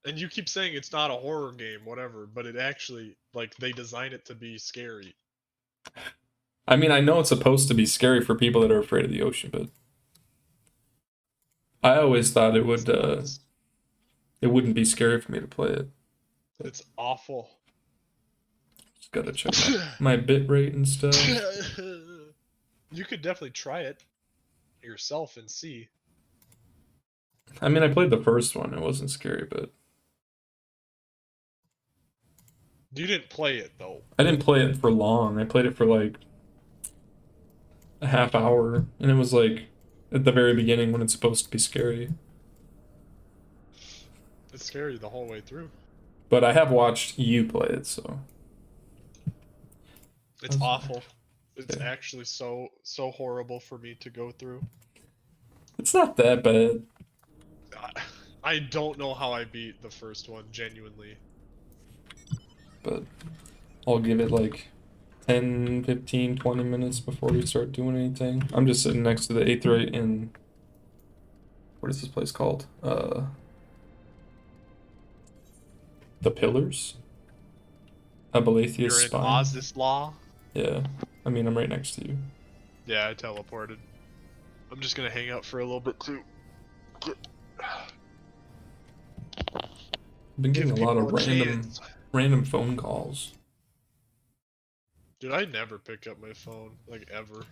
And you keep saying it's not a horror game, whatever, but it actually, like, they design it to be scary. I mean, I know it's supposed to be scary for people that are afraid of the ocean, but I always thought It's nuts. it wouldn't be scary for me to play it. But It's awful. just gotta check my bit rate and stuff. You could definitely try it yourself and see. I mean, I played the first one. It wasn't scary, but You didn't play it though. I didn't play it for long. I played it for like a half hour, and it was like at the very beginning when it's supposed to be scary. It's scary the whole way through. But I have watched you play it, so It's awful. It's yeah. actually so horrible for me to go through. It's not that bad. I don't know how I beat the first one, genuinely. But I'll give it like 10, 15, 20 minutes before we start doing anything. I'm just sitting next to the Aetheryte in what is this place called? The Pillars? Abalathia's You're in Spine. Oz's Law? Yeah. I mean, I'm right next to you. Yeah, I teleported. I'm just gonna hang out for a little bit too. I've been getting a lot of chance. random phone calls. Dude, I never pick up my phone, like, ever.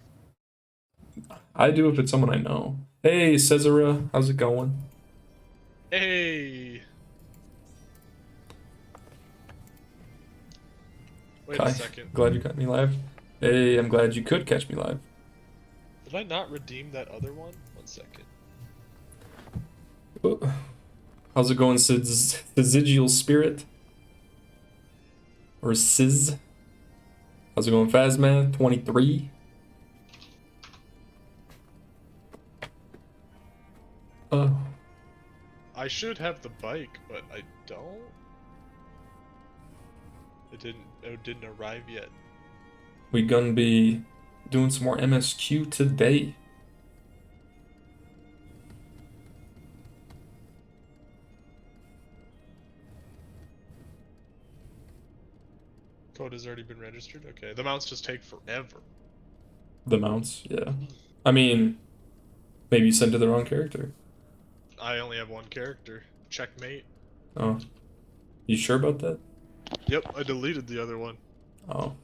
I do if it's someone I know. Hey, Cesara, how's it going? Hey! Wait Kai, a second. glad you got me live. Hey, I'm glad you could catch me live. Did I not redeem that other one? 1 second. Oh. How's it going, Syzygial Spirit? Or Sizz? How's it going, Phasma? 23? I should have the bike, but I don't. It didn't arrive yet. We gonna be doing some more MSQ today. Code has already been registered? Okay, the mounts just take forever. The mounts, yeah. I mean, maybe you sent to the wrong character. I only have one character. Checkmate. Oh. You sure about that? Yep, I deleted the other one. Oh.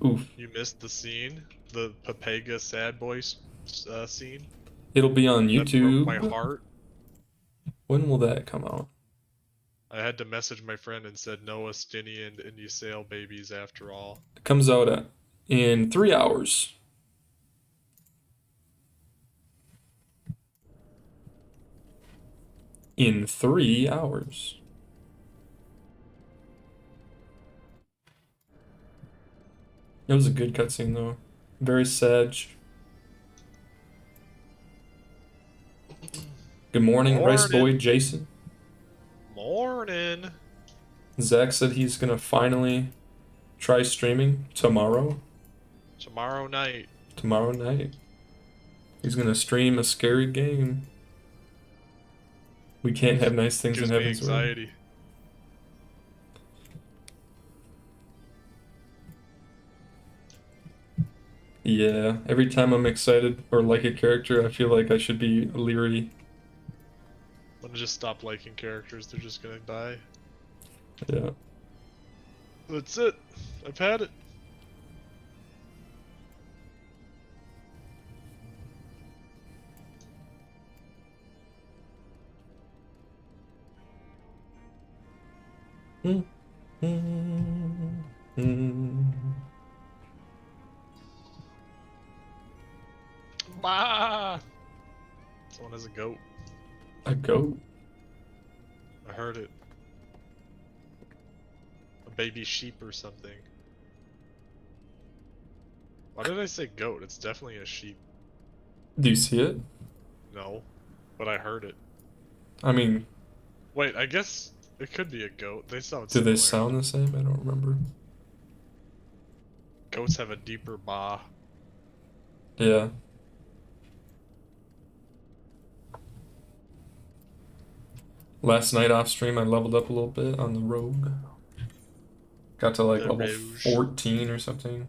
Oof. You missed the scene? The Papega sad boy scene? It'll be on That broke my YouTube. heart. When will that come out? I had to message my friend and said no Estinian and Ysail babies after all. It comes out in 3 hours. In 3 hours. It was a good cutscene though. Very sad. Good morning, Rice Boy Jason. Morning. Zach said he's gonna finally try streaming tomorrow. Tomorrow night. Tomorrow night. He's gonna stream a scary game. We can't have nice things in Heavensward. Anxiety. Yeah, every time I'm excited or like a character, I feel like I should be leery. I'm gonna just stop liking characters, they're just gonna die. Yeah. That's it. I've had it. Bah! Someone has a goat. A goat? I heard it. A baby sheep or something. Why did I say goat? It's definitely a sheep. Do you see it? No, but I heard it. I mean... Wait, I guess it could be a goat. They sound Do similar. they sound the same? I don't remember. Goats have a deeper ba. Yeah. Last night off stream, I leveled up a little bit on the rogue. Got to like The level Rouge. 14 or something.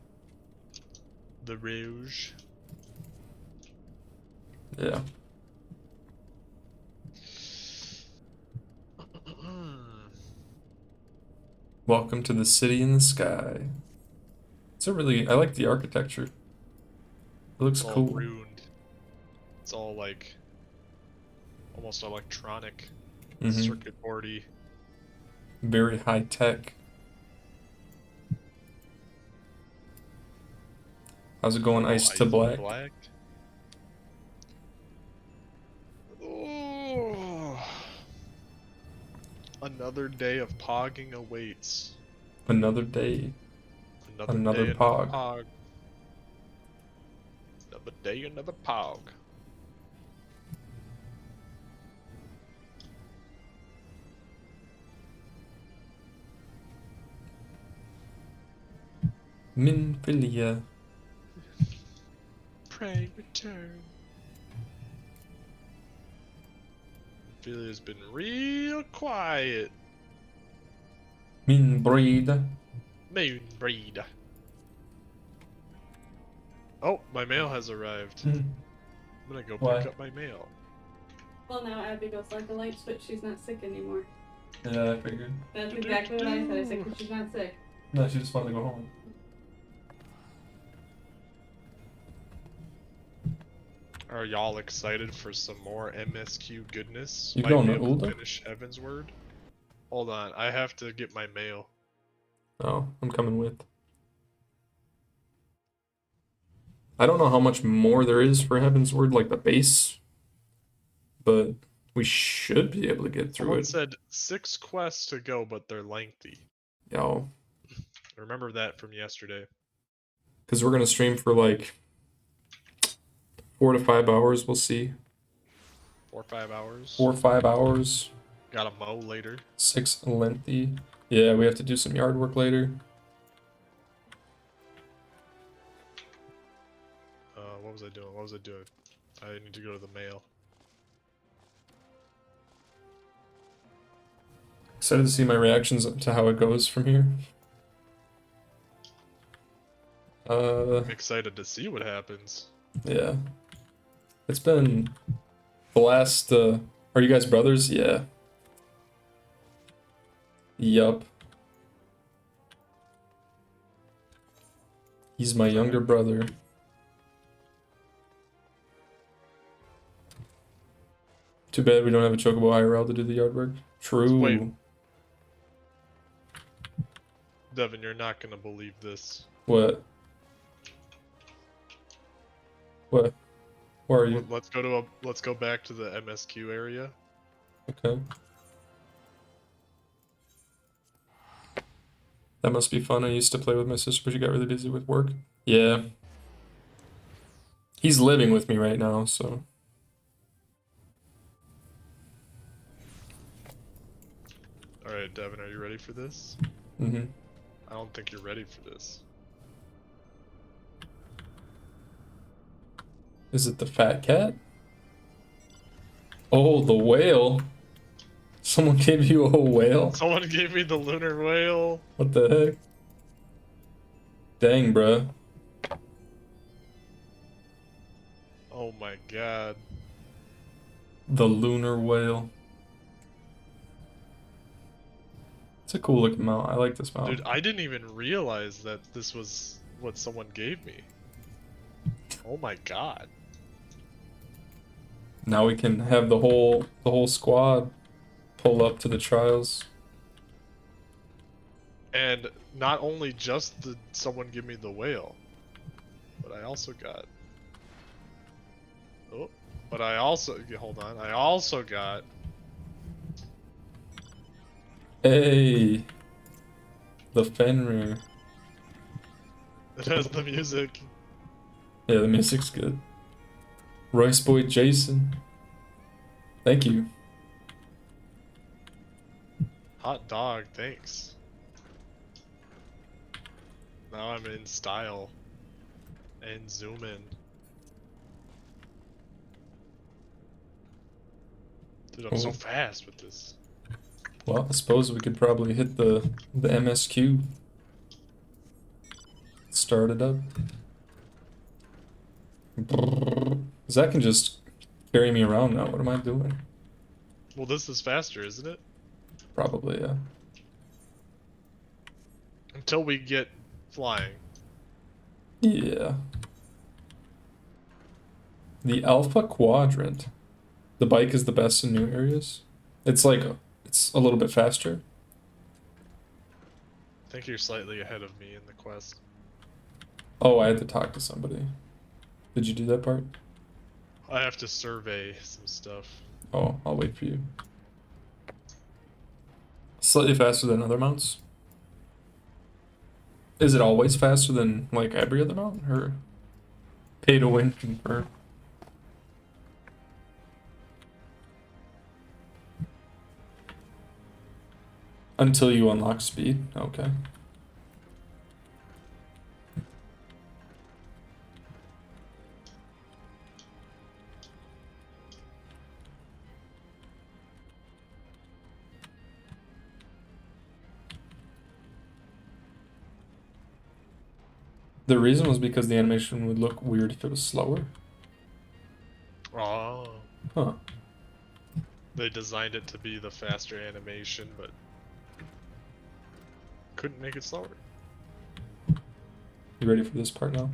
The Rouge. Yeah. Welcome to the city in the sky. It's a really, I like the architecture. It looks It's all cool. ruined. It's all like almost electronic, Mm-hmm. circuit boardy. Very high tech. How's it going, Oh, Ice to Black? Oh, another day of pogging awaits. Another day. Another Another day, another pog. pog. Another day, another pog. Minfilia. Pray return. Minfilia's been real quiet. Minbreed. Moonbreed. Oh, my mail has arrived. I'm gonna go Why? pick up my mail. Well, now Abby goes like a light switch. She's not sick anymore. Yeah, I figured. That's exactly what I said. I said, 'cause she's not sick. No, she just wanted to go home. Are y'all excited for some more MSQ goodness? You Might going be to able Ulda? finish Heavensward. Hold on, I have to get my mail. Oh, I'm coming with. I don't know how much more there is for Heavensward, like the base, but we should be able to get through Someone it. said 6 quests to go, but they're lengthy. Yo, Remember that from yesterday. because we're gonna stream for like 4 to 5 hours. We'll see. 4 or 5 hours. 4 or 5 hours. Gotta mow later. 6 lengthy. Yeah, we have to do some yard work later. What was I doing? What was I doing? I need to go to the mail. Excited to see my reactions to how it goes from here. I'm excited to see what happens. Yeah. It's been the last, are you guys brothers? Yeah. Yup. He's my younger brother. Too bad we don't have a Chocobo IRL to do the yard work. True. Wait. Devin, you're not gonna believe this. What? What? Where are you? Let's go back to the MSQ area. Okay. That must be fun. I used to play with my sister, but she got really busy with work. Yeah. He's living with me right now, so. Alright, Devin, are you ready for this? Mm-hmm. I don't think you're ready for this. Is it the fat cat? Oh, the whale. Someone gave you a whale? Someone gave me the lunar whale. What the heck? Dang, bruh. Oh my god. The lunar whale. It's a cool looking mount. I like this mount. Dude, I didn't even realize that this was what someone gave me. Oh my god. Now we can have the whole squad pull up to the trials. And not only just did someone give me the whale, but I also got... Oh, but I also... Hold on. I also got... Hey, the Fenrir. It has the music. Yeah, the music's good. Rice Boy Jason. Thank you. Hot dog, thanks. Now I'm in style. And zoom in. Dude, I'm so Cool. fast with this. Well, I suppose we could probably hit the MSQ. Start it up. Zach can just carry me around now. What am I doing? Well, this is faster, isn't it? Probably, yeah. Until we get flying. Yeah. The Alpha Quadrant. The bike is the best in new areas. It's like, it's a little bit faster. I think you're slightly ahead of me in the quest. Oh, I had to talk to somebody. Did you do that part? I have to survey some stuff. Oh, I'll wait for you. Slightly faster than other mounts. Is it always faster than like every other mount, or pay to win confirmed? Until you unlock speed. Okay. The reason was because the animation would look weird if it was slower. Oh. Huh. They designed it to be the faster animation, but couldn't make it slower. You ready for this part now?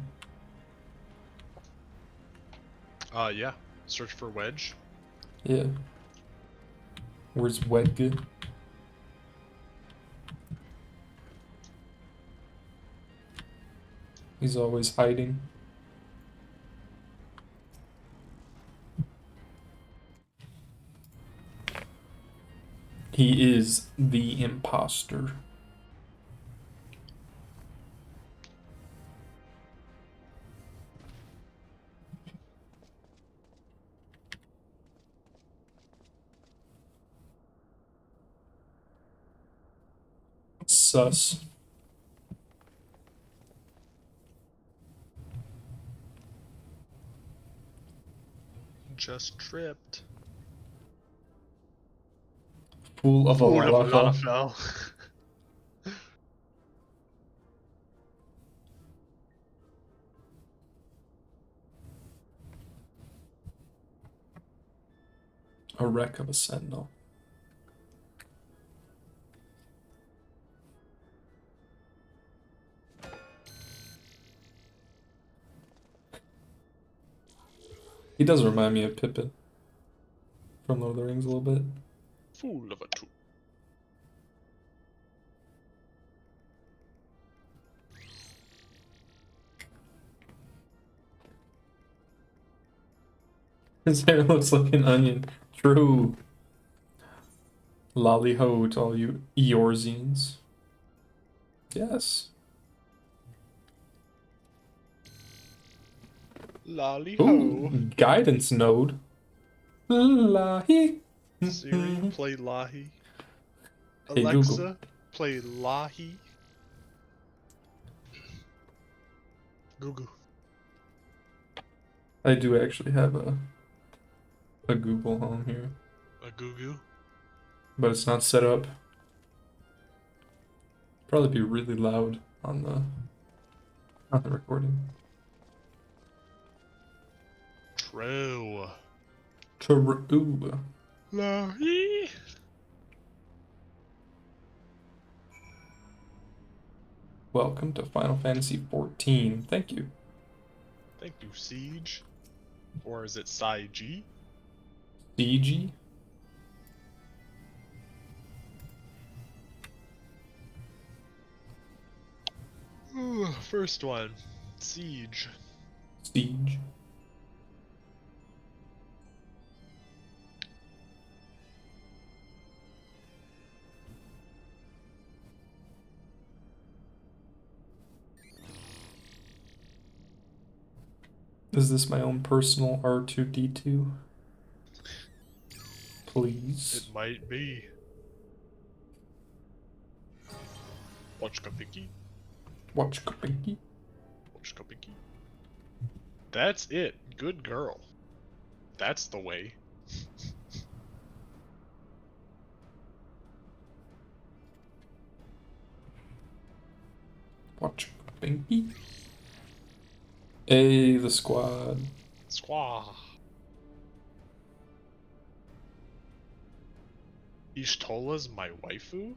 Yeah. Search for Wedge. Yeah. Where's Wedge? He's always hiding. He is the imposter. Sus. Just tripped. Fool of a Fool of a Lalaka. Lalafell. A wreck of a sentinel. He does remind me of Pippin from Lord of the Rings a little bit. Fool of a tool. His hair looks like an onion. True. Lolly ho to all you Eorzines. Yes. Lolly ho. Ooh, guidance node. Lahi. Siri, play Lahi. Hey, Alexa, Google. play Lahi. Google. I do actually have a Google Home here, A goo goo. but it's not set up. Probably be really loud on the recording. True. True. Lahi. Welcome to Final Fantasy XIV. Thank you. Thank you, Siege. Or is it Saiji? CG. Ooh, first one. Siege. Siege. Is this my own personal R2D2? Please. It might be. Watchkapiki. Watch Kapinky. Watchkapiki. That's it. Good girl. That's the way. Binky. Hey, the squad. Squaw. Ishtola's my waifu?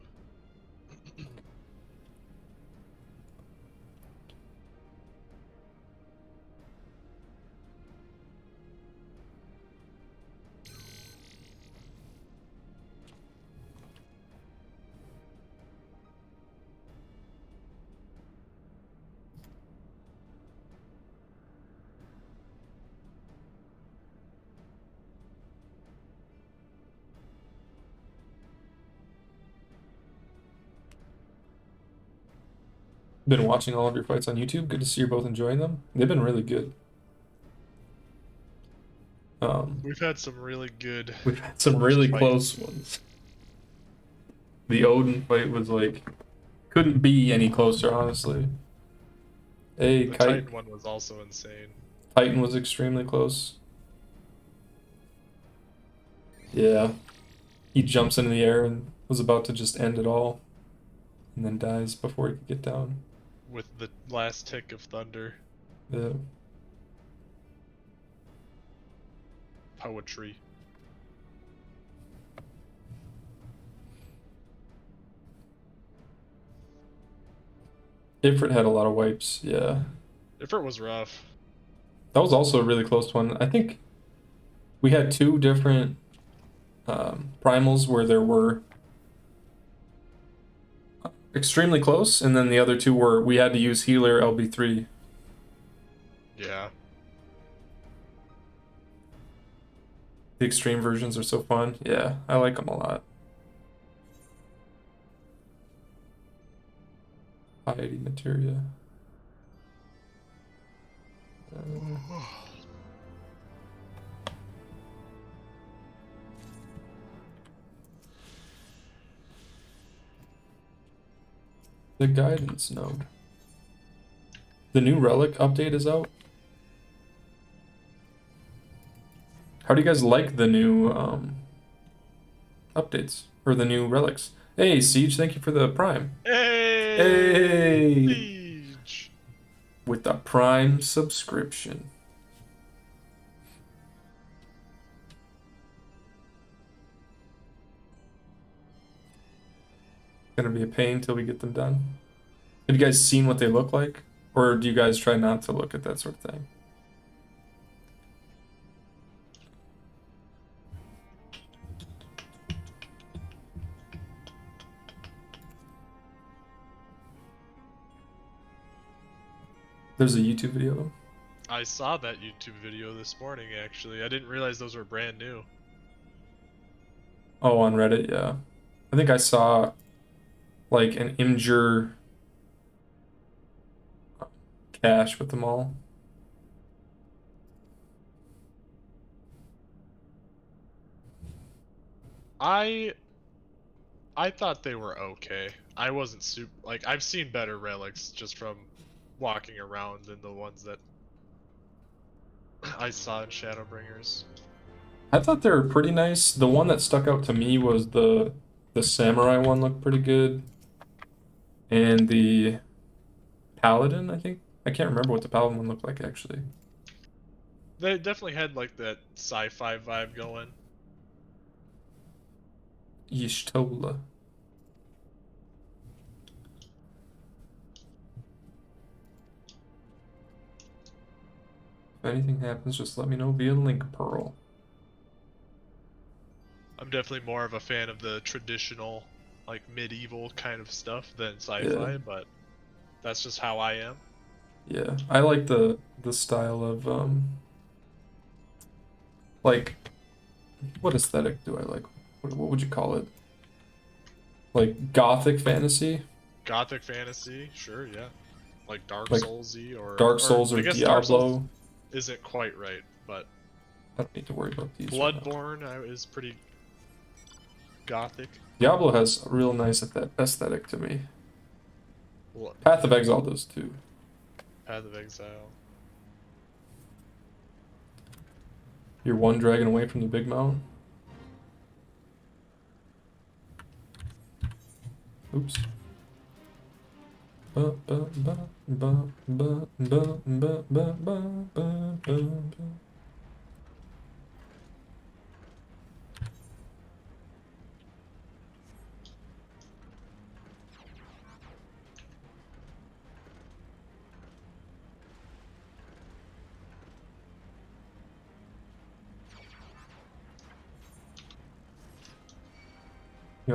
Been watching all of your fights on YouTube. Good to see you're both enjoying them. They've been really good. We've had some really good. We've had some close really fights. close ones. The Odin fight was like, couldn't be any closer, honestly. Hey, The Kite. Titan one was also insane. Titan was extremely close. Yeah. He jumps into the air and was about to just end it all. And then dies before he could get down. With the last tick of thunder. Yeah. Poetry. Ifrit had a lot of wipes, yeah. Ifrit was rough. That was also a really close one. I think we had two different primals where there were extremely close, and then the other two were we had to use healer LB3. Yeah. The extreme versions are so fun. Yeah, I like them a lot. Piety materia. The guidance node. The new relic update is out. How do you guys like the new updates or the new relics? Hey, Siege, thank you for the Prime. Hey! Hey! Siege! With the Prime subscription. Gonna be a pain till we get them done. Have you guys seen what they look like? Or do you guys try not to look at that sort of thing? There's a YouTube video of them. I saw that YouTube video this morning, actually. I didn't realize those were brand new. Oh, on Reddit, yeah. I think I saw like an Imgur cache with them all. I thought they were okay. I wasn't super like I've seen better relics just from walking around than the ones that I saw in Shadowbringers. I thought they were pretty nice. The one that stuck out to me was the samurai one looked pretty good. And the paladin, I think. I can't remember what the paladin one looked like actually. They definitely had like that sci-fi vibe going. Y'shtola. If anything happens, just let me know via link pearl. I'm definitely more of a fan of the traditional, like medieval kind of stuff than sci-fi, Yeah. but that's just how I am. Yeah, I like the style of like what aesthetic do I like? What would you call it? Like gothic fantasy? Gothic fantasy, sure, yeah. Like Dark Like Souls-y or Dark Souls or I guess Dark Souls Diablo. isn't quite right, but I don't need to worry about these. right now. Bloodborne is pretty gothic. Diablo has a real nice aesthetic to me. Well, Path of Exile does too. Path of Exile. You're one dragon away from the big mountain. Oops. You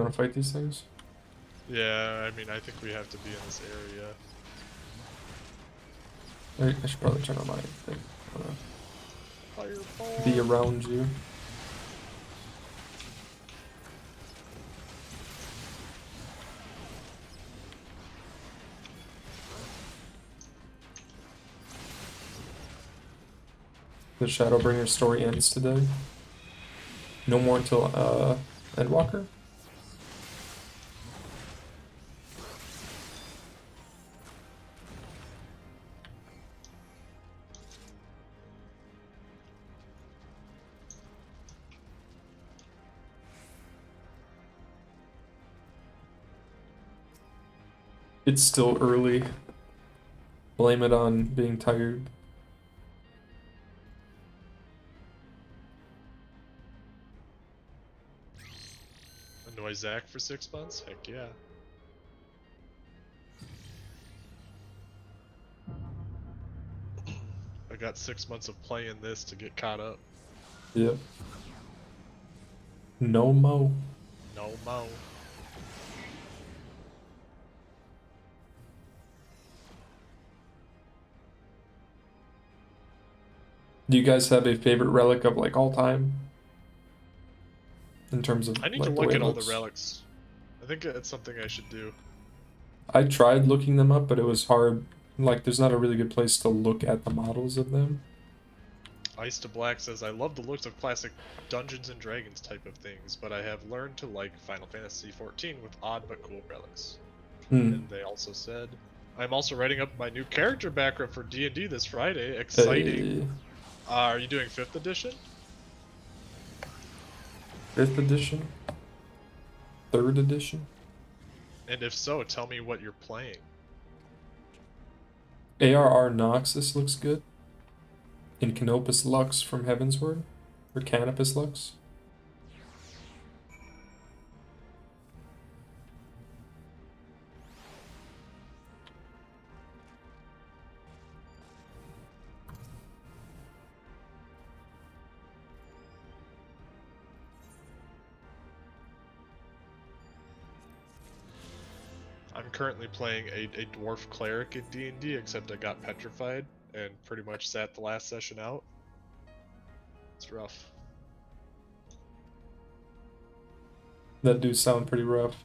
want to fight these things? Yeah, I mean, I think we have to be in this area. I should probably turn on my thing. I wanna Fireball. be around you. The Shadowbringer story ends today. No more until Endwalker. It's still early. Blame it on being tired. Annoy Zach for 6 months? Heck yeah. I got 6 months of playing this to get caught up. Yep. No mo. No mo. Do you guys have a favorite relic of like all time? In terms of I need like to the look way at it all the looks? relics. I think it's something I should do. I tried looking them up, but it was hard. Like, there's not a really good place to look at the models of them. Ice to Black says, I love the looks of classic Dungeons and Dragons type of things, but I have learned to like Final Fantasy XIV with odd but cool relics. And they also said, I'm also writing up my new character background for D&D this Friday. Exciting. Hey, Are you doing 5th edition? 5th edition? 3rd edition? And if so, tell me what you're playing. ARR Noxus looks good. In Canopus Lux from Heavensward? Or Canopus Lux? I'm currently playing a dwarf cleric in D&D, except I got petrified and pretty much sat the last session out. It's rough. That do sound pretty rough.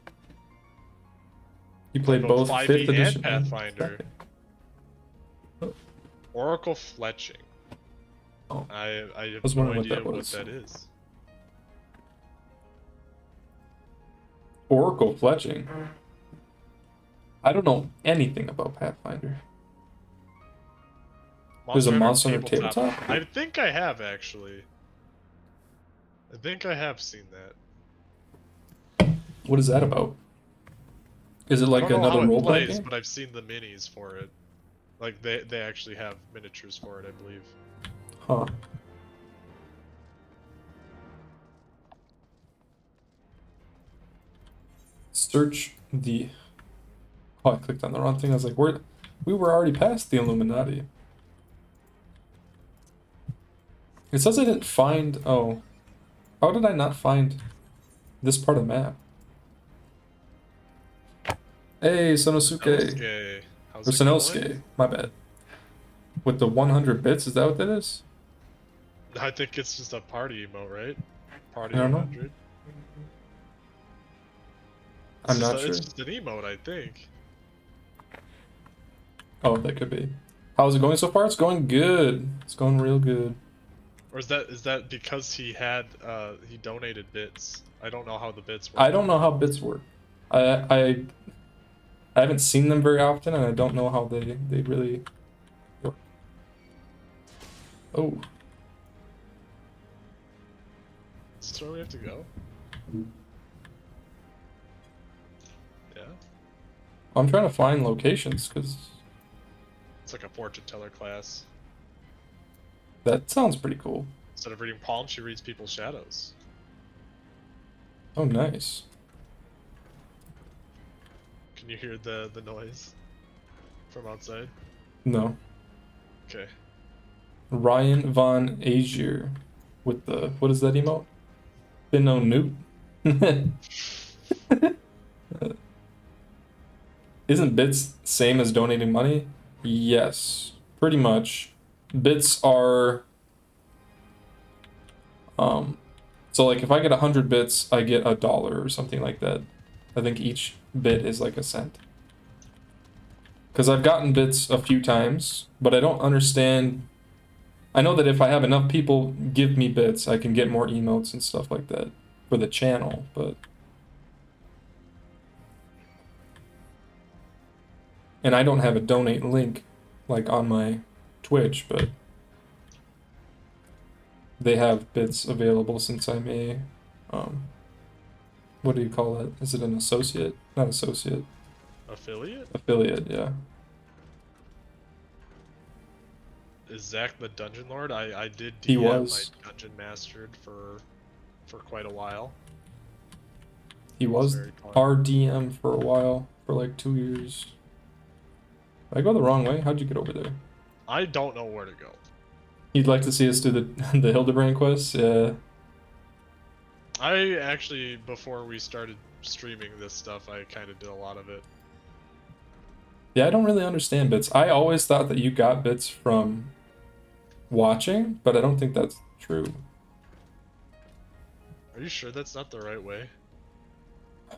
You Play played both 5e 5th edition and Pathfinder. Oh. Oracle fletching. Oh. I have was no wondering what idea that what was. that is. Oracle fletching. I don't know anything about Pathfinder. There's a Monster Hunter tabletop? I think I have actually. I think I have seen that. What is that about? Is it like I don't know another how it role-playing plays, game? but I've seen the minis for it. Like they actually have miniatures for it, I believe. Huh. Search the... Oh, I clicked on the wrong thing. I was like, we were already past the Illuminati. It says I didn't find... Oh. How did I not find this part of the map? Hey, Sonosuke. Sanosuke. How's Or it going? Sonosuke. My bad. With the 100 bits, is that what that is? I think it's just a party emote, right? Party I don't know. 100. I'm not sure. It's just an emote, I think. Oh, that could be. How's it going so far? It's going good. It's going real good. Or is that because he had he donated bits? I don't know how the bits work. I don't know how bits work. I haven't seen them very often, and I don't know how they really work. Oh. Is this where we have to go? Yeah. I'm trying to find locations because It's like a fortune teller class. that sounds pretty cool. Instead of reading palms, she reads people's shadows. Oh, nice. Can you hear the noise from outside? No. Okay. Ryan Von Azier with the, what is that emote? Been no newt. Isn't bits same as donating money? Yes, pretty much. Bits are, so like if I get 100 bits, I get $1 or something like that. I think each bit is like a cent. Because I've gotten bits a few times, but I don't understand. I know that if I have enough people give me bits, I can get more emotes and stuff like that for the channel, but... And I don't have a donate link, like, on my Twitch, but... They have bits available since I'm a... what do you call it? Is it an associate? Not associate. Affiliate? Affiliate, yeah. Is Zach the Dungeon Lord? I did DM He was. my Dungeon Mastered for quite a while. He was very fun. RDM for a while, for like 2 years. Did I go the wrong way? How'd you get over there? I don't know where to go. You'd like to see us do the the Hildebrand quest? Yeah. I actually, before we started streaming this stuff, I kind of did a lot of it. Yeah, I don't really understand bits. I always thought that you got bits from watching, but I don't think that's true. Are you sure that's not the right way?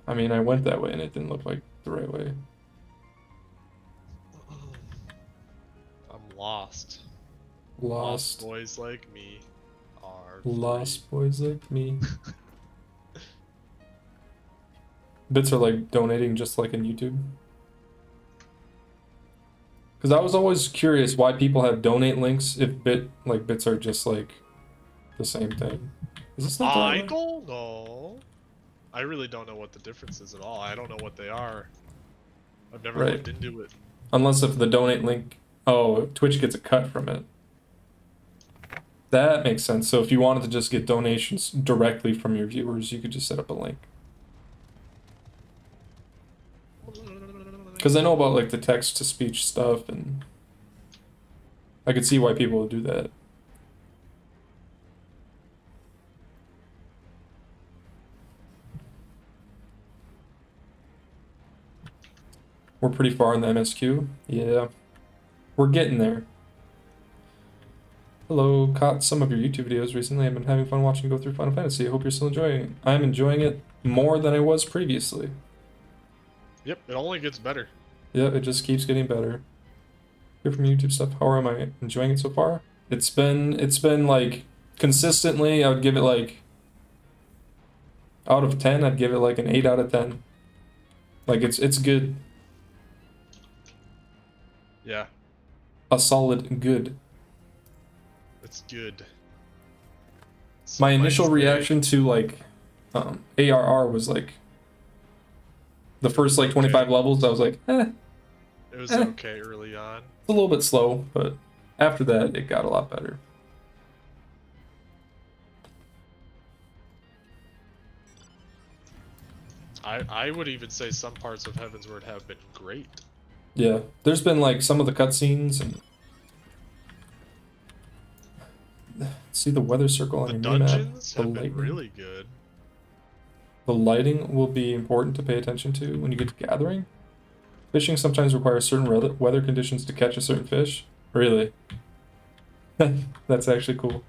I mean, I went that way and it didn't look like the right way. I'm lost. Lost. Boys like me are Lost boys like me. Bits are like donating just like in YouTube. Because I was always curious why people have donate links if bits are just like the same thing. Is this not the right I way? don't know. I really don't know what the difference is at all. I don't know what they are. I've never Right. looked into it. Unless if the donate link, oh, Twitch gets a cut from it. That makes sense. So if you wanted to just get donations directly from your viewers, you could just set up a link. Because I know about like the text-to-speech stuff, and I could see why people would do that. We're pretty far in the MSQ. Yeah, we're getting there. Hello, caught some of your YouTube videos recently. I've been having fun watching you go through Final Fantasy. I hope you're still enjoying it. I'm enjoying it more than I was previously. Yep, it only gets better. Yeah, it just keeps getting better. Hear from YouTube stuff. How am I enjoying it so far? It's been like consistently. I would give it like out of 10. I'd give it like an 8 out of 10. Like it's good. Yeah, A solid good. it's good. My Some initial might say- reaction to like ARR was like the first like 25 levels. I was like, It was okay early on. it's a little bit slow, but after that it got a lot better. I would even say some parts of Heavensward have been great. Yeah, there's been like some of the cutscenes and see the weather circle on The your map. dungeons The have been lightning. really good. The lighting will be important to pay attention to when you get to gathering. Fishing sometimes requires certain weather conditions to catch a certain fish. Really? That's actually cool.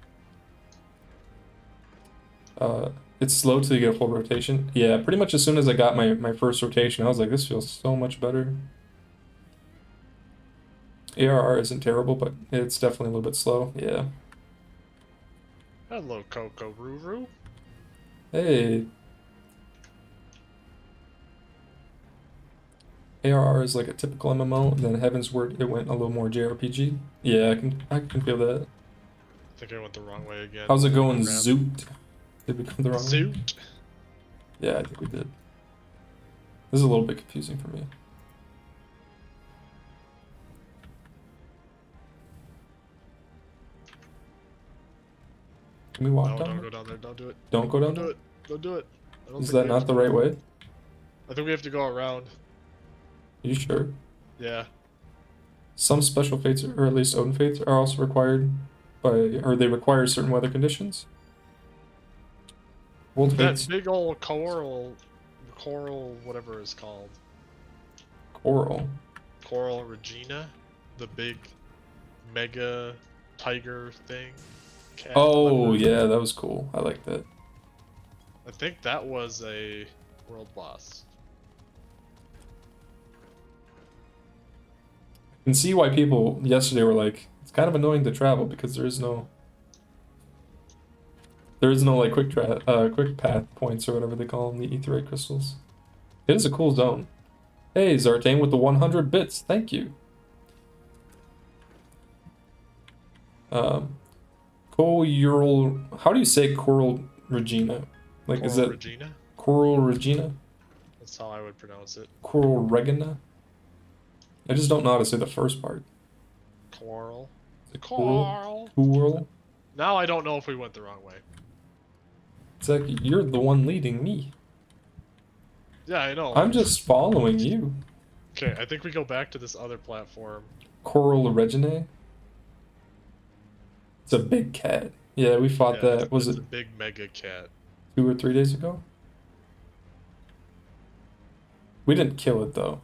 It's slow till you get a full rotation. Yeah, pretty much as soon as I got my first rotation, I was like, this feels so much better. ARR isn't terrible, but it's definitely a little bit slow. Yeah. Hello, Coco Ruru. Hey. ARR is like a typical MMO, and then Heavensward, it went a little more JRPG. Yeah, I can feel that. I think I went the wrong way again. How's it going, Crap. Zoot? Did we come the wrong way? Zoot. Yeah, I think we did. This is a little bit confusing for me. Can we walk No, down don't there? go down there. Don't do it. Don't go down Don't do there? it. Don't do it. I don't Is think that we not have the to. right way? I think we have to go around. Are you sure? Yeah. Some special fates, or at least Odin fates, are also required by, or they require certain weather conditions. World That fates, big old coral, whatever it's called. coral. Coral Regina, the big mega tiger thing. Cat, Oh whatever. yeah, that was cool. I like that. I think that was a world boss. I can see why people yesterday were like, it's kind of annoying to travel because there is no like quick path points or whatever they call them, the aetheryte crystals. It is a cool zone. Hey, Zartane with the 100 bits. Thank you. Coral. How do you say Coral Regina? Like, is Coral it Regina? Coral Regina? That's how I would pronounce it. Coral Regina? I just don't know how to say the first part. Coral. Is it Coral. Coral? Now I don't know if we went the wrong way. Zach, you're the one leading me. Yeah, I know. I'm just following you. Okay, I think we go back to this other platform. Coral Regina? It's a big cat. Yeah, we fought Yeah, that. Was it's it a big mega cat. 2 or 3 days ago? We didn't kill it though.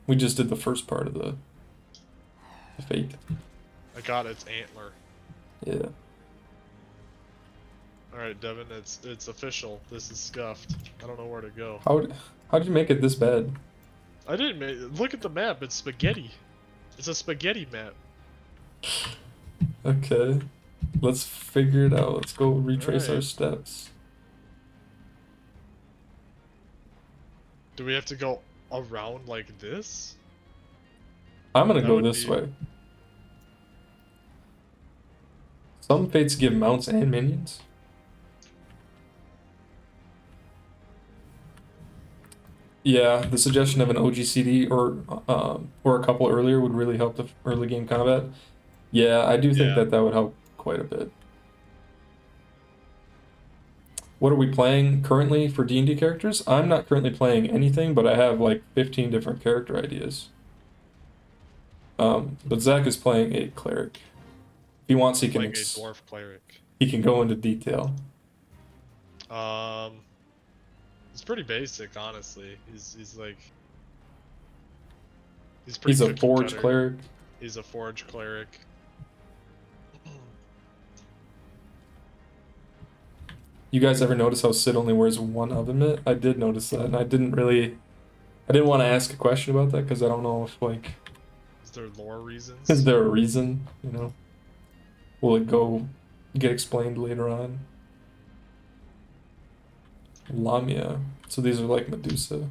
We just did the first part of the fate. I got its antler. Yeah. Alright, Devin, it's official. This is scuffed. I don't know where to go. How did you make it this bad? I didn't make. Look at the map. It's spaghetti. It's a spaghetti map. Okay. Let's figure it out. Let's go retrace our Alright. steps. Do we have to go around like this? I'm gonna That go would this be- way. Some fates give mounts and minions. Yeah, the suggestion of an OGCD or a couple earlier would really help the early game combat. Yeah, I do think Yeah. that would help quite a bit. What are we playing currently for D&D characters? I'm not currently playing anything, but I have like 15 different character ideas. But Zach is playing a cleric. If he wants, he can Like a dwarf cleric. go into detail. It's pretty basic, honestly. He's pretty. He's a cookie forge cutter. cleric. He's a forge cleric. You guys ever notice how Sid only wears one oven mitt? I did notice that, and I didn't want to ask a question about that because I don't know if like, Is there lore reasons? is there a reason? You know, will it get explained later on? Lamia. So these are like Medusa.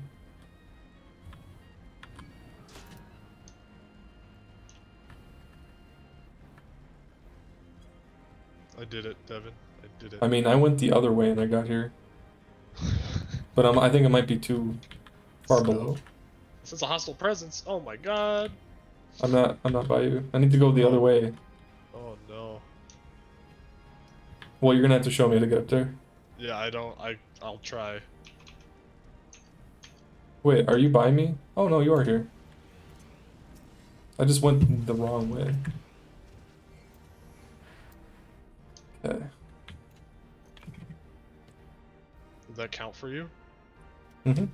I did it, Devin. I did it. I mean, I went the other way and I got here, but I think it might be too far Let's go. below. This is a hostile presence. Oh my god. I'm not by you. I need to go the other way. Oh no. Well, you're gonna have to show me how to get up there. Yeah, I'll try. Wait, are you by me? Oh no, you are here. I just went the wrong way. Okay. Did that count for you? Mm-hmm.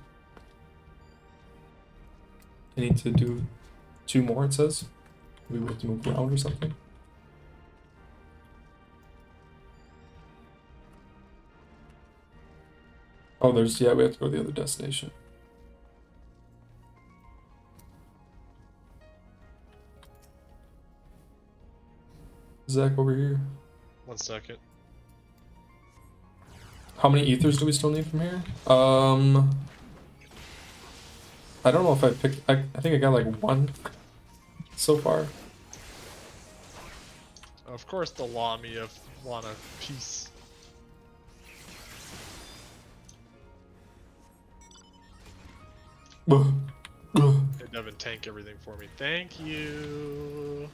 I need to do 2 more, it says. We have to move around or something. Oh, we have to go to the other destination. Zach, over here. 1 second. How many ethers do we still need from here? I don't know if I picked. I think I got like 1 so far. Of course, the Lamia want a piece. Hey, Devin, tank everything for me. Thank you.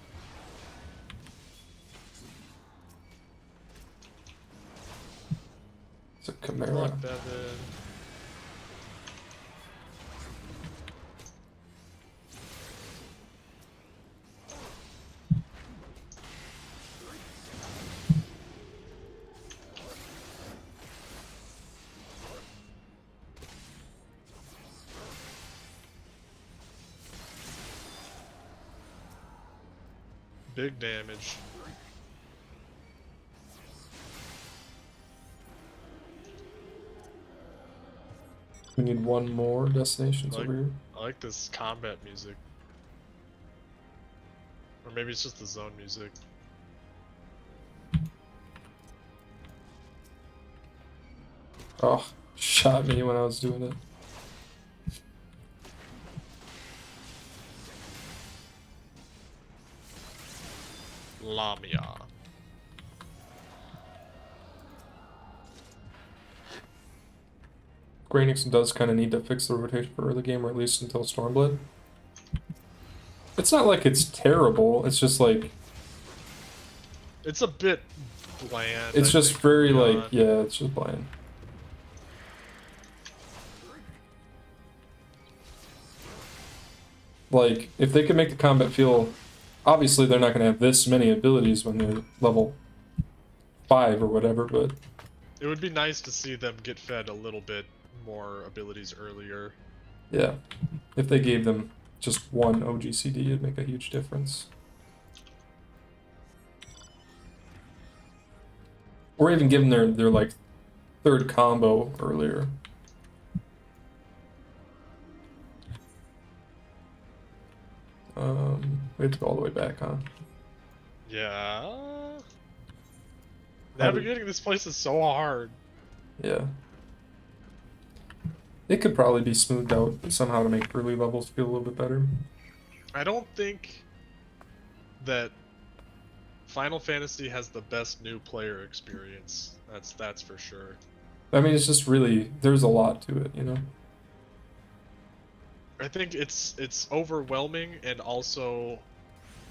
a Good Chimera. luck, Devin. Big damage. We need one more destinations over here. I like this combat music. Or maybe it's just the zone music. Oh, shot me when I was doing it. Lamia. Graynix does kind of need to fix the rotation for early game, or at least until Stormblood. It's not like it's terrible, it's just like... It's a bit bland. It's I just think, very early like, on. yeah, it's just bland. Like, if they could make the combat feel... Obviously, they're not going to have this many abilities when they're level 5 or whatever, but... It would be nice to see them get fed a little bit more abilities earlier. Yeah. If they gave them just one OGCD, it'd make a huge difference. Or even give them their like, third combo earlier. We have to go all the way back, huh? Yeah. Navigating this place is so hard. Yeah. It could probably be smoothed out somehow to make early levels feel a little bit better. I don't think that Final Fantasy has the best new player experience. That's for sure. I mean, it's just really, there's a lot to it, you know? I think it's overwhelming, and also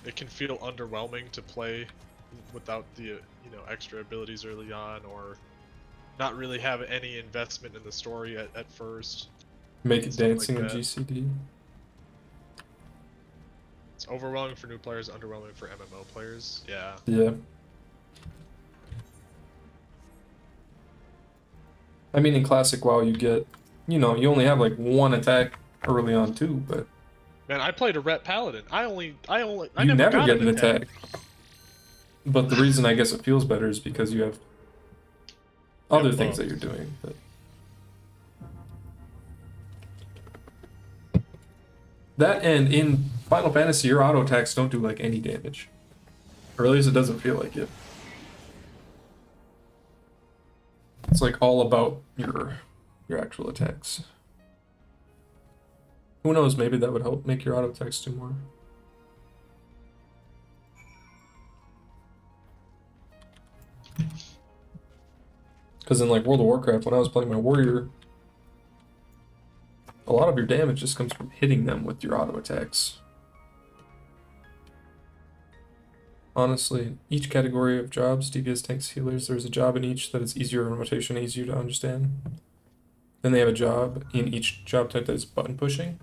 it can feel underwhelming to play without the extra abilities early on, or not really have any investment in the story at first. Make it Stuff like dancing in that. GCD. It's overwhelming for new players, underwhelming for MMO players. Yeah. Yeah. I mean, in Classic WoW, you get, you only have like one attack early on too, but Man, I played a Ret Paladin. I you never never got get an an attack. But the reason I guess it feels better is because you have other things that you're doing. But... That, and in Final Fantasy, your auto attacks don't do like any damage. Or at least it doesn't feel like it. It's like all about your actual attacks. Who knows, maybe that would help make your auto attacks do more. Because in like World of Warcraft, when I was playing my warrior, a lot of your damage just comes from hitting them with your auto attacks. Honestly, each category of jobs, DPS, tanks, healers, there's a job in each that is easier in rotation, easier to understand. Then they have a job in each job type that is button pushing.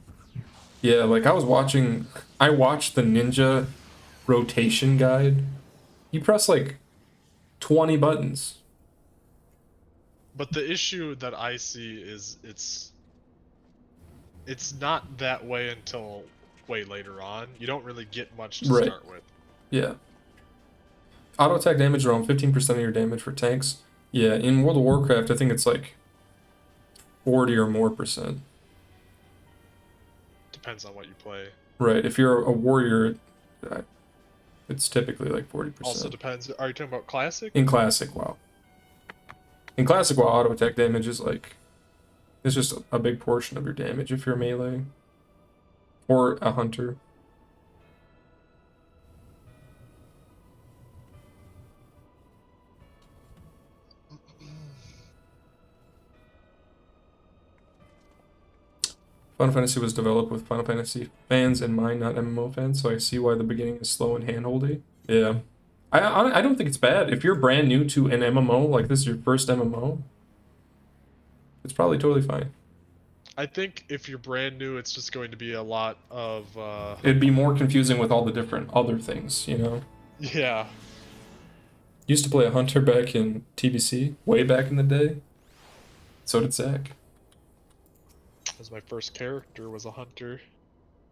Yeah, like I watched the ninja rotation guide. You press like 20 buttons. But the issue that I see is it's not that way until way later on. You don't really get much to start with. Yeah. Auto attack damage around 15% of your damage for tanks. Yeah, in World of Warcraft, I think it's like 40 or more percent. Depends on what you play. Right, if you're a warrior, it's typically like 40%. Also depends. Are you talking about classic? In Classic WoW. In Classic WoW, auto attack damage is like, it's just a big portion of your damage if you're melee. Or a hunter. Final Fantasy was developed with Final Fantasy fans in mind, not MMO fans, so I see why the beginning is slow and handholdy. Yeah. I don't think it's bad. If you're brand new to an MMO, like this is your first MMO, It's probably totally fine. I think if you're brand new, it's just going to be a lot of, It'd be more confusing with all the different other things, you know? yeah. Used to play a hunter back in TBC, way back in the day. So did Zach. As my first character was a hunter,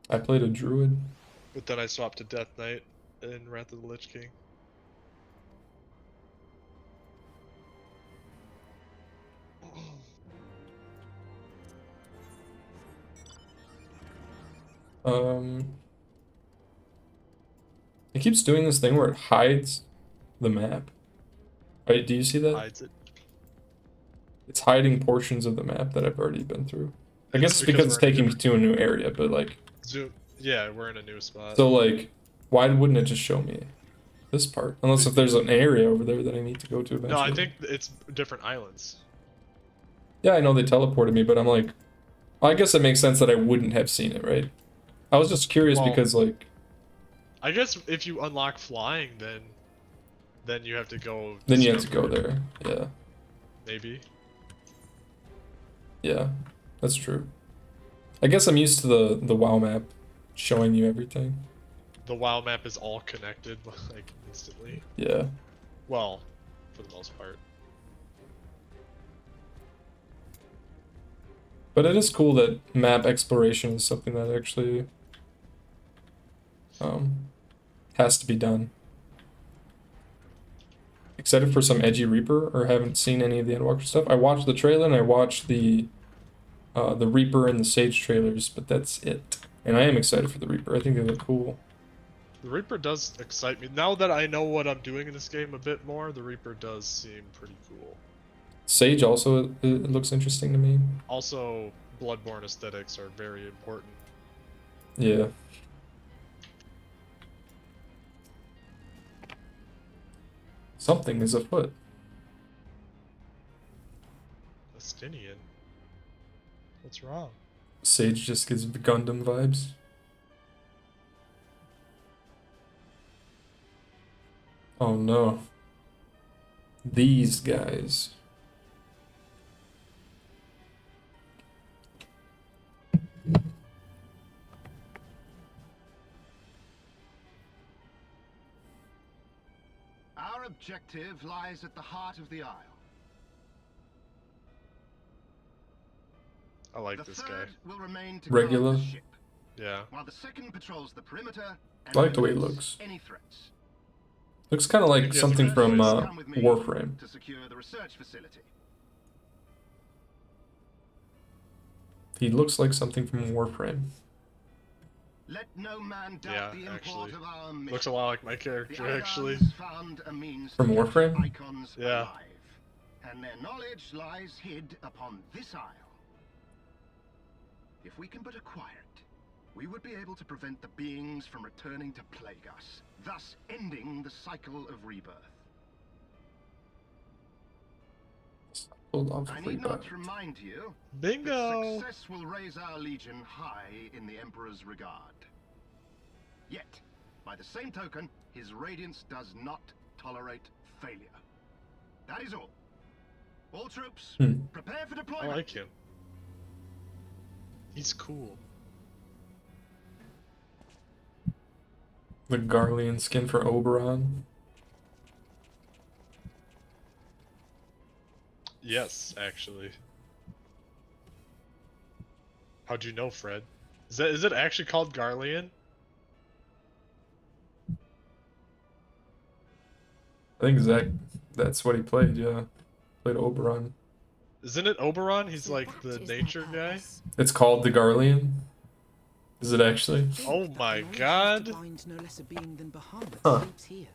I played a druid. but then I swapped to Death Knight in Wrath of the Lich King. It keeps doing this thing where it hides the map. Right, do you see that? Hides it. It's hiding portions of the map that I've already been through. I guess it's because it's we're in a taking me to a new area, but like... Zoom. Yeah, we're in a new spot. So like, why wouldn't it just show me this part? Unless if there's an area over there that I need to go to eventually. No, I think it's different islands. Yeah, I know they teleported me, but I'm like... Well, I guess it makes sense that I wouldn't have seen it, right? I was just curious Well, because like... I guess if you unlock flying, then you have to go. Then you have to go there. Yeah. Maybe. Yeah, that's true. I guess I'm used to the WoW map showing you everything. The WoW map is all connected, like instantly. Yeah. Well, for the most part. But it is cool that map exploration is something that actually has to be done. Excited for some edgy Reaper, or haven't seen any of the Endwalker stuff. I watched the trailer and I watched the Reaper and the Sage trailers, but that's it. And I am excited for the Reaper. I think they look cool. The Reaper does excite me. Now that I know what I'm doing in this game a bit more, the Reaper does seem pretty cool. Sage also, it looks interesting to me. Also, Bloodborne aesthetics are very important. Yeah. Something is afoot. Estinian. What's wrong? Sage just gives the Gundam vibes. Oh no. These guys. Our objective lies at the heart of the Isle. I like The this third guy. will remain to Regular. guard the ship, Yeah. while the second patrols the perimeter and I like the way it eliminates looks. any threats. Looks kind of like Yeah, something it's from really Come with me Warframe. to secure the research facility. He looks like something from Warframe. Let no man doubt Yeah, the import actually. of our mission. Looks a lot like my The character, actually. Eidons found a means From to keep Warframe? icons Yeah. alive, and their knowledge lies hid upon this isle. If we can but acquire it, we would be able to prevent the beings from returning to plague us, thus ending the cycle of rebirth. Hold on for I free need not buy. remind you Bingo! that success will raise our legion high in the Emperor's regard. Yet, by the same token, his radiance does not tolerate failure. That is all. All troops, prepare for I deployment. like him. He's cool. The Garlean skin for Oberon. Yes, actually. How'd you know, Fred? Is it actually called Garlean? I think Zach, that's what he played, yeah. Played Oberon. Isn't it Oberon? He's So like that the is their nature guy. purpose. It's called the Garlean? Is it actually? Oh That my the knowledge god. defined no less a being than Bahamut Huh. sleeps here.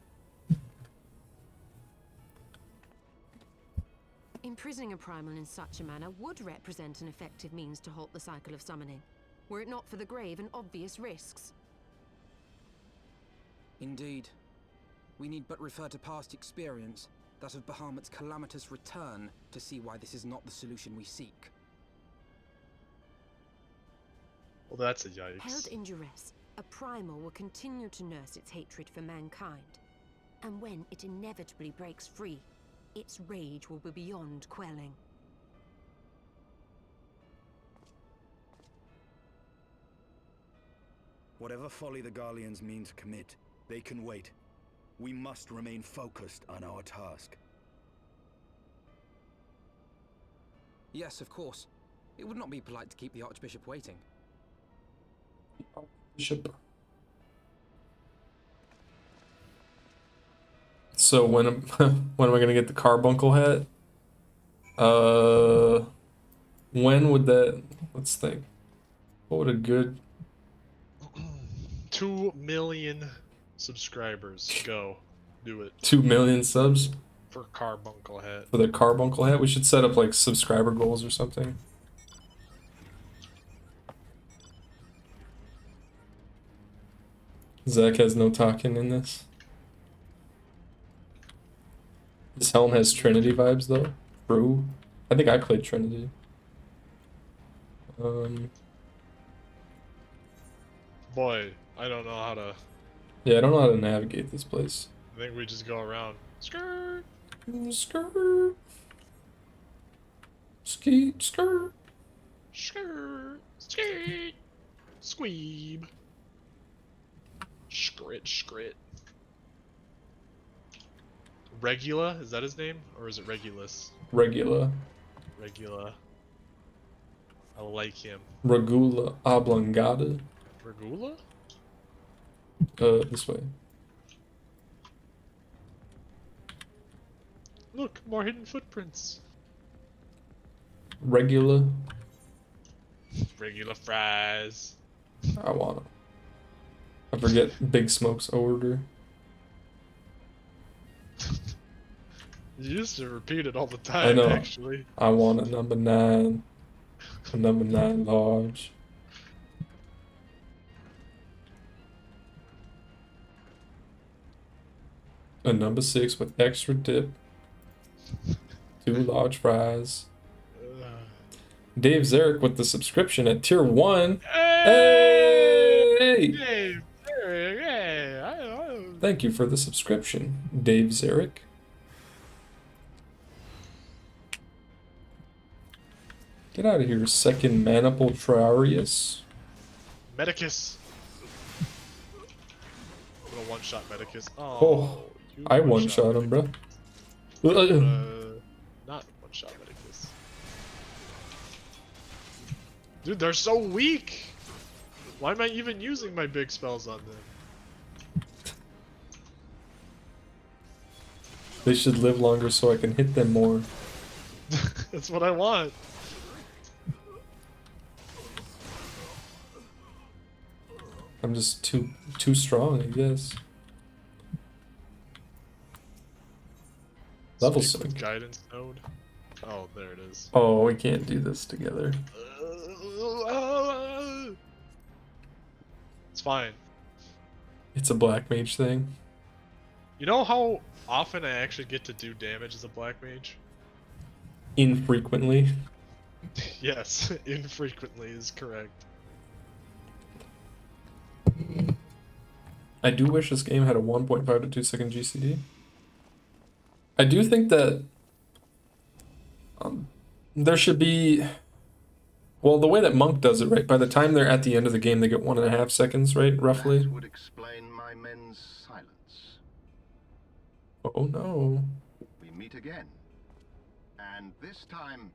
Imprisoning a primal in such a manner would represent an effective means to halt the cycle of summoning, were it not for the grave and obvious risks. Indeed. We need but refer to past experience, that of Bahamut's calamitous return, to see why this is not the solution we seek. Well, that's a Held yikes. in duress, a primal will continue to nurse its hatred for mankind. And when it inevitably breaks free, its rage will be beyond quelling. Whatever folly the Garleans mean to commit, they can wait. We must remain focused on our task. Yes, of course. It would not be polite to keep the Archbishop waiting. Bishop. So when when am I gonna get the carbuncle hat? When would that? Let's think. What would a good 2 million subscribers. Go. Do it. 2 million subs For Carbuncle Hat. for the carbuncle hat? We should set up like subscriber goals or something. Zach has no talking in this. This helm has Trinity vibes though. True. I think I played Trinity. Boy, I don't know how to. Yeah, I don't know how to navigate this place. I think we just go around. Skirt. Skirt. Skeet, skirt. Skirt. Skirt. Squeeb. Skrit, skrit. Regula? Is that his name? Or is it Regulus? Regula. Regula. I like him. Regula oblongata. Regula? This way. Look, more hidden footprints. Regula. Regular fries. I wanna. I forget Big Smoke's order. You used to repeat it all the time, I know. actually. I want a number 9. A number 9 large. A number 6 with extra dip. 2 large fries. Dave Zarek with the subscription at tier 1. Hey! Hey! Thank you for the subscription, Dave Zarek. Get out of here, second Maniple Triarius. Medicus! Little one-shot Medicus. Oh, you I one-shot him, bro. Not one-shot Medicus. Dude, they're so weak! Why am I even using my big spells on them? They should live longer so I can hit them more. That's what I want. I'm just too strong, I guess. Level Speak with 7. guidance node. Oh, there it is. Oh, we can't do this together. It's fine. It's a black mage thing. You know how often I actually get to do damage as a black mage? Infrequently. Yes, infrequently is correct. I do wish this game had a 1.5 to 2 second GCD. I do think that there should be, well, the way that Monk does it, right? By the time they're at the end of the game, they get 1.5 seconds, right? Roughly. That would explain my men's silence. Oh no. We meet again. And this time,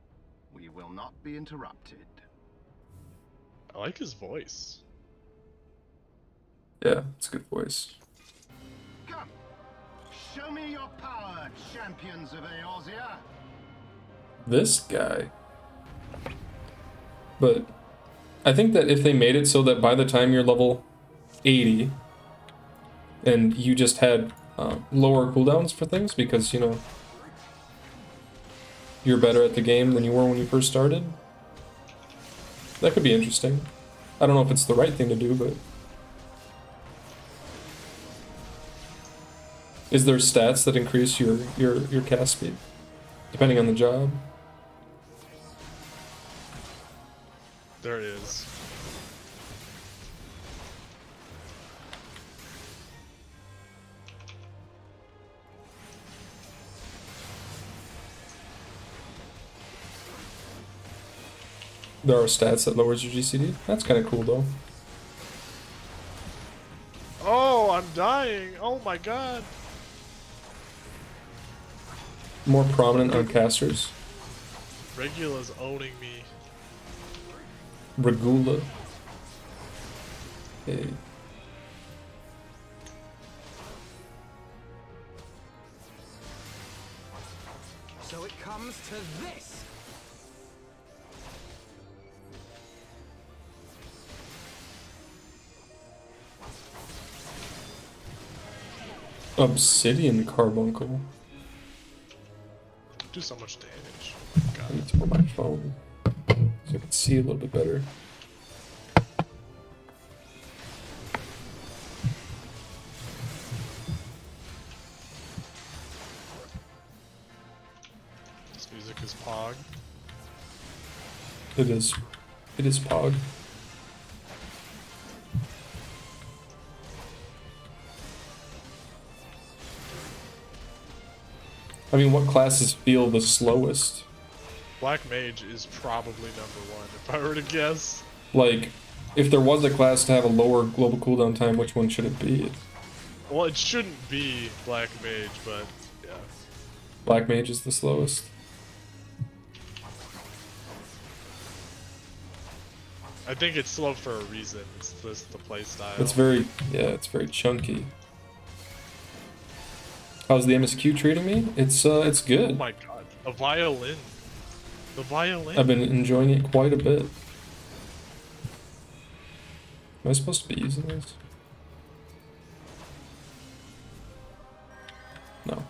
we will not be interrupted. I like his voice. Yeah, it's a good voice. Come! Show me your power, champions of Eorzea! This guy. But I think that if they made it so that by the time you're level 80 and you just had lower cooldowns for things because, you know, you're better at the game than you were when you first started, that could be interesting. I don't know if it's the right thing to do, but is there stats that increase your cast speed depending on the job? There it is. There are stats that lowers your GCD. That's kind of cool though. I'm dying. Oh my god. More prominent on casters. Regula's owning me. Regula. Okay. So it comes to this. Obsidian carbuncle. Do so much damage. I God. need to put my phone so I can see a little bit better. This music is Pog. It is. It is Pog. I mean, what classes feel the slowest? Black Mage is probably #1 if I were to guess. Like, if there was a class to have a lower global cooldown time, which one should it be? Well, it shouldn't be Black Mage, but yeah. Black Mage is the slowest. I think it's slow for a reason. It's just the playstyle. It's very, yeah, it's very chunky. How's the MSQ treating me? It's Oh good. my god. A violin. The violin. I've been enjoying it quite a bit. Am I supposed to be using this? No.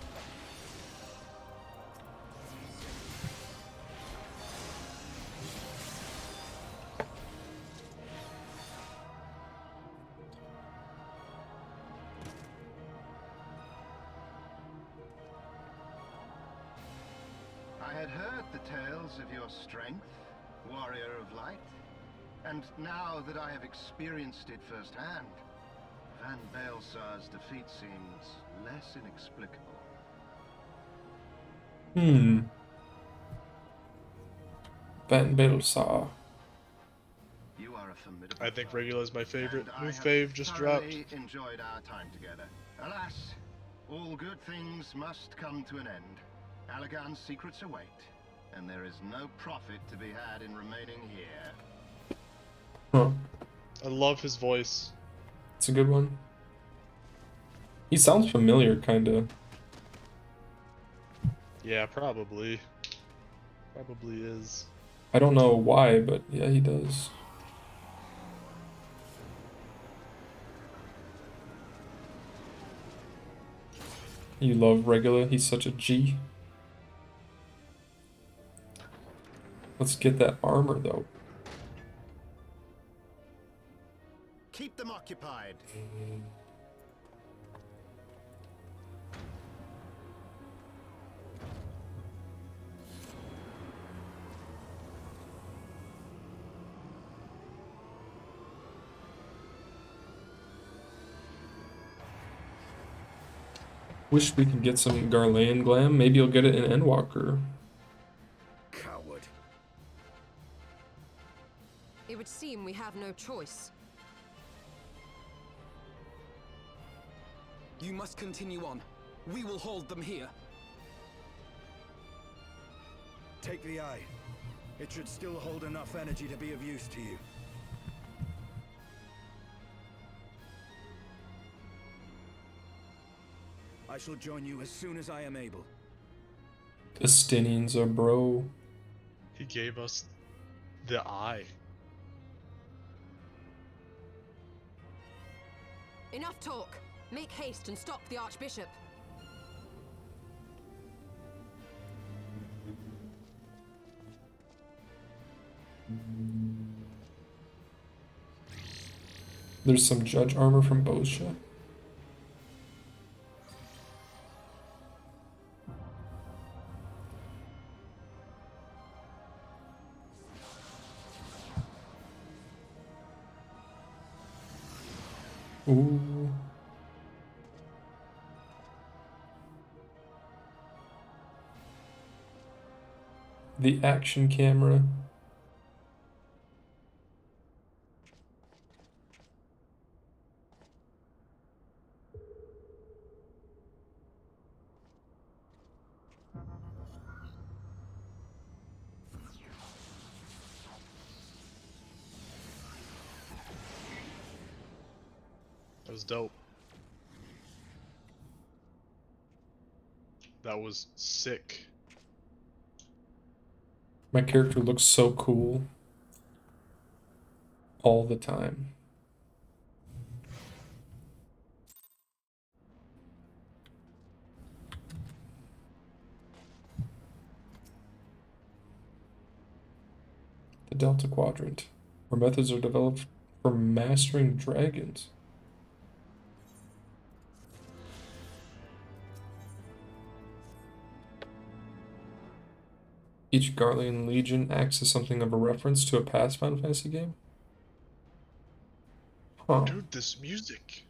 I had heard the tales of your strength, warrior of light, and now that I have experienced it firsthand, Van Baelsar's defeat seems less inexplicable. Van Baelsar. You are a formidable I think foe, Regula is my favorite. and I New have fave just dropped. thoroughly enjoyed our time together. Alas, all good things must come to an end. Allagan's secrets await, and there is no profit to be had in remaining here. Huh. I love his voice. It's a good one. He sounds familiar, kinda. Yeah, probably. Probably is. I don't know why, but yeah, he does. You love Regula, he's such a G. Let's get that armor, though. Keep them occupied. Wish we could get some Garlean glam. Maybe you'll get it in Endwalker. Coward. It would seem we have no choice. You must continue on. We will hold them here. Take the eye. It should still hold enough energy to be of use to you. I shall join you as soon as I am able. Estinians are bro. He gave us the eye. Enough talk. Make haste and stop the Archbishop. There's some judge armor from Boscia. Ooh. The action camera. was dope. That was sick. My character looks so cool all the time. The Delta Quadrant, where methods are developed for mastering dragons. Each Garlean Legion acts as something of a reference to a past Final Fantasy game. Huh. Dude, this music.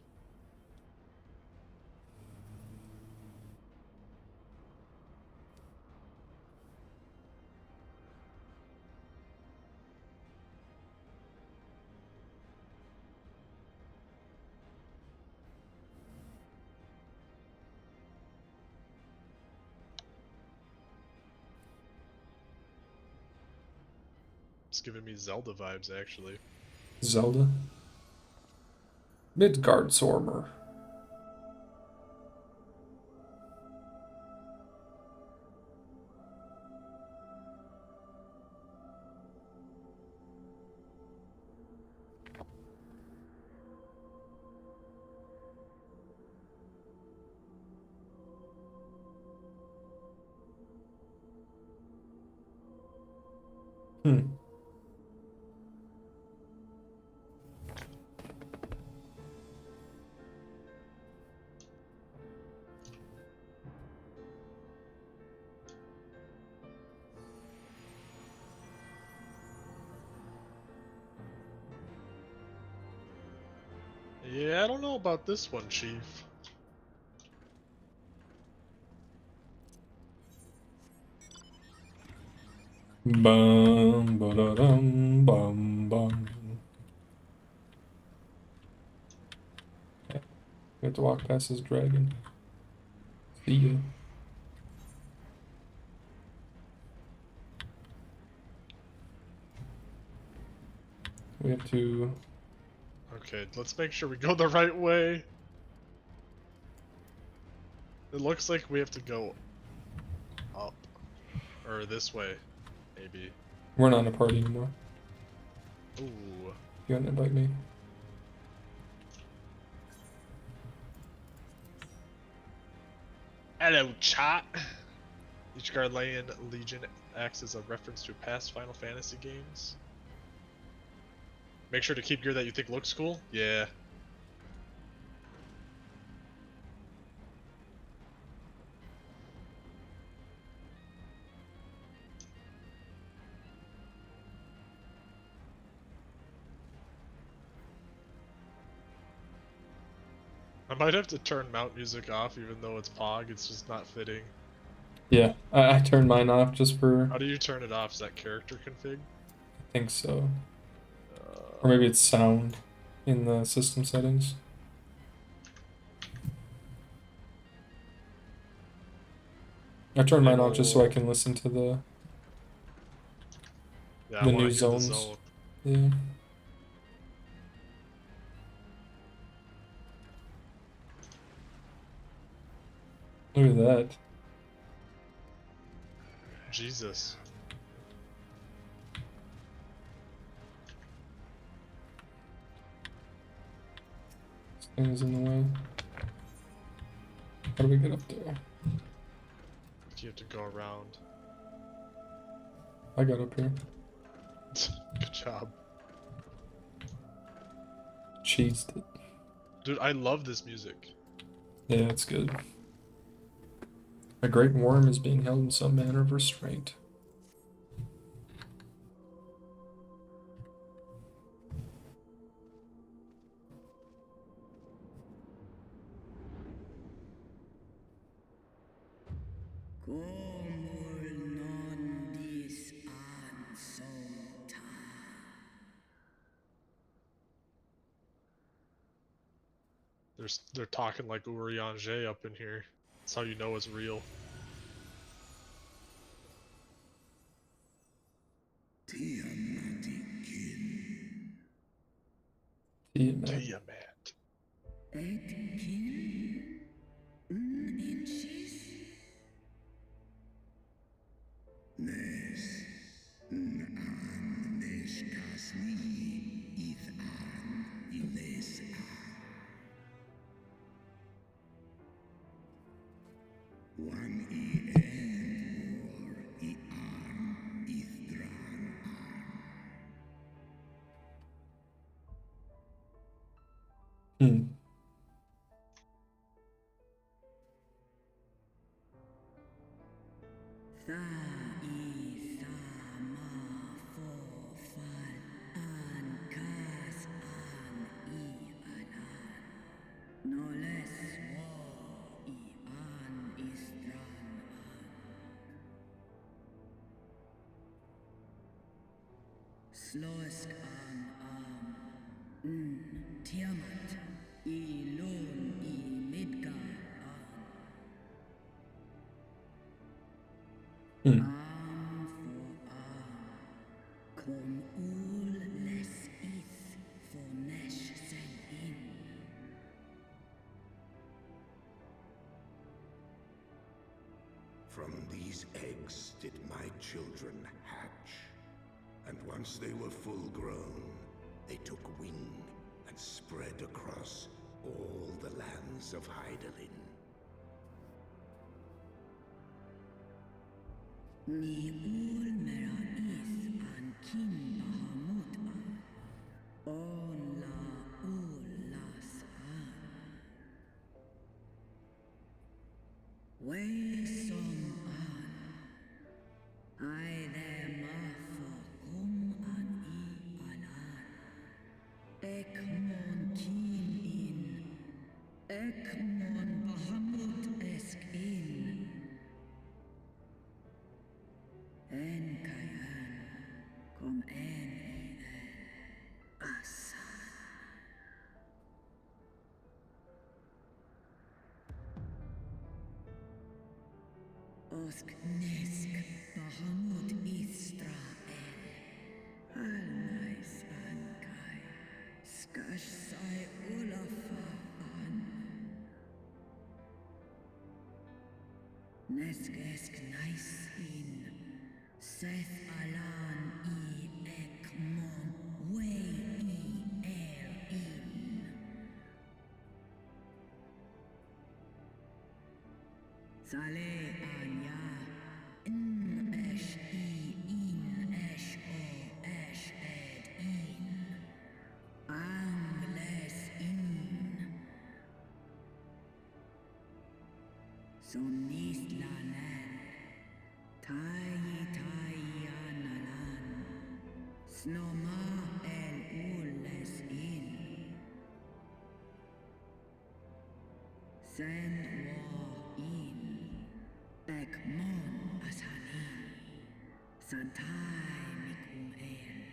It's giving me Zelda vibes, actually. Zelda. Midgardsormr. Hmm. Yeah, I don't know about this one, Chief. Bum ba da dum bum bum. Okay. We have to walk past this dragon. See ya. We have to. Okay, let's make sure we go the right way. It looks like we have to go up. Or this way, maybe. We're not in a party anymore. Ooh. You want to invite me? Hello, chat. Each Garlean Legion acts as a reference to past Final Fantasy games. Make sure to keep gear that you think looks cool. Yeah. I might have to turn mount music off even though it's POG, it's just not fitting. Yeah, I turned mine off just for. How do you turn it off? Is that character config? I think so. Or maybe it's sound in the system settings. I turned mine off just so I can listen to the Yeah, I wanna new hear the zones. zone. Yeah. Look at that. Jesus. This thing is in the way. How do we get up there? You have to go around. I got up here. Good job. Cheesed it. Dude, I love this music. Yeah, it's good. A great worm is being held in some manner of restraint. They're talking like Urianger up in here. That's how you know it's real. Tiamat. Tiamat. Hmm. Sloisk Tiamat, Lon, Midgar, Hmm. Kom ul les ith for Nesh sen in. From these eggs did my children hatch. And once they were full grown, they took wing and spread across all the lands of Hydaelyn. Ni ul mera ith an kin Bahamut on la ul las an. Way som an. I there ma for kum an I alan. Ekmon kin in. Ekmon Bahamut esk in. En kayan. Kom en asan. Osk nesk Bahamut Israel. Almais ankai. Skash sai ulafa an. Nesk esk nice in. Seth alan ekmon way in. Sale anya esh in esh o esh ed in angles in somnis lalan tai analan snoma el ules in send war in Ekmon asani santai mikum el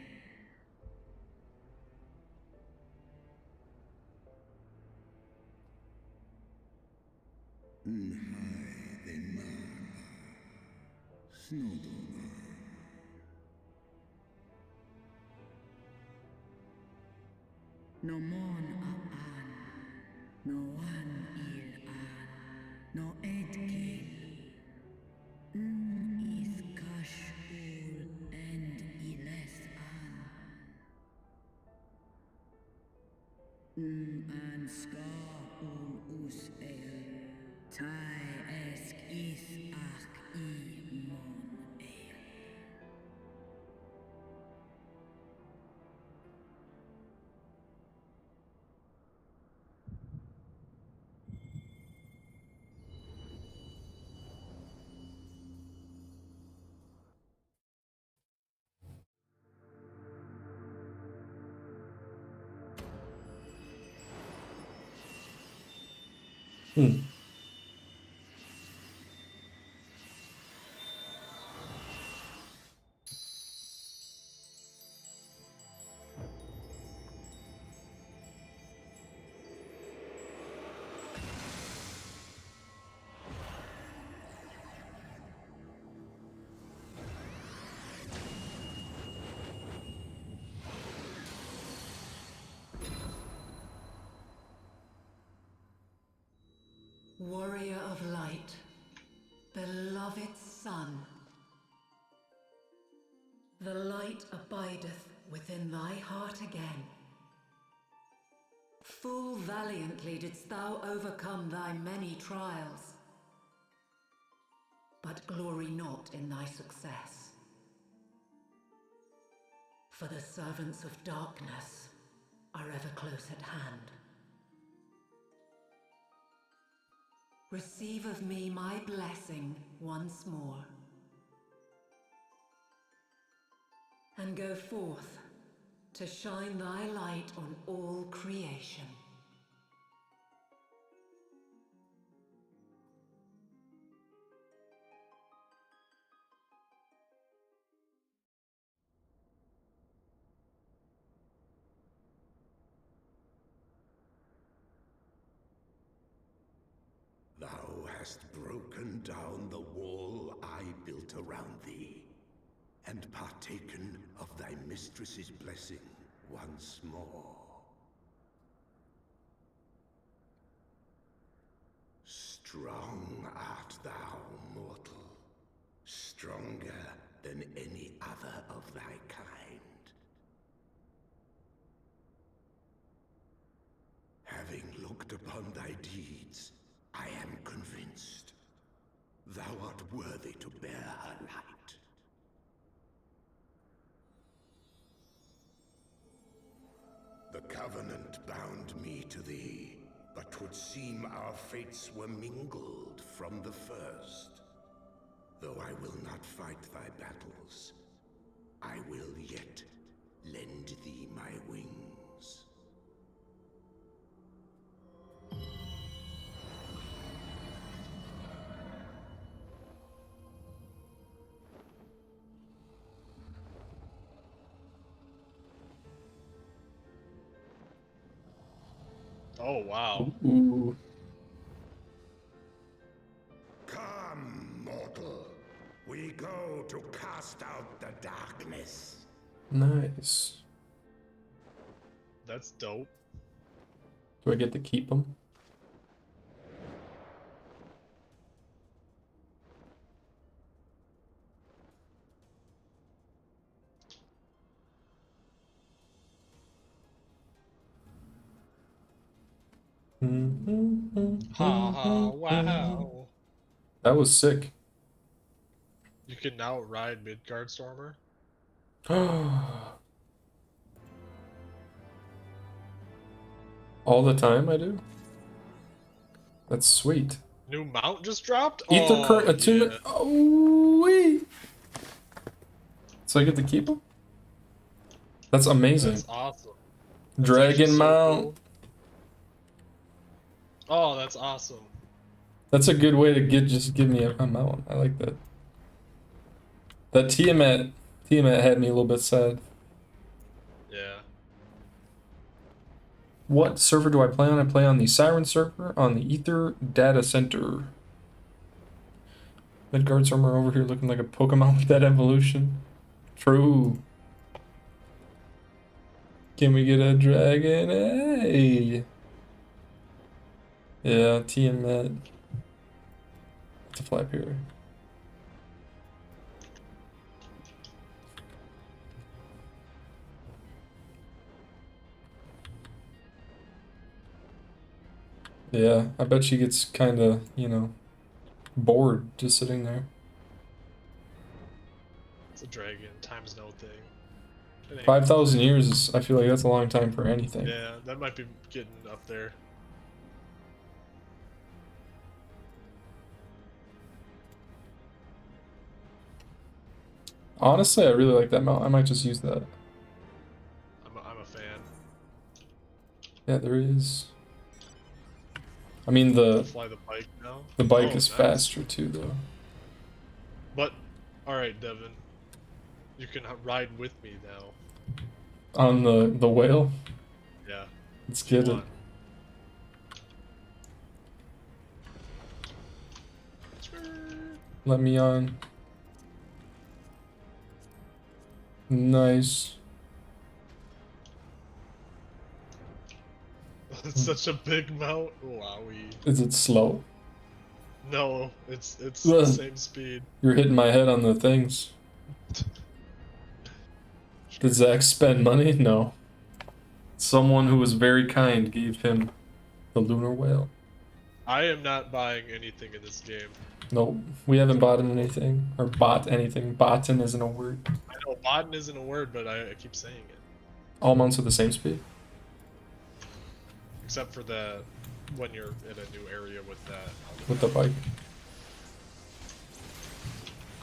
Nhai the Mara. Snodoma. no mon an no one il an no edkin is kashul and iles an ska us el tai esk is ach I mon el Hmm. bideth within thy heart again. Full valiantly didst thou overcome thy many trials, but glory not in thy success. For the servants of darkness are ever close at hand. Receive of me my blessing once more, and go forth to shine thy light on all creation. Thou hast broken down the wall I built around thee, and partaken of thy mistress's blessing once more. Strong art thou, mortal, stronger than any other of thy kind. Having looked upon thy deeds, I am convinced thou art worthy to bear her light. The Covenant bound me to thee, but 'twould seem our fates were mingled from the first. Though I will not fight thy battles, I will yet lend thee my wings. Oh, wow. Ooh. Come, mortal. We go to cast out the darkness. Nice. That's dope. Do I get to keep them? Ha ha, wow. That was sick. You can now ride Midgard Stormer. All the time I do? That's sweet. New mount just dropped? Ether Oh, current attunement. yeah. Oh, wait. So I get to keep them? That's amazing. That's awesome. That's Dragon actually so mount. cool. Oh, that's awesome. That's a good way to just give me a mount. I like that. That Tiamat had me a little bit sad. Yeah. What server do I play on? I play on the Siren server on the Ether Data Center. Midgard somewhere over here looking like a Pokemon with that evolution. True. Can we get a dragon? Hey. Yeah, Tiamat. It's a flap here. Yeah, I bet she gets kind of, you know, bored just sitting there. It's a dragon. Time's no thing. It ain't- 5,000 years is, I feel like that's a long time for anything. Yeah, that might be getting up there. Honestly, I really like that mount. I might just use that. I'm a fan. Yeah, there is. I mean, the Fly the bike now. bike Oh, is nice. faster too, though. But, alright, Devin. You can ride with me now. On the whale. Yeah. Let's if you get it. want. Let me on. Nice. It's such a big mount. Wowie. Is it slow? No, it's the Ugh. same speed. You're hitting my head on the things. Did Zach spend money? No. Someone who was very kind gave him the lunar whale. I am not buying anything in this game. Nope, we haven't bought anything. Or bought anything. Botten isn't a word. I know bottom isn't a word, but I keep saying it. All mounts are the same speed? Except for the when you're in a new area with that. With the bike.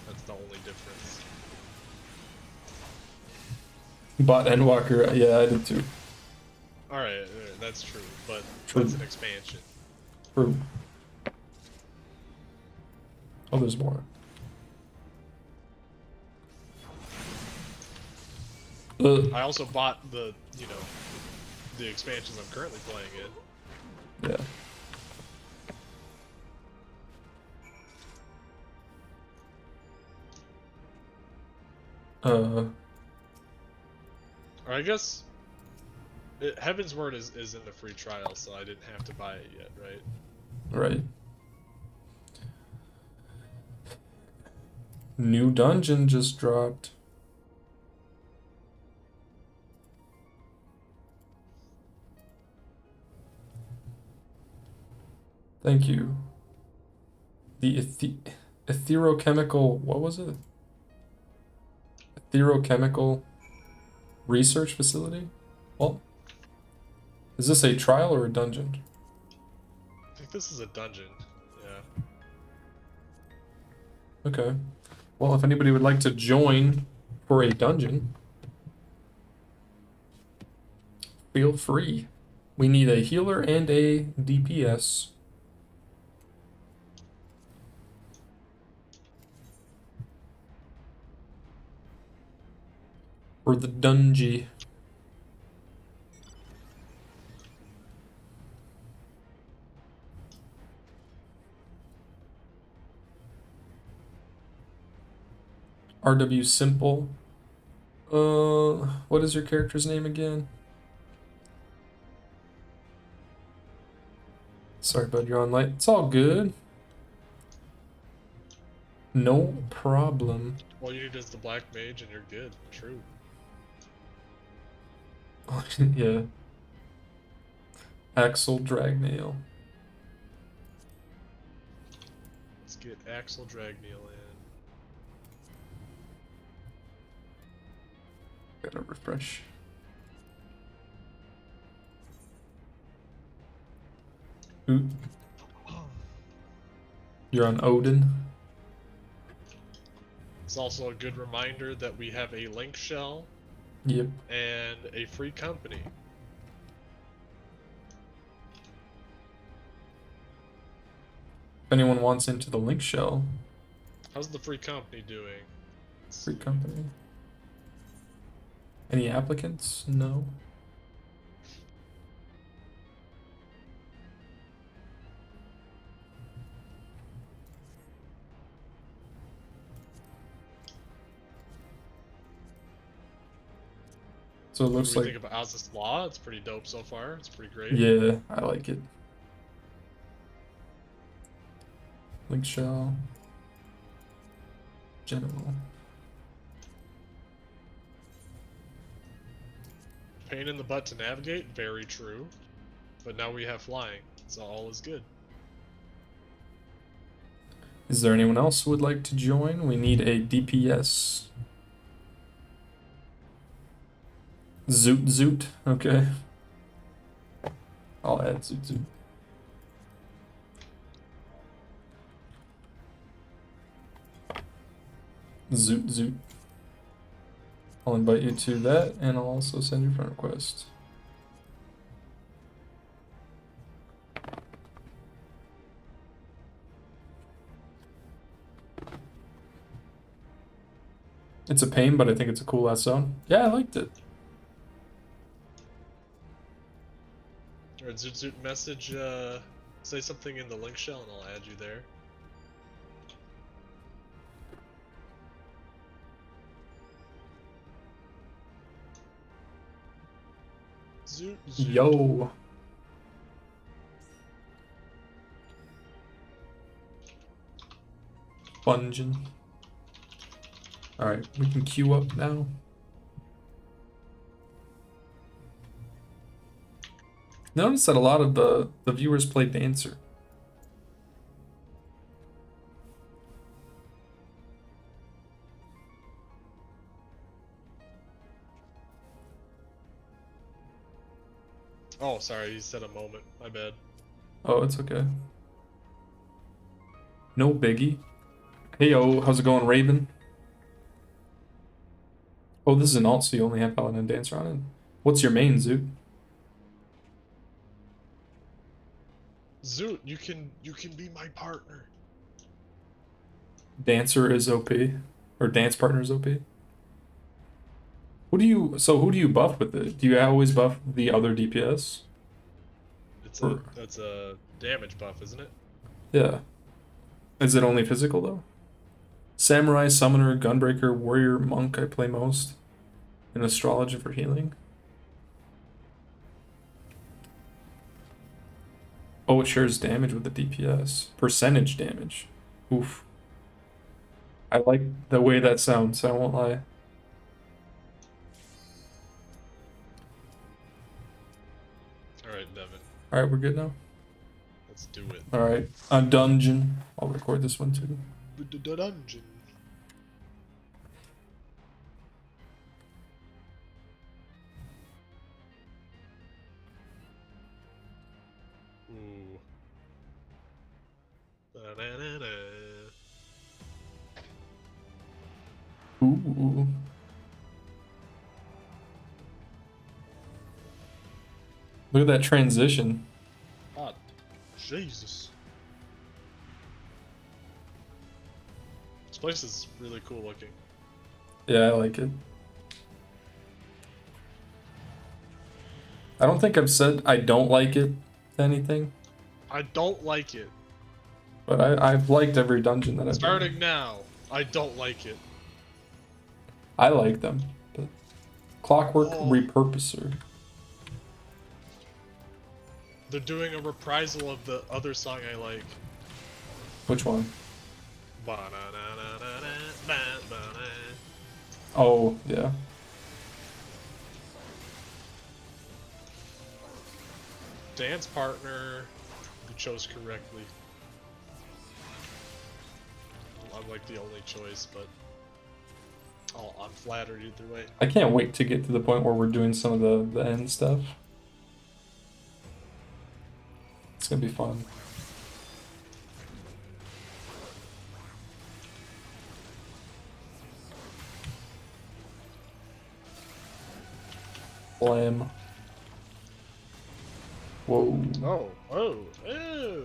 That's the only difference. Bought Endwalker, yeah, I did too. Alright, that's true, but True. that's an expansion. True. Oh, there's more. I also bought the, you know, the expansions I'm currently playing in. Yeah. Or I guess Heavensward is in the free trial, so I didn't have to buy it yet, right? Right. New dungeon just dropped. Thank you. The etherochemical, what was it? Etherochemical research facility? Well, is this a trial or a dungeon? I think this is a dungeon, yeah. Okay. Well, if anybody would like to join for a dungeon, feel free. We need a healer and a DPS. For the dungeon. RW Simple. What is your character's name again? Sorry, bud, you're on light. It's all good. No problem. All you need is the black mage and you're good. True. Yeah. Axel Dragnail. Let's get Axel Dragnail in. Gotta refresh. Ooh. You're on Odin. It's also a good reminder that we have a link shell. Yep. And a free company. If anyone wants into the link shell. How's the free company doing? Free company. Any applicants? No. So it looks what do like. You think about how's this law? It's pretty dope so far. It's pretty great. Yeah, I like it. Link shell. General. Pain in the butt to navigate, very true. But now we have flying, so all is good. Is there anyone else who would like to join? We need a DPS. Zoot Zoot, okay. I'll add Zoot Zoot. Zoot Zoot. I'll invite you to that, and I'll also send you a friend request. It's a pain, but I think it's a cool ass zone. Yeah, I liked it. Alright, Zoot Zoot message, say something in the link shell and I'll add you there. Zoot Zoot. Yo. Bungin. Alright, we can queue up now. Notice that a lot of the viewers play Dancer. Oh, sorry, you said a moment. My bad. Oh, it's okay. No biggie. Hey yo, how's it going, Raven? Oh, this is an alt, so you only have Paladin and Dancer on it. What's your main, Zoot? Zoot, you can be my partner. Dancer is OP, or dance partner is OP. Who do you buff with it? Do you always buff the other DPS? That's a damage buff, isn't it? Yeah. Is it only physical though? Samurai, Summoner, Gunbreaker, Warrior, Monk I play most. And Astrology for healing. Oh, it shares damage with the DPS. Percentage damage. Oof. I like the way that sounds, I won't lie. Alright, Devin. Alright, we're good now? Let's do it. Alright, a dungeon. I'll record this one too. The dungeon. Ooh. Ba-da-da-da. Ooh. Look at that transition. Ah, Jesus. This place is really cool looking. Yeah, I like it. I don't think I've said I don't like it to anything, I don't like it. but I've liked every dungeon that I've been Starting in. now, I don't like it. I like them. But Clockwork Oh. Repurposer. They're doing a reprisal of the other song I like. Which one? Ba-na-na-na-na-na-na-na. Oh, yeah. Dance partner, you chose correctly. I'm like the only choice, but oh, I'm flattered either way. I can't wait to get to the point where we're doing some of the end stuff. It's gonna be fun. Blam. Whoa. Oh, oh, oh.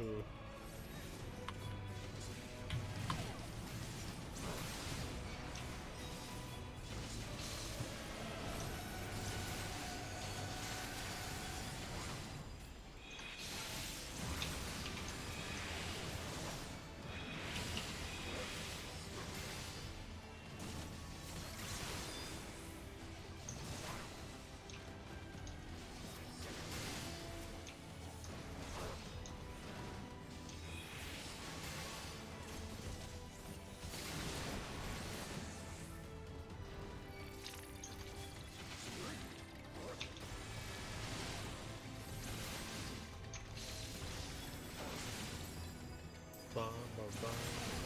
Bum, bum, bum.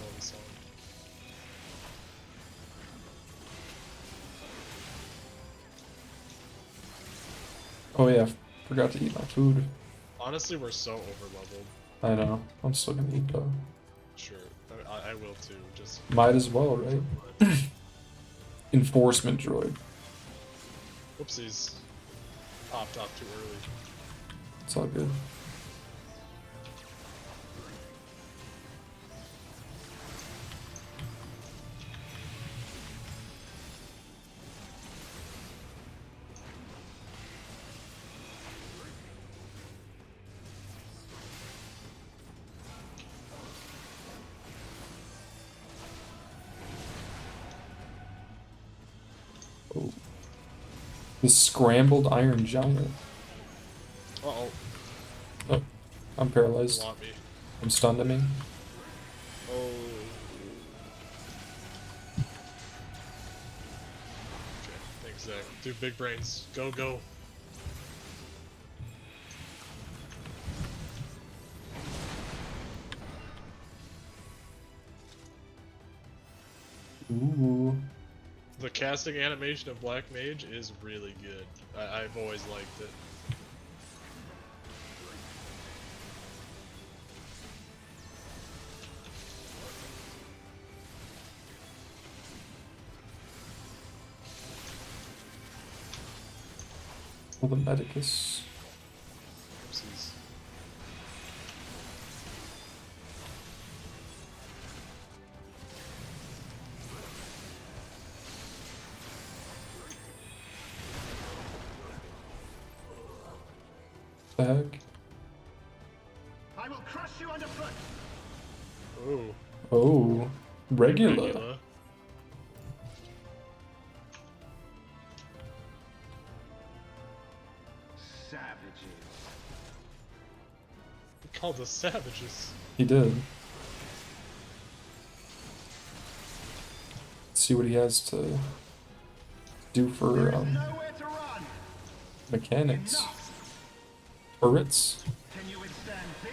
Oh, the song. Oh yeah, forgot to eat my food. Honestly, we're so over-leveled. I know. I'm still gonna eat though. Sure, I will too. Just Might as well, right? Enforcement droid. whoopsies. Popped off too early. It's all good. Oh. The scrambled iron giant. Uh-oh. Oh, I'm paralyzed. Want me. I'm stunned, I mean. Oh. Okay, thanks, Zach. Dude, big brains. Go, go. Ooh. The casting animation of Black Mage is really good. I've always liked it. Well, the Medicus. Oopsies. Back. I will crush you underfoot. Oh. Oh. Regular. Regula. Savages. He called us savages. He did. Let's see what he has to do for Nowhere to run. mechanics. Enough. Turrets. Can you withstand this?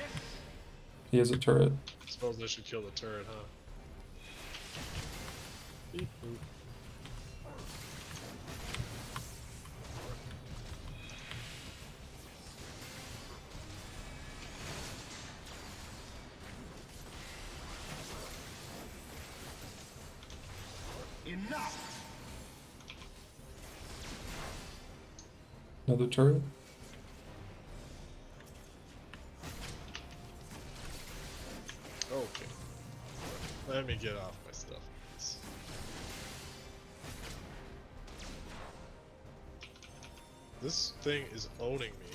He has a turret. Suppose I should kill the turret, huh? Beep boop. Enough. Another turret. Okay. Let me get off my stuff, please. This thing is owning me.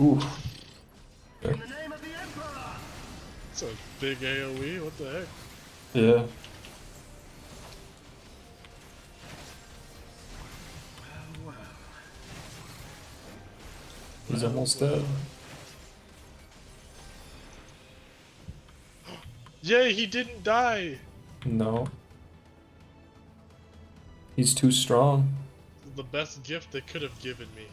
Ooh. In the name of the Emperor. It's a big AoE, what the heck? Yeah. Well, He's almost dead. Yay, he didn't die! No. He's too strong. The best gift they could have given me.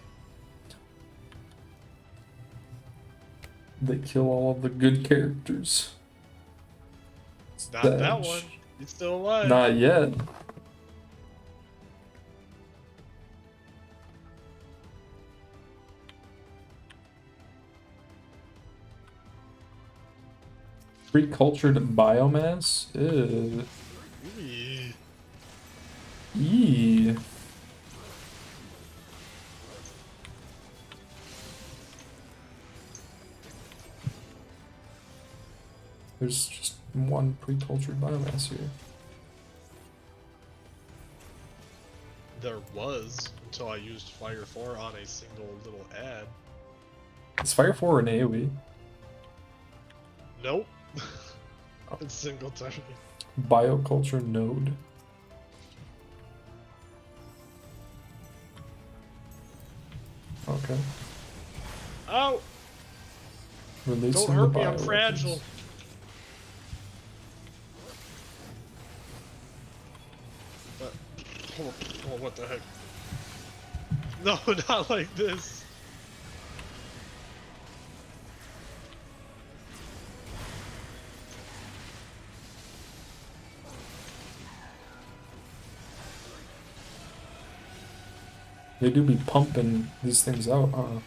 They kill all of the good characters. Not that Savage. one. He's still alive. Not yet. Pre-cultured biomass? Ew. Eee. Eee. There's just one pre-cultured biomass here. There was, until I used Fire 4 on a single little ad. Is Fire 4 an AoE? Nope. It's single target. Bioculture node. Okay. Oh! Releasing Don't hurt the me, I'm bioweapons. fragile. Oh, what the heck? No, not like this. They do be pumping these things out, huh? I'm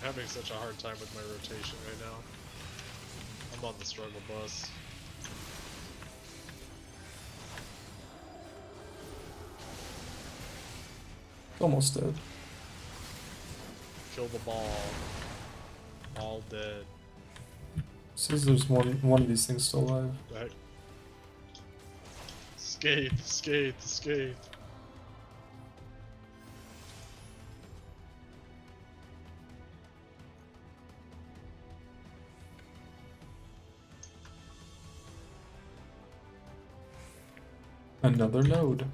having such a hard time with my rotation right now. I'm on the struggle bus. Almost dead. Kill the ball. All dead. Says there's one of these things still alive. The heck? Escape, escape, escape. Another node.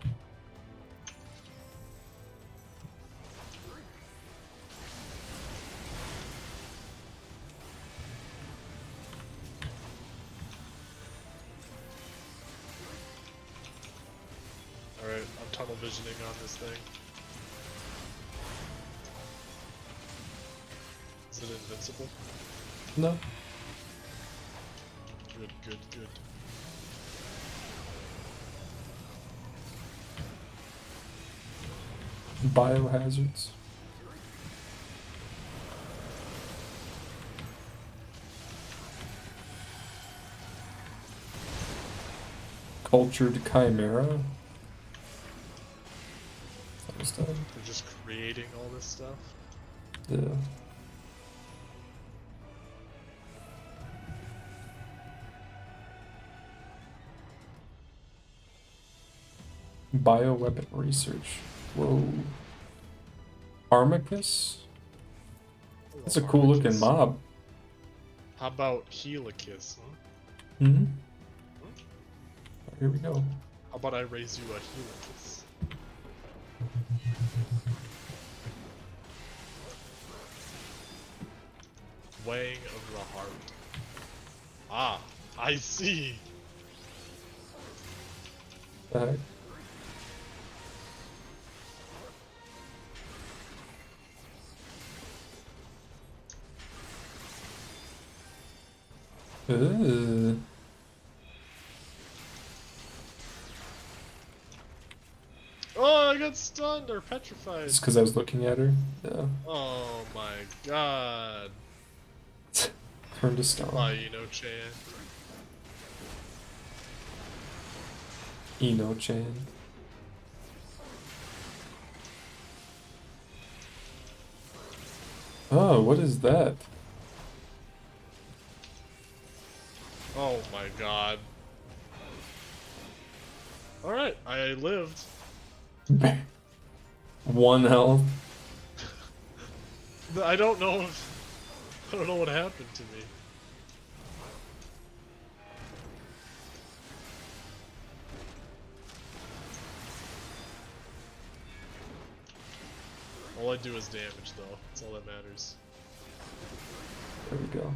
Alright, I'm tunnel visioning on this thing. Is it invincible? No. Good, good, good. Biohazards. Cultured Chimera. That was done. They're just creating all this stuff. Yeah. Bioweapon research. Whoa. Armicus? That's a cool looking mob. How about Helicus, huh? Mm-hmm. Here we go. How about I raise you a Helicus? Weighing of the heart. Ah, I see. The heck? Oh, I got stunned or petrified. Just because I was looking at her. Yeah. Oh my god. Turned to stone. Ino-chan. Ino-chan. Oh, what is that? Oh my god. Alright, I lived. 1 health. I don't know what happened to me. All I do is damage though, that's all that matters. There we go.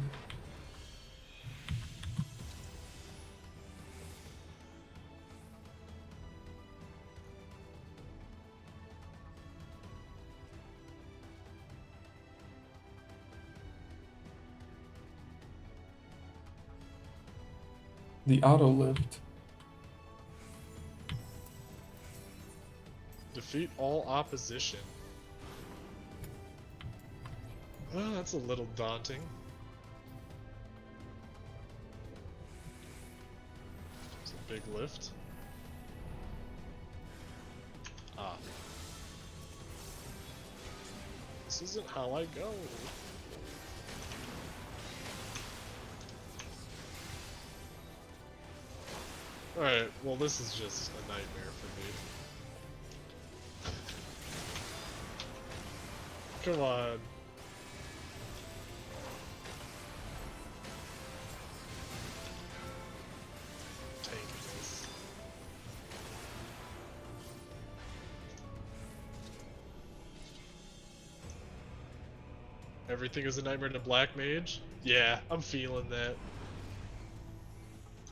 The auto lift. Defeat all opposition. Oh, that's a little daunting. It's a big lift. Ah. This isn't how I go. Alright, well this is just a nightmare for me. Come on. Tanking this. Everything is a nightmare to Black Mage? Yeah, I'm feeling that.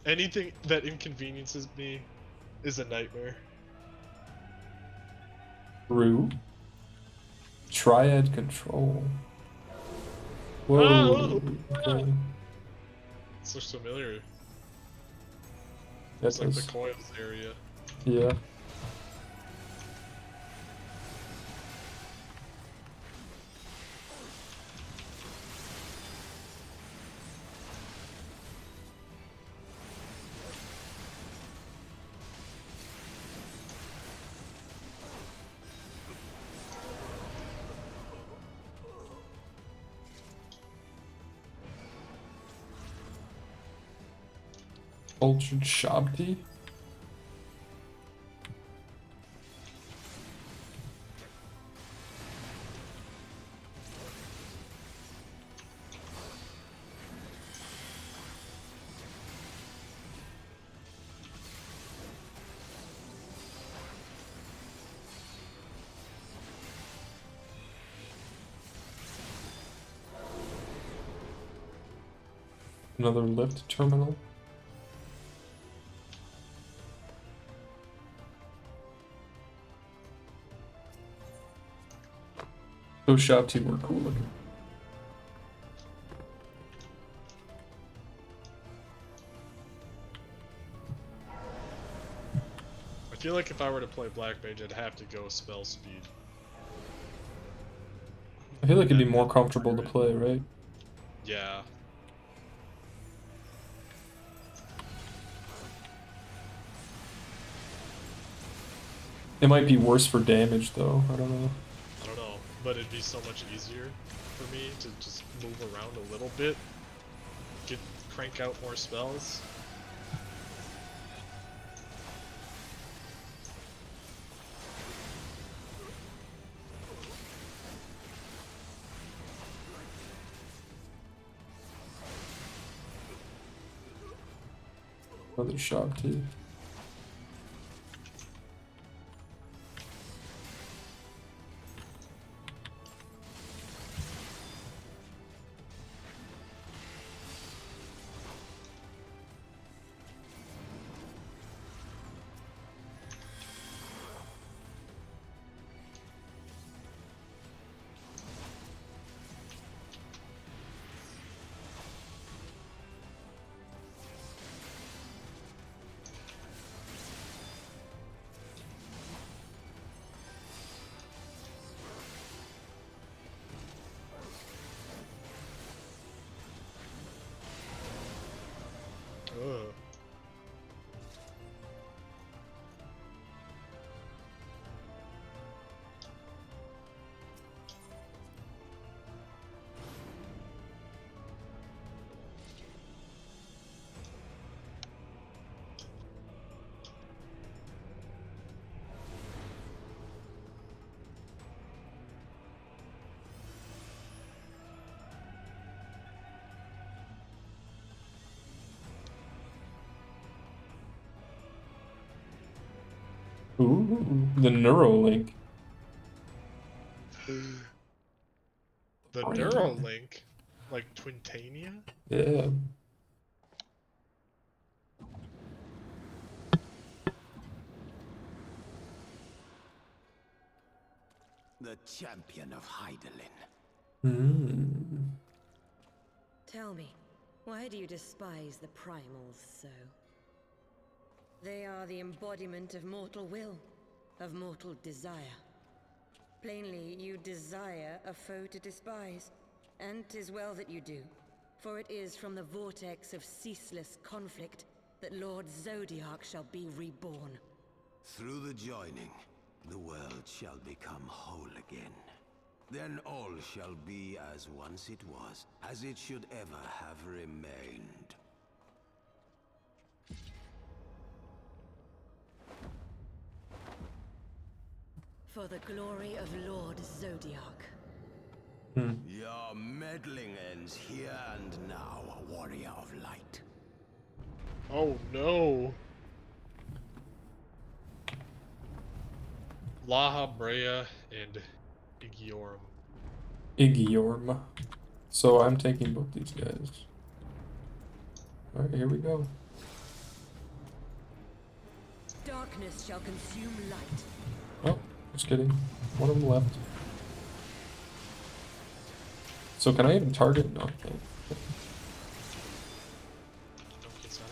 Anything that inconveniences me is a nightmare. True. Triad control. Whoa. Okay. It's so familiar. That It's like the does. coils area. Yeah. Cultured Shabti. Another lift terminal. Those Shabti were cool looking. feel like if I were to play Black Mage, I'd have to go spell speed. I feel like it'd be more comfortable to play, right? Yeah. It might be worse for damage, though. I don't know. I don't know, but it'd be so much easier for me to just move around a little bit, crank out more spells. Another shock too. Ugh. Ooh, the Neuralink. The Neuralink? Like Twintania? Yeah. The champion of Hydaelyn. Hmm. Tell me, why do you despise the primals so? They are the embodiment of mortal will, of mortal desire. Plainly, you desire a foe to despise, and 'tis well that you do, for it is from the vortex of ceaseless conflict that Lord Zodiac shall be reborn. Through the joining, the world shall become whole again. Then all shall be as once it was, as it should ever have remained. For the glory of Lord Zodiac. Your meddling ends here and now, warrior of light. Oh no! Laha, Brea, and Igiorum. Igyorm. So I'm taking both these guys. Alright, here we go. Darkness shall consume light. Oh, just kidding. One of them left. So can I even target? No, I can't. Don't get set on.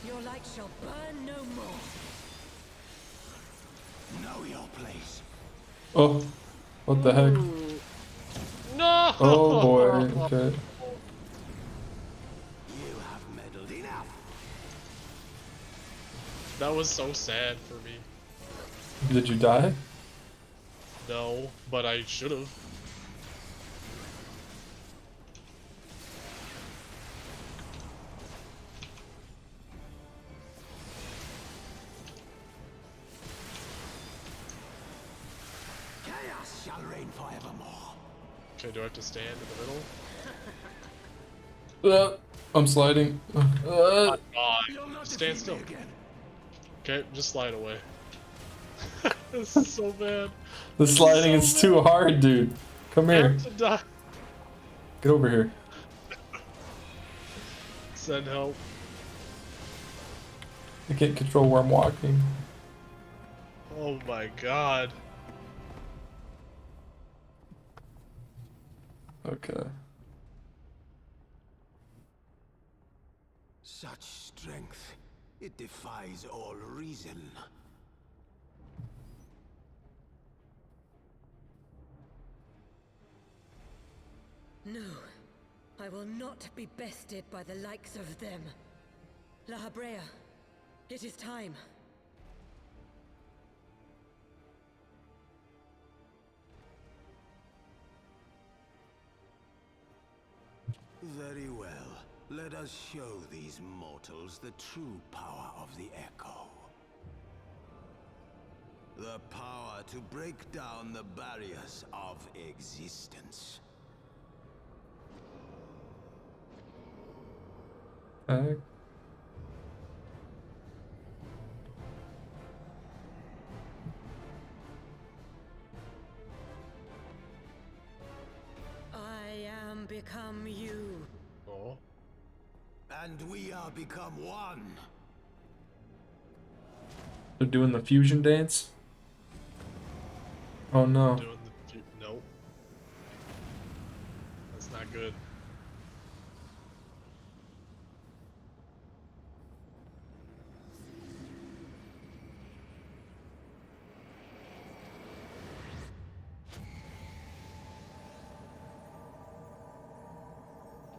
Your light shall burn no more. Know your place. Oh, what the heck? No! Oh boy, okay. You have meddled enough. That was so sad for me. Did you die? No, but I should have. Chaos shall reign forevermore. Okay, do I have to stand in the middle? I'm sliding. God, You'll not stand defeat still. me again. Okay, just slide away. This is so bad. The This sliding is is so too bad. hard, dude. Come I here. have to die. Get over here. Send help. I can't control where I'm walking. Oh my god. Okay. Such strength, it defies all reason. No, I will not be bested by the likes of them. La Habrea, it is time. Very well. Let us show these mortals the true power of the Echo. The power to break down the barriers of existence. Okay. I am become you. Oh. And we are become one. They're doing the fusion dance? Oh no. Doing the nope. That's not good.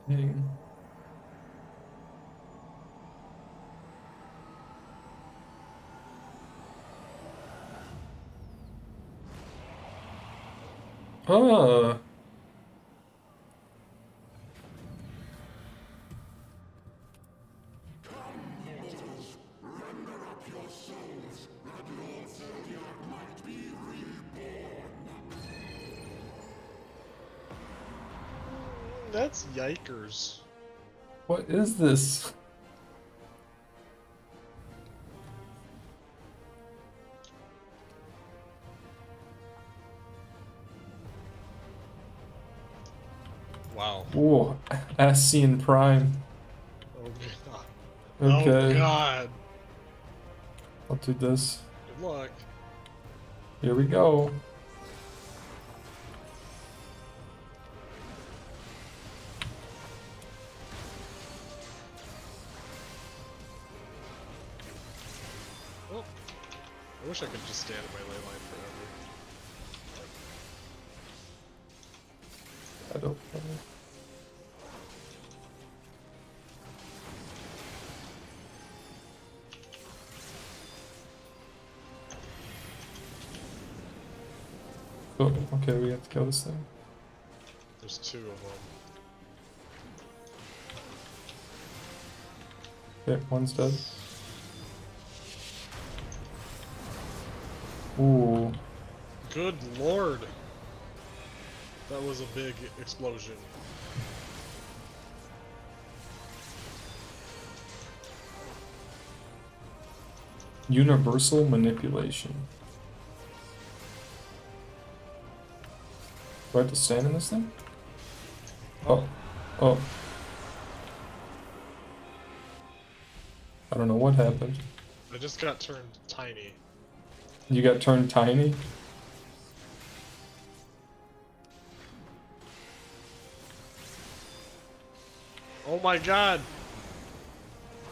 Dang. Ah. That's yikers. What is this? Wow. Whoa, Ascian Prime. Oh god. Okay. Oh god. I'll do this. Good luck. Here we go. Oh. I wish I could just stand in my ley line forever. I don't know. Oh, okay, we have to kill this thing. There's two of them. Okay, one's dead. Ooh. Good lord. That was a big explosion. Universal manipulation. Do I have to stand in this thing? Oh. Oh. I don't know what happened. I just got turned tiny. You got turned tiny? Oh my god!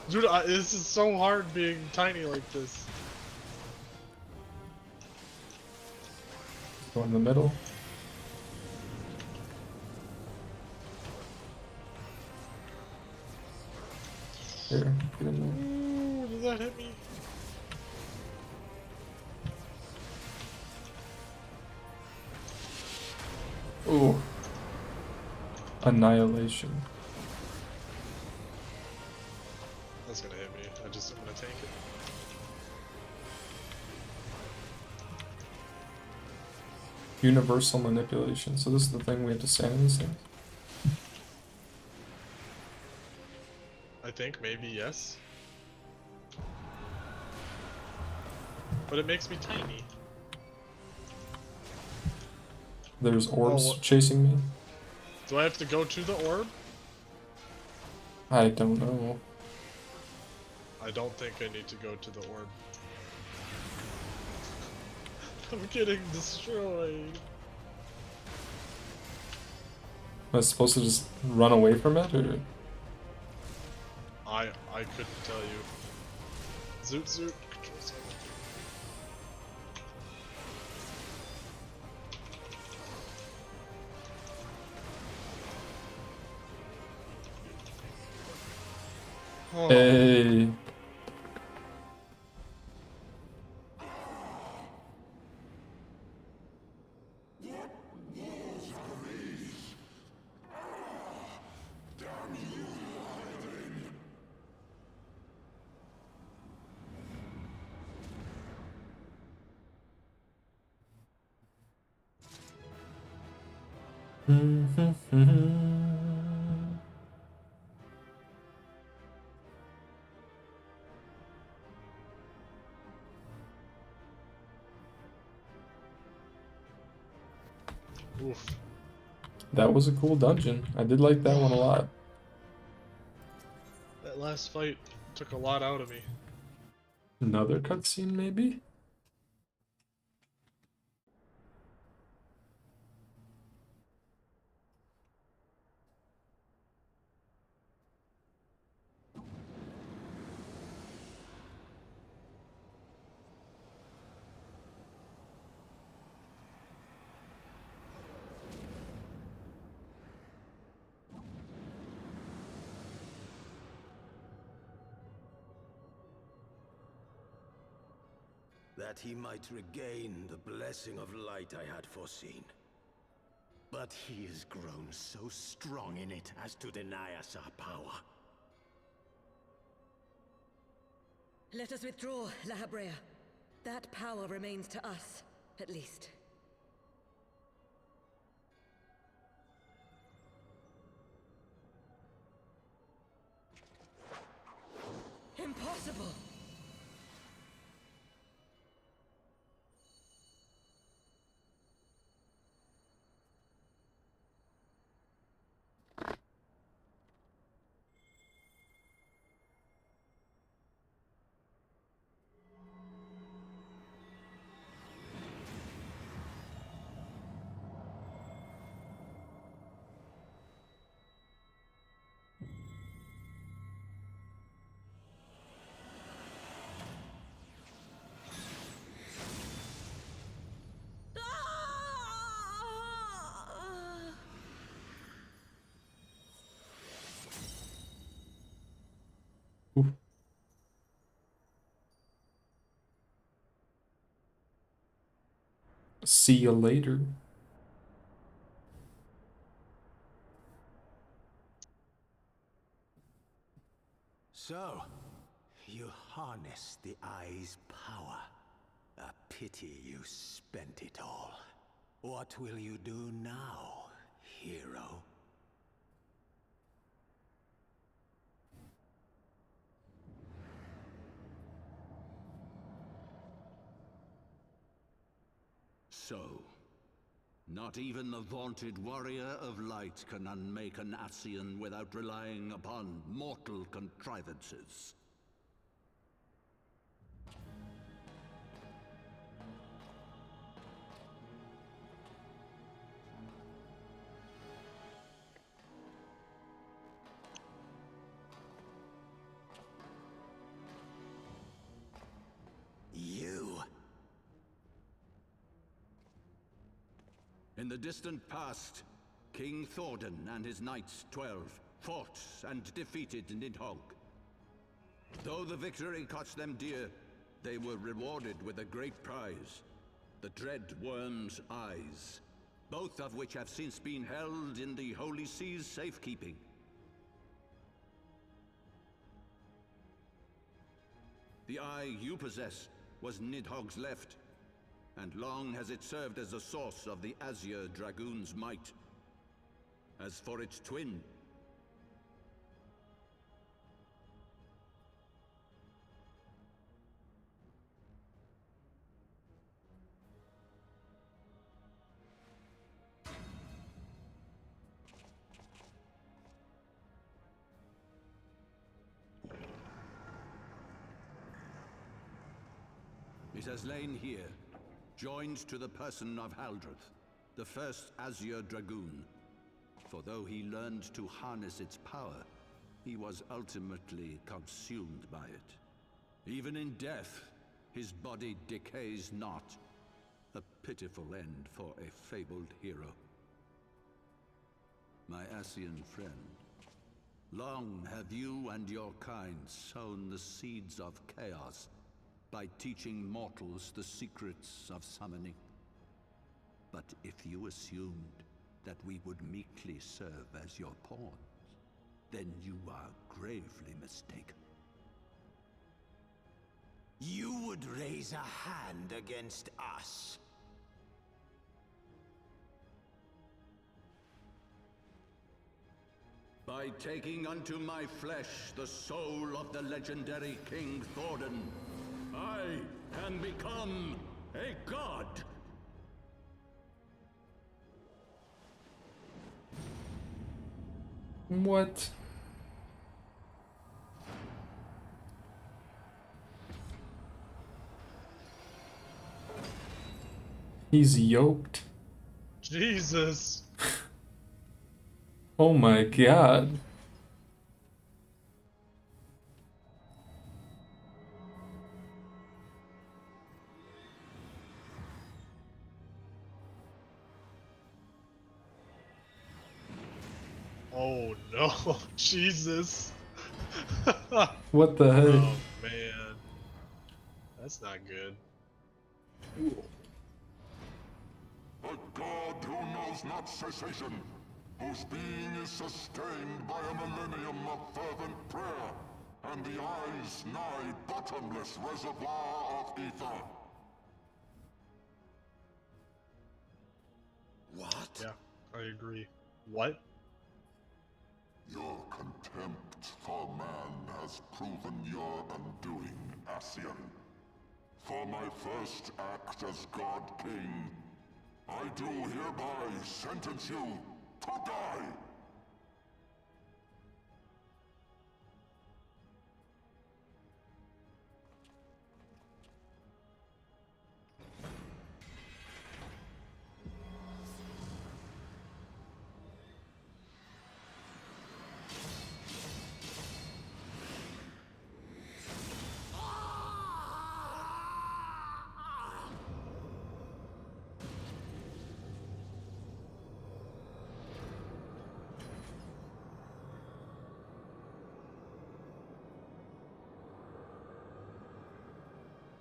Dude, this is so hard being tiny like this. Go in the middle. Here, get in there. Ooh, did that hit me? Ooh. Annihilation. That's gonna hit me. I'm gonna tank it. Universal manipulation. So this is the thing we have to stand in this thing? I think maybe yes. But it makes me tiny. There's orbs Oh, chasing me. do I have to go to the orb? I don't know. I don't think I need to go to the orb. I'm getting destroyed. Am I supposed to just run away from it, or? I couldn't tell you. Zoot zoot. Control 7. Oh. Hey. Oof. That was a cool dungeon. I did like that one a lot. That last fight took a lot out of me. Another cutscene, maybe? That he might regain the blessing of light I had foreseen. But he has grown so strong in it as to deny us our power. Let us withdraw, La Habrea. That power remains to us, at least. Impossible! Oof. See you later. So, you harness the eye's power. A pity you spent it all. What will you do now, hero? So, not even the vaunted warrior of light can unmake an Ascian without relying upon mortal contrivances. In the distant past, King Thordan and his knights 12 fought and defeated Nidhogg. Though the victory cost them dear, they were rewarded with a great prize, the Dread Worm's Eyes, both of which have since been held in the Holy Sea's safekeeping. The eye you possess was Nidhogg's left, and long has it served as a source of the Azure Dragoon's might. As for its twin, it has lain here, joined to the person of Haldreth, the first Azure Dragoon. For though he learned to harness its power, he was ultimately consumed by it. Even in death, his body decays not. A pitiful end for a fabled hero. My Ascian friend, long have you and your kind sown the seeds of chaos by teaching mortals the secrets of summoning. But if you assumed that we would meekly serve as your pawns, then you are gravely mistaken. You would raise a hand against us? By taking unto my flesh the soul of the legendary King Thordan, I can become a god! What? He's yoked. Jesus. Oh my god. Oh no, Jesus. What the heck? Oh man. That's not good. A god who knows not cessation, whose being is sustained by a millennium of fervent prayer, and the eye's nigh bottomless reservoir of ether. What? Yeah, I agree. What? Your contempt for man has proven your undoing, Ascian. For my first act as God King, I do hereby sentence you to die!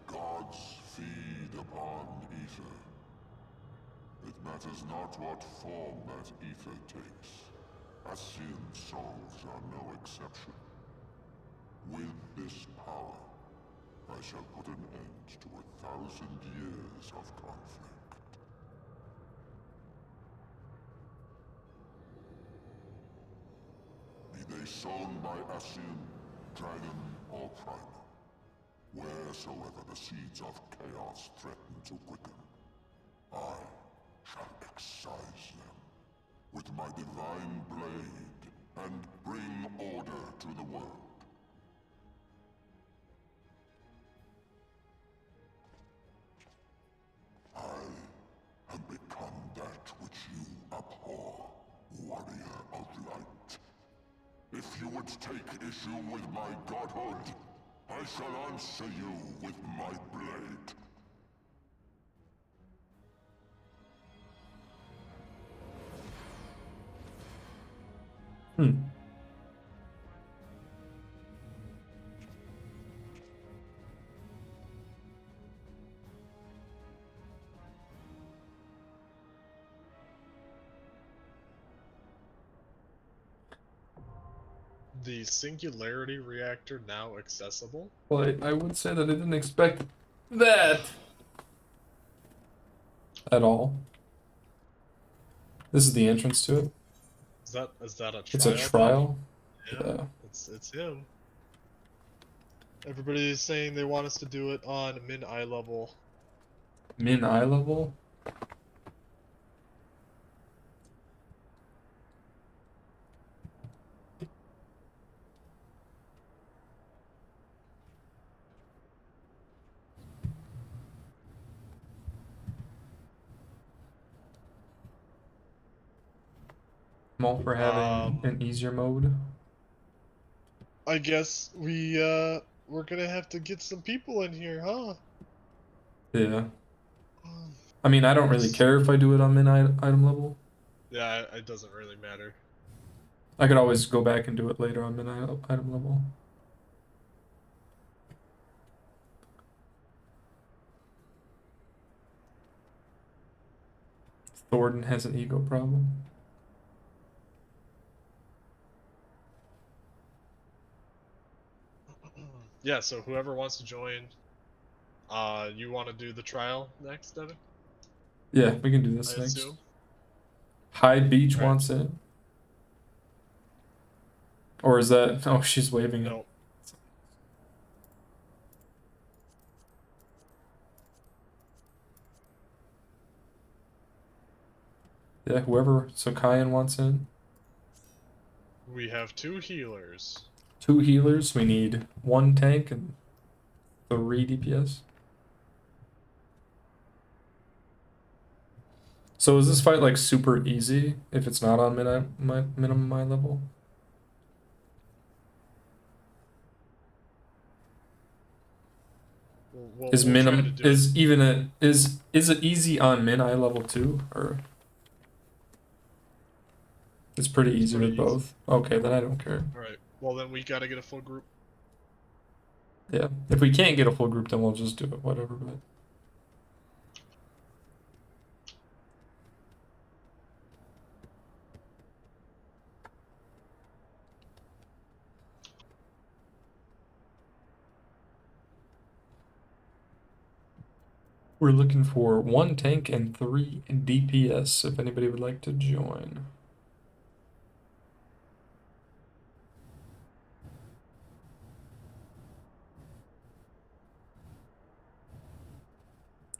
Gods feed upon ether. It matters not what form that ether takes. Ascian souls are no exception. With this power, I shall put an end to 1,000 years of conflict. Be they sown by Ascian, dragon, or primal, wheresoever the seeds of chaos threaten to quicken, I shall excise them with my divine blade and bring order to the world. I have become that which you abhor, warrior of light. If you would take issue with my godhood, I shall answer you with my blade. The Singularity Reactor now accessible? Well, I would say that I didn't expect that at all. This is the entrance to it. Is that a trial? It's a trial? Yeah. It's him. Everybody's saying they want us to do it on min eye level. Min eye level? I'm all for having an easier mode. I guess we're gonna have to get some people in here, huh? Yeah. I mean, I don't really care if I do it on min item level. Yeah, it doesn't really matter. I could always go back and do it later on min item level. Thornton has an ego problem. Yeah, so whoever wants to join, you want to do the trial next, Devin? Yeah, we can do this I next. assume. High Beach wants it. Or is that... Oh, she's waving it. No. Yeah, whoever... So Kyan wants in. We have 2 healers. 2 healers. We need 1 tank and 3 DPS. So is this fight like super easy if it's not on minimum my level? Is minimum is even a is it easy on min eye level too, or it's pretty easy with both? Okay, then I don't care. All right. Well, then we gotta get a full group. Yeah, if we can't get a full group, then we'll just do it. Whatever, but. We're looking for 1 tank and 3 DPS if anybody would like to join.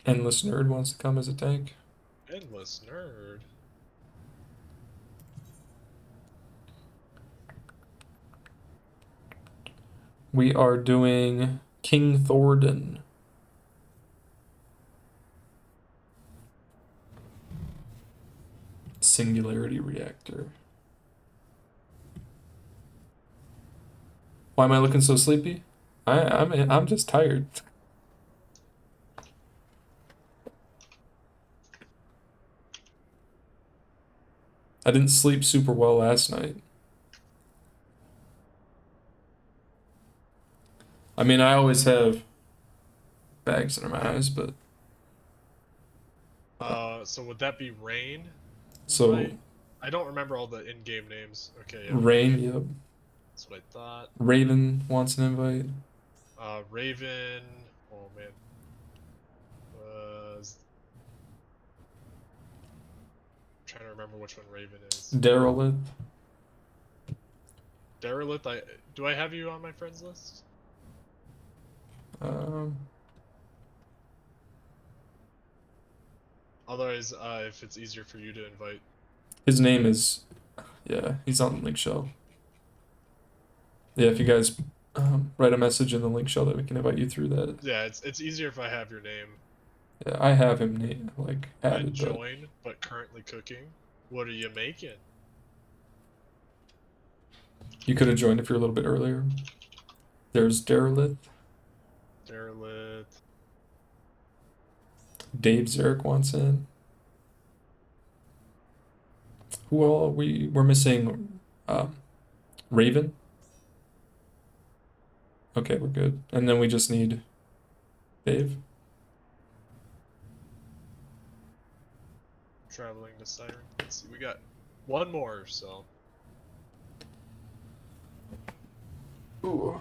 Endless Nerd wants to come as a tank. Endless Nerd. We are doing King Thornton. Singularity Reactor. Why am I looking so sleepy? I'm just tired. I didn't sleep super well last night. I mean, I always have bags under my eyes, but So would that be Rain? so I don't remember all the in-game names. Okay, yeah. Rain, yep. That's what I thought. Raven wants an invite. Raven. Oh man. Trying to remember which one Raven is. Derelith. Derelith. Do I have you on my friends list? Otherwise, if it's easier for you to invite. His name is, yeah, he's on the link shell. Yeah, if you guys write a message in the link shell that we can invite you through that. Yeah, it's easier if I have your name. Yeah, I have him like added. I join, but currently cooking. What are you making? You could have joined if you're a little bit earlier. There's Derelith. Derelith. Dave Zarek wants in. Who all we're missing? Raven. Okay, we're good. And then we just need Dave. Traveling to Siren. Let's see, we got 1 more, so. Ooh.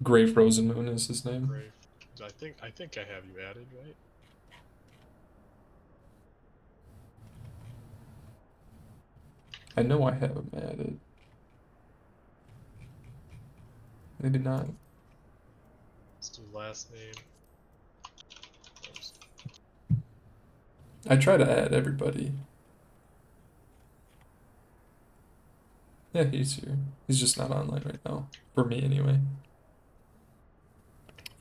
Grave Rosenmoon is his name. Grave. I think I have you added, right? I know I have him added. Maybe not. Let's do last name. I try to add everybody. Yeah, he's here. He's just not online right now. For me, anyway.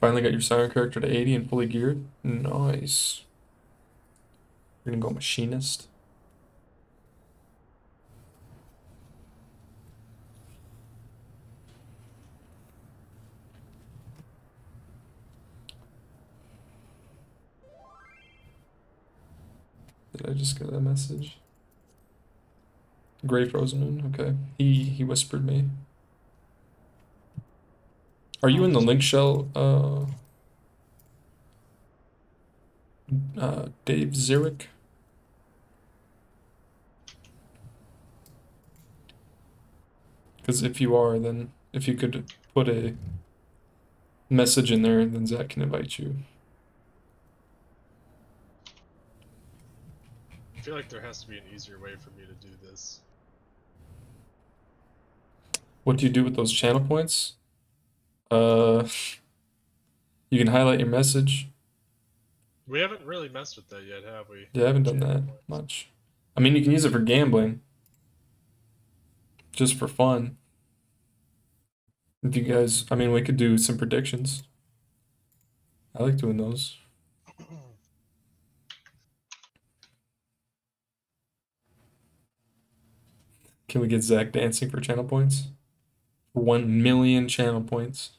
Finally got your Siren character to 80 and fully geared. Nice. You're gonna go Machinist. Did I just get that message? Gray Frozen Moon, okay. He whispered me. Are you in the link shell, Dave Zurich? Because if you are, then if you could put a message in there, then Zach can invite you. I feel like there has to be an easier way for me to do this. What do you do with those channel points? You can highlight your message. We haven't really messed with that yet, have we? Yeah, I haven't done that much. I mean, you can use it for gambling. Just for fun. If you guys, I mean, we could do some predictions. I like doing those. Can we get Zach dancing for channel points? 1 million channel points.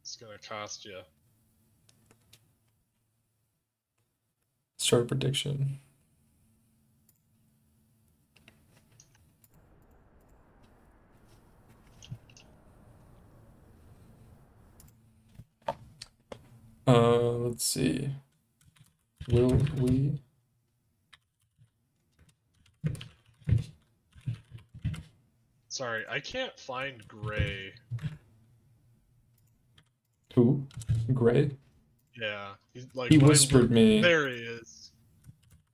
It's gonna cost you. Start a prediction. Let's see. Will we? Sorry, I can't find Gray. Who? Gray? Yeah, he's like. He whispered me. There he is.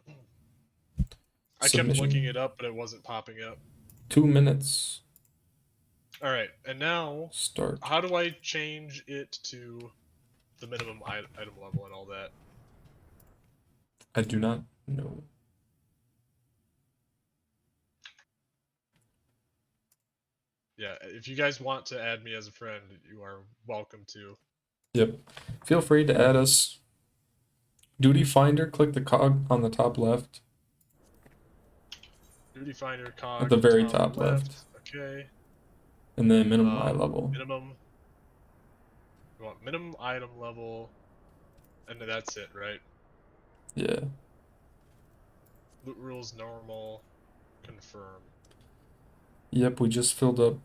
I kept Submission. looking it up, but it wasn't popping up. 2 minutes. All right, and now Start. How do I change it to the minimum item level and all that? I do not know. Yeah, if you guys want to add me as a friend, you are welcome to. Yep. Feel free to add us. Duty Finder, click the cog on the top left. Duty Finder cog. At the very top left. Okay. And then minimum eye level. Minimum. You want minimum item level, and that's it, right? Yeah. Loot rules normal. Confirm. Yep, we just filled up.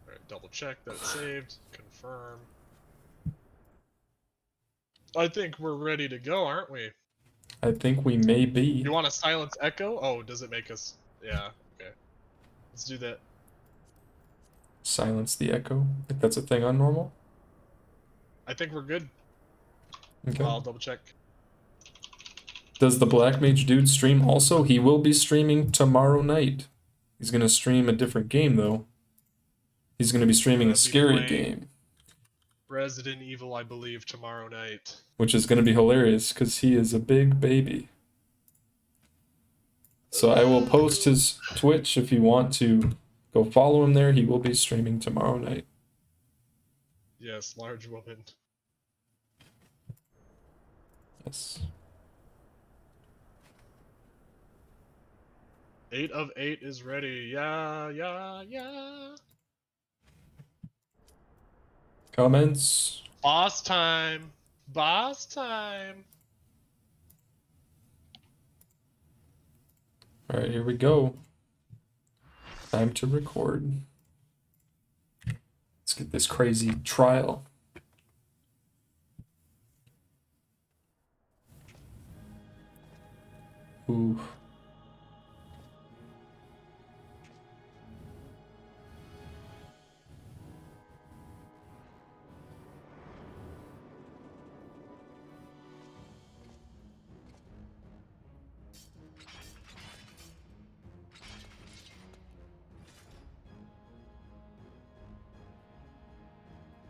Alright, double check that it's saved. Confirm. I think we're ready to go, aren't we? I think we may be. You want to silence echo? Oh, does it make us... Yeah, okay. Let's do that. Silence the echo. If that's a thing on normal. I think we're good. Okay. I'll double check. Does the Black Mage dude stream also? He will be streaming tomorrow night. He's gonna stream a different game though. He's gonna be streaming a scary game. Resident Evil, I believe, tomorrow night. Which is gonna be hilarious because he is a big baby. So I will post his Twitch if you want to go follow him there. He will be streaming tomorrow night. Yes, large woman. Yes. 8 of 8 is ready. Yeah, yeah, yeah. Comments? Boss time. Boss time. Alright, here we go. Time to record. Let's get this crazy trial. Ooh.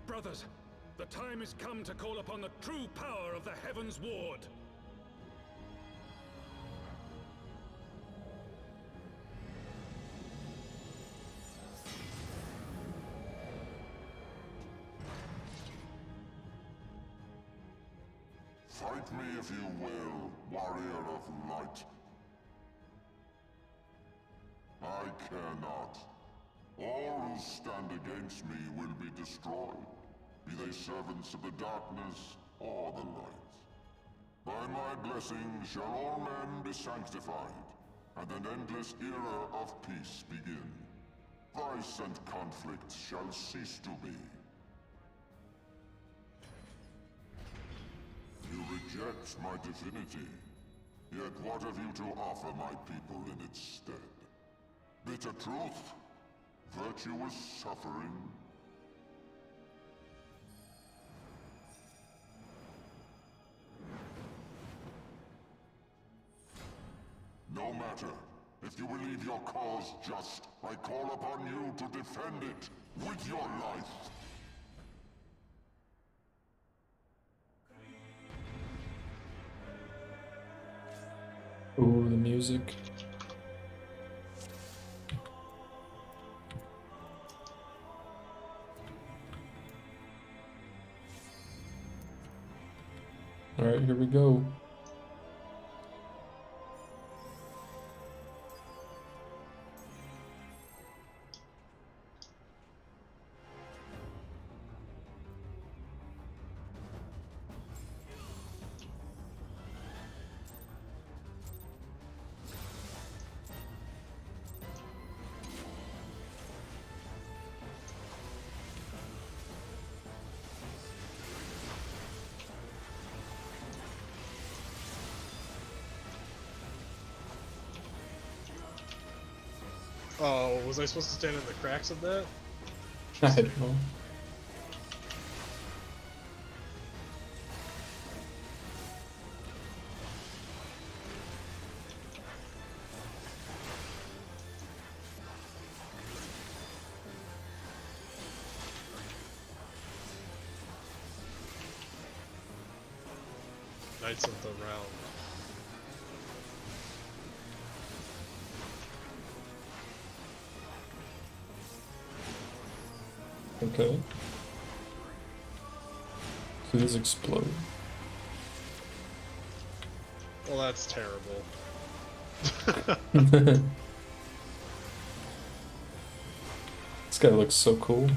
Brothers, the time has come to call upon the true power of the Heavensward. Fight me if you will, warrior of light. I care not. All who stand against me will be destroyed, be they servants of the darkness or the light. By my blessing shall all men be sanctified, and an endless era of peace begin. Vice and conflict shall cease to be. You reject my divinity, yet what have you to offer my people in its stead? Bitter truth? Virtuous suffering? No matter. If you believe your cause just, I call upon you to defend it with your life. Ooh, the music. Alright, here we go. Oh, was I supposed to stand in the cracks of that? I don't know. Knights of the Round. Okay. So these explode. Well, that's terrible. This guy looks so cool.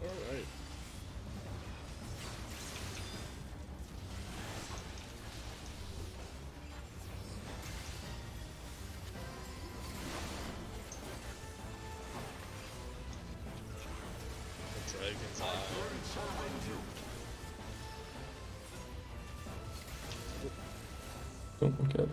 Alright. The Dragon's Eye. Don't look at him.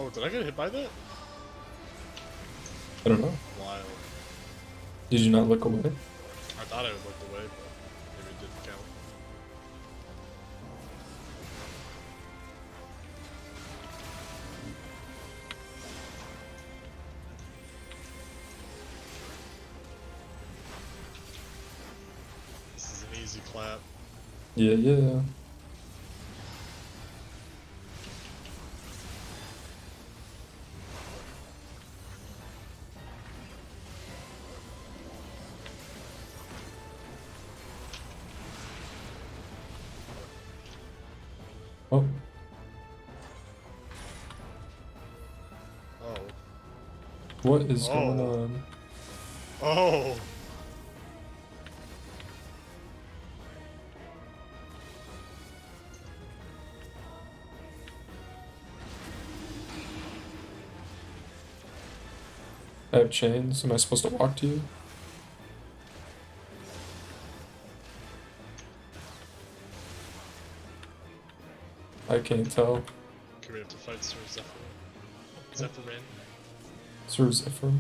Oh, did I get hit by that? I don't know. Wild. Did you not look away? I thought I would looked away, but maybe it didn't count. This is an easy clap. Yeah, yeah. Oh. Oh. What is going on? Oh! I have chains. Am I supposed to walk to you? I can't tell. Okay, we have to fight Sir Zephyrin. Sir Zephyrin.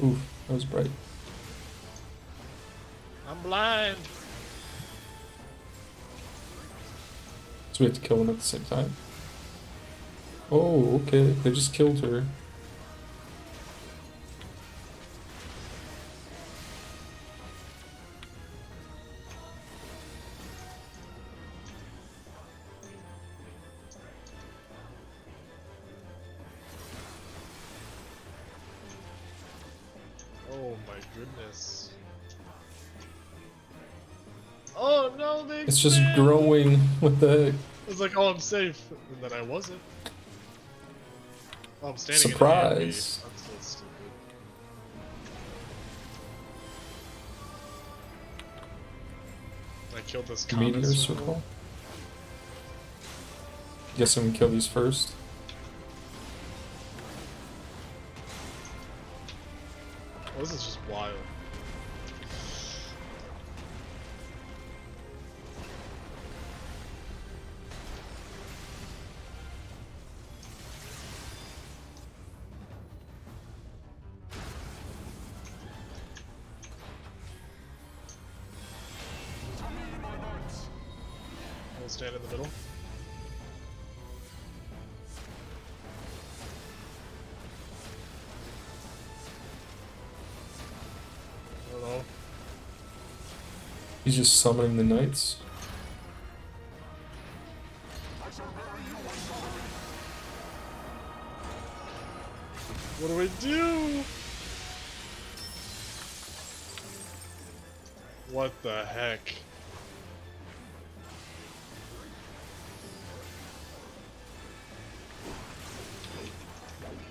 Oof, that was bright. I'm blind. So we have to kill them at the same time. Oh, okay. They just killed her. Oh my goodness. Oh no, they It's just expand! growing. What the heck? I was like, oh, I'm safe. And then I wasn't. Oh, I'm standing Surprise. in AoE. I'm still stupid. I killed this comet Meteor circle. circle. Guess I'm gonna kill these first. Oh, this is just wild. We'll stand in the middle. I don't know. He's just summoning the knights. What do we do? What the heck?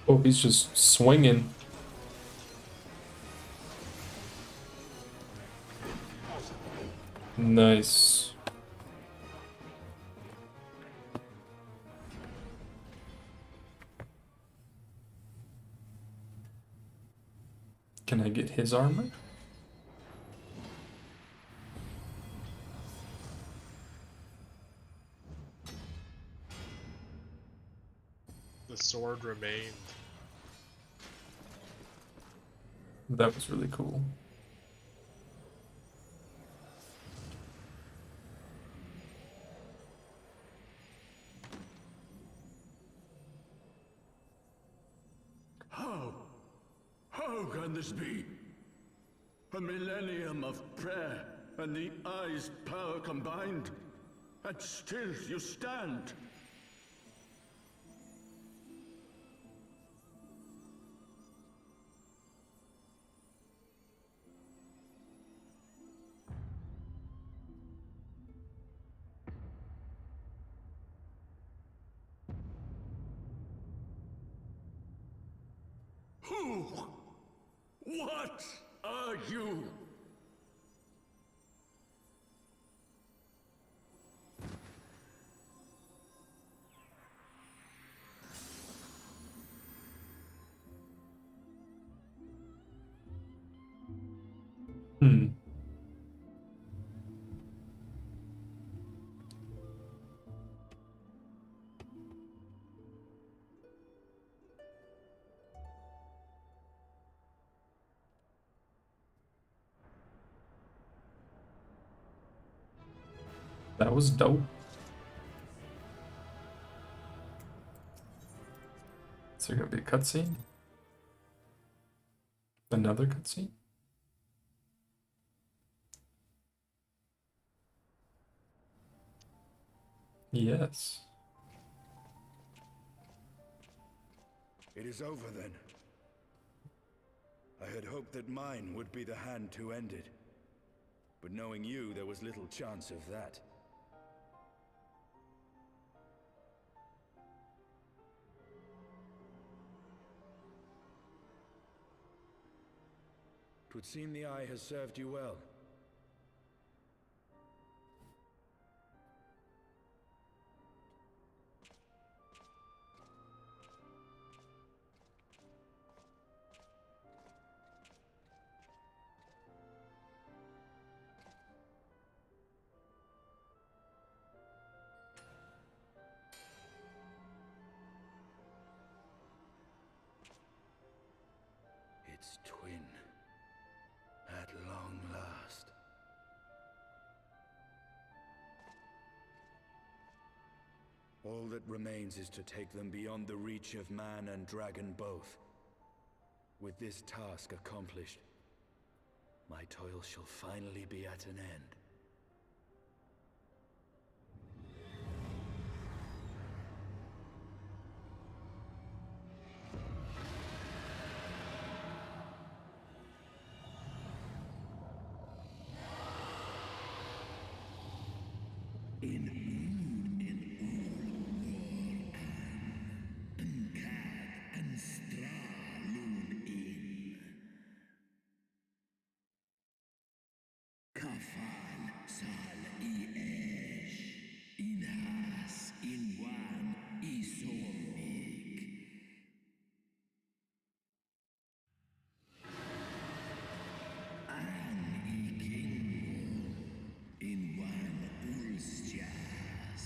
Oh, he's just swinging. Nice. Can I get his armor? The sword remained. That was really cool. How can this be? A millennium of prayer and the eye's power combined, and still you stand. Who? What are you? Hmm. That was dope. Is there gonna be a cutscene? Another cutscene? Yes. It is over then. I had hoped that mine would be the hand to end it. But knowing you, there was little chance of that. 'Twould seem the eye has served you well. Its twin, at long last. All that remains is to take them beyond the reach of man and dragon both. With this task accomplished, my toil shall finally be at an end. Kafal sal iesh, inhas inwan isomik. An ikingu inwan ulsjas.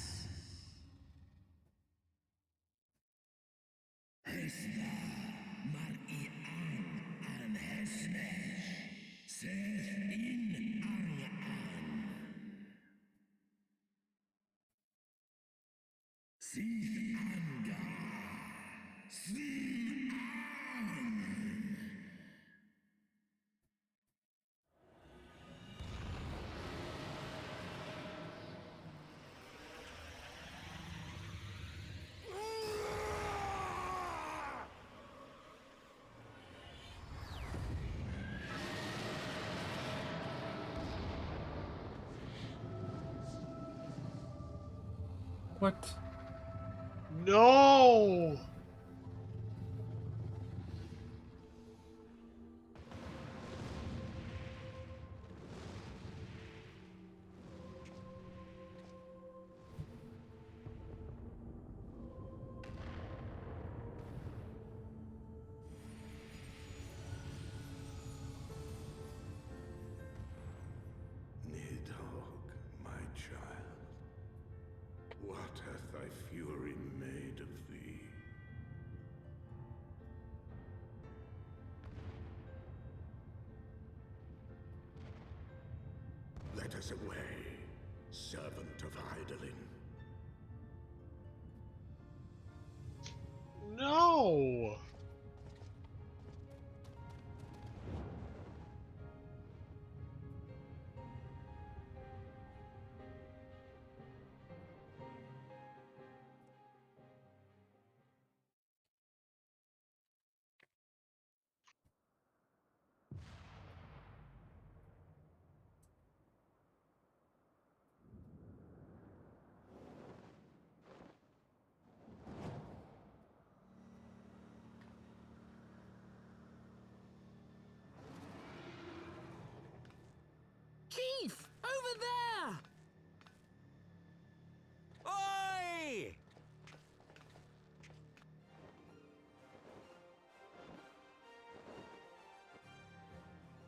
Hesda mar an hesnesh, seth in Sith Anga. What? No! Nidhogg, my child, what hath thy fury made of thee? Let us away, servant of Hydaelyn. No! Chief! Over there! Oi!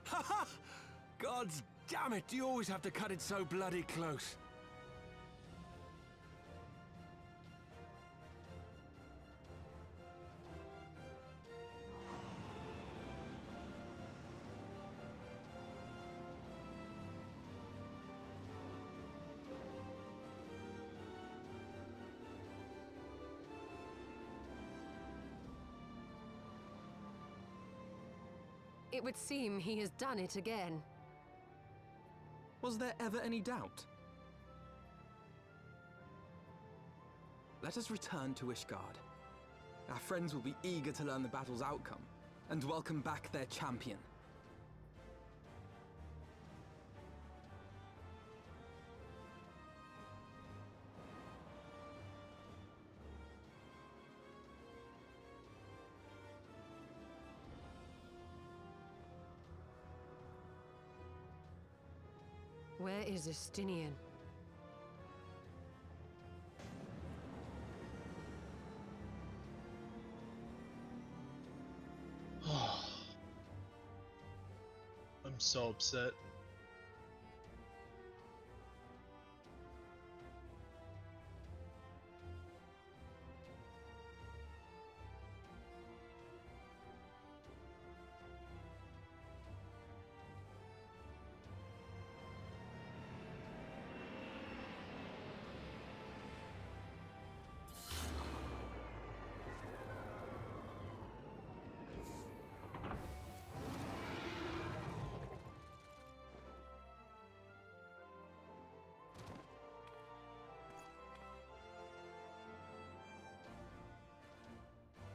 Haha! Gods damn it, you always have to cut it so bloody close. It would seem he has done it again. Was there ever any doubt? Let us return to Ishgard. Our friends will be eager to learn the battle's outcome, and welcome back their champion. Where is Estinian? I'm so upset.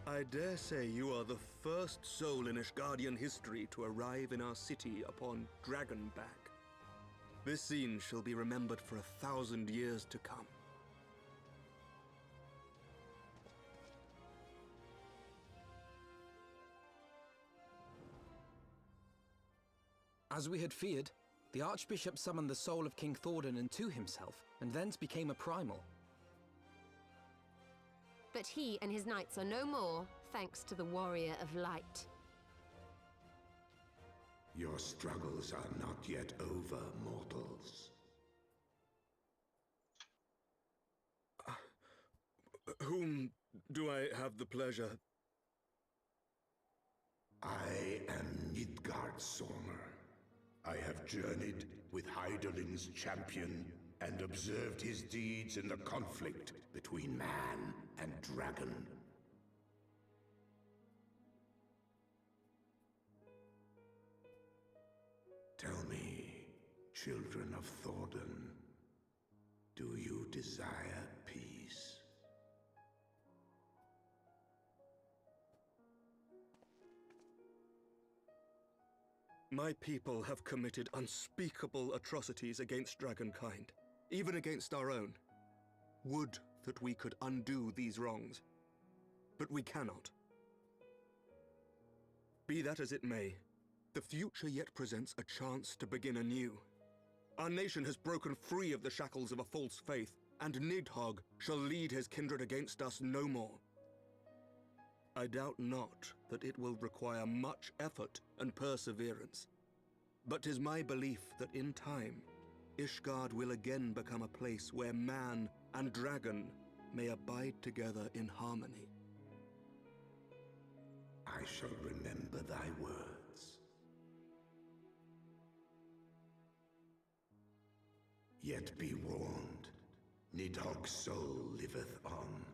I dare say you are the first soul in Ishgardian history to arrive in our city upon Dragonback. This scene shall be remembered for 1,000 years to come. As we had feared, the Archbishop summoned the soul of King Thordan into himself, and thence became a primal. But he and his knights are no more, thanks to the Warrior of Light. Your struggles are not yet over, mortals. Whom do I have the pleasure? I am Nidgard Sormer. I have journeyed with Hyderlin's champion and observed his deeds in the conflict between man and dragon. Tell me, children of Thordan, do you desire peace? My people have committed unspeakable atrocities against dragonkind, even against our own. Would that we could undo these wrongs, but we cannot. Be that as it may, the future yet presents a chance to begin anew. Our nation has broken free of the shackles of a false faith, and Nidhogg shall lead his kindred against us no more. I doubt not that it will require much effort and perseverance, but 'tis my belief that in time, Ishgard will again become a place where man and dragon may abide together in harmony. I shall remember thy words. Yet be warned, Nidhogg's soul liveth on.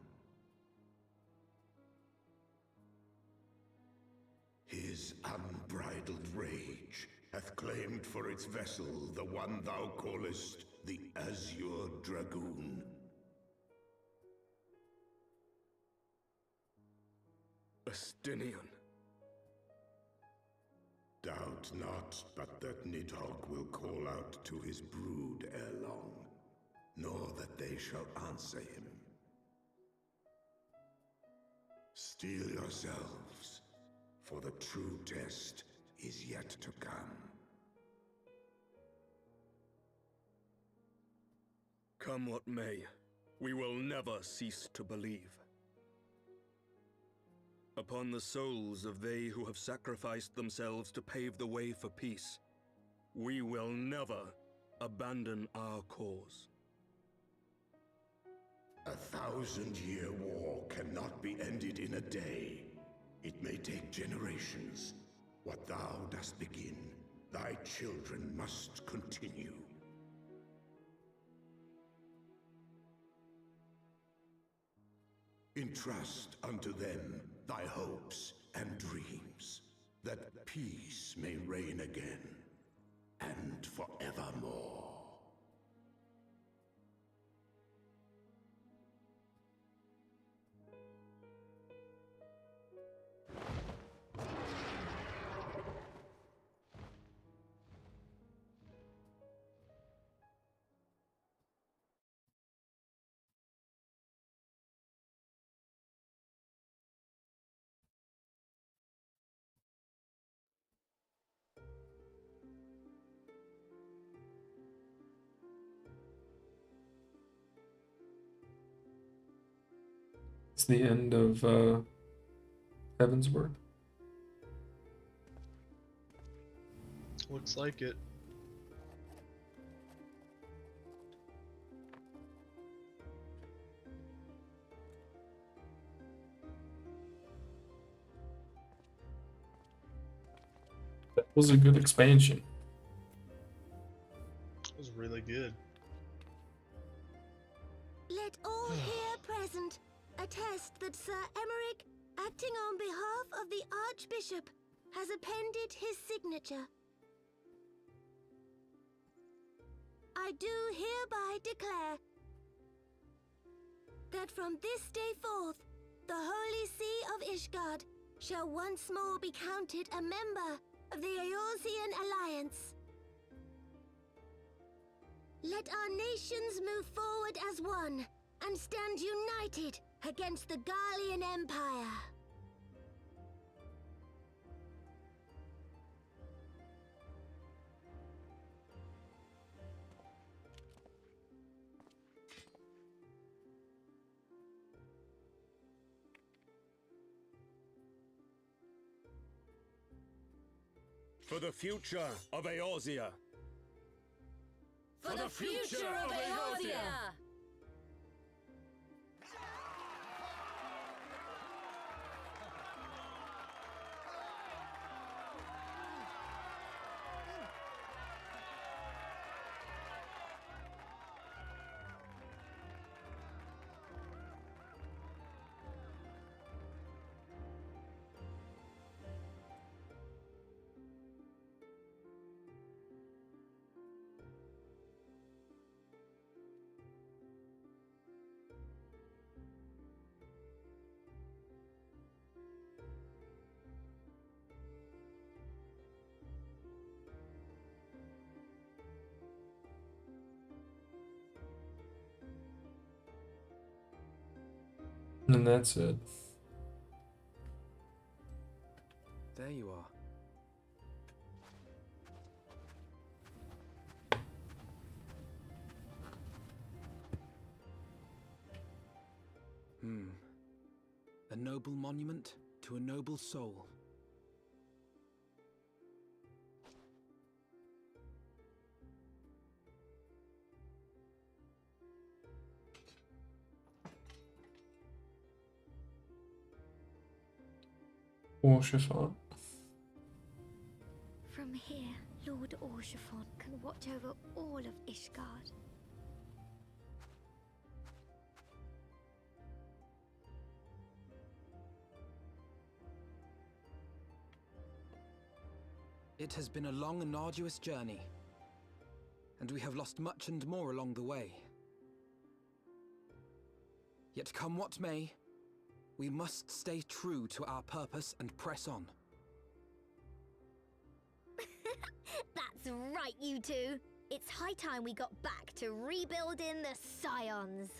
His unbridled rage hath claimed for its vessel the one thou callest the Azure Dragoon. Estinian. Doubt not but that Nidhogg will call out to his brood ere long, nor that they shall answer him. Steel yourselves, for the true test is yet to come. Come what may, we will never cease to believe. Upon the souls of they who have sacrificed themselves to pave the way for peace, we will never abandon our cause. 1,000-year war cannot be ended in a day. It may take generations. What thou dost begin, thy children must continue. Entrust unto them thy hopes and dreams, that peace may reign again, and forevermore. It's the end of Heavensward. Looks like it. That was a good expansion. It was really good. Let all here present attest that Sir Emmerich, acting on behalf of the Archbishop, has appended his signature. I do hereby declare that from this day forth, the Holy See of Ishgard shall once more be counted a member of the Eorzean Alliance. Let our nations move forward as one and stand united against the Garlean Empire. For the future of Eorzea. For the future of Eorzea! And that's it. There you are. A noble monument to a noble soul. Orshifon. From here, Lord Orshifon can watch over all of Ishgard. It has been a long and arduous journey, and we have lost much and more along the way. Yet come what may, we must stay true to our purpose and press on. That's right, you two. It's high time we got back to rebuilding the Scions.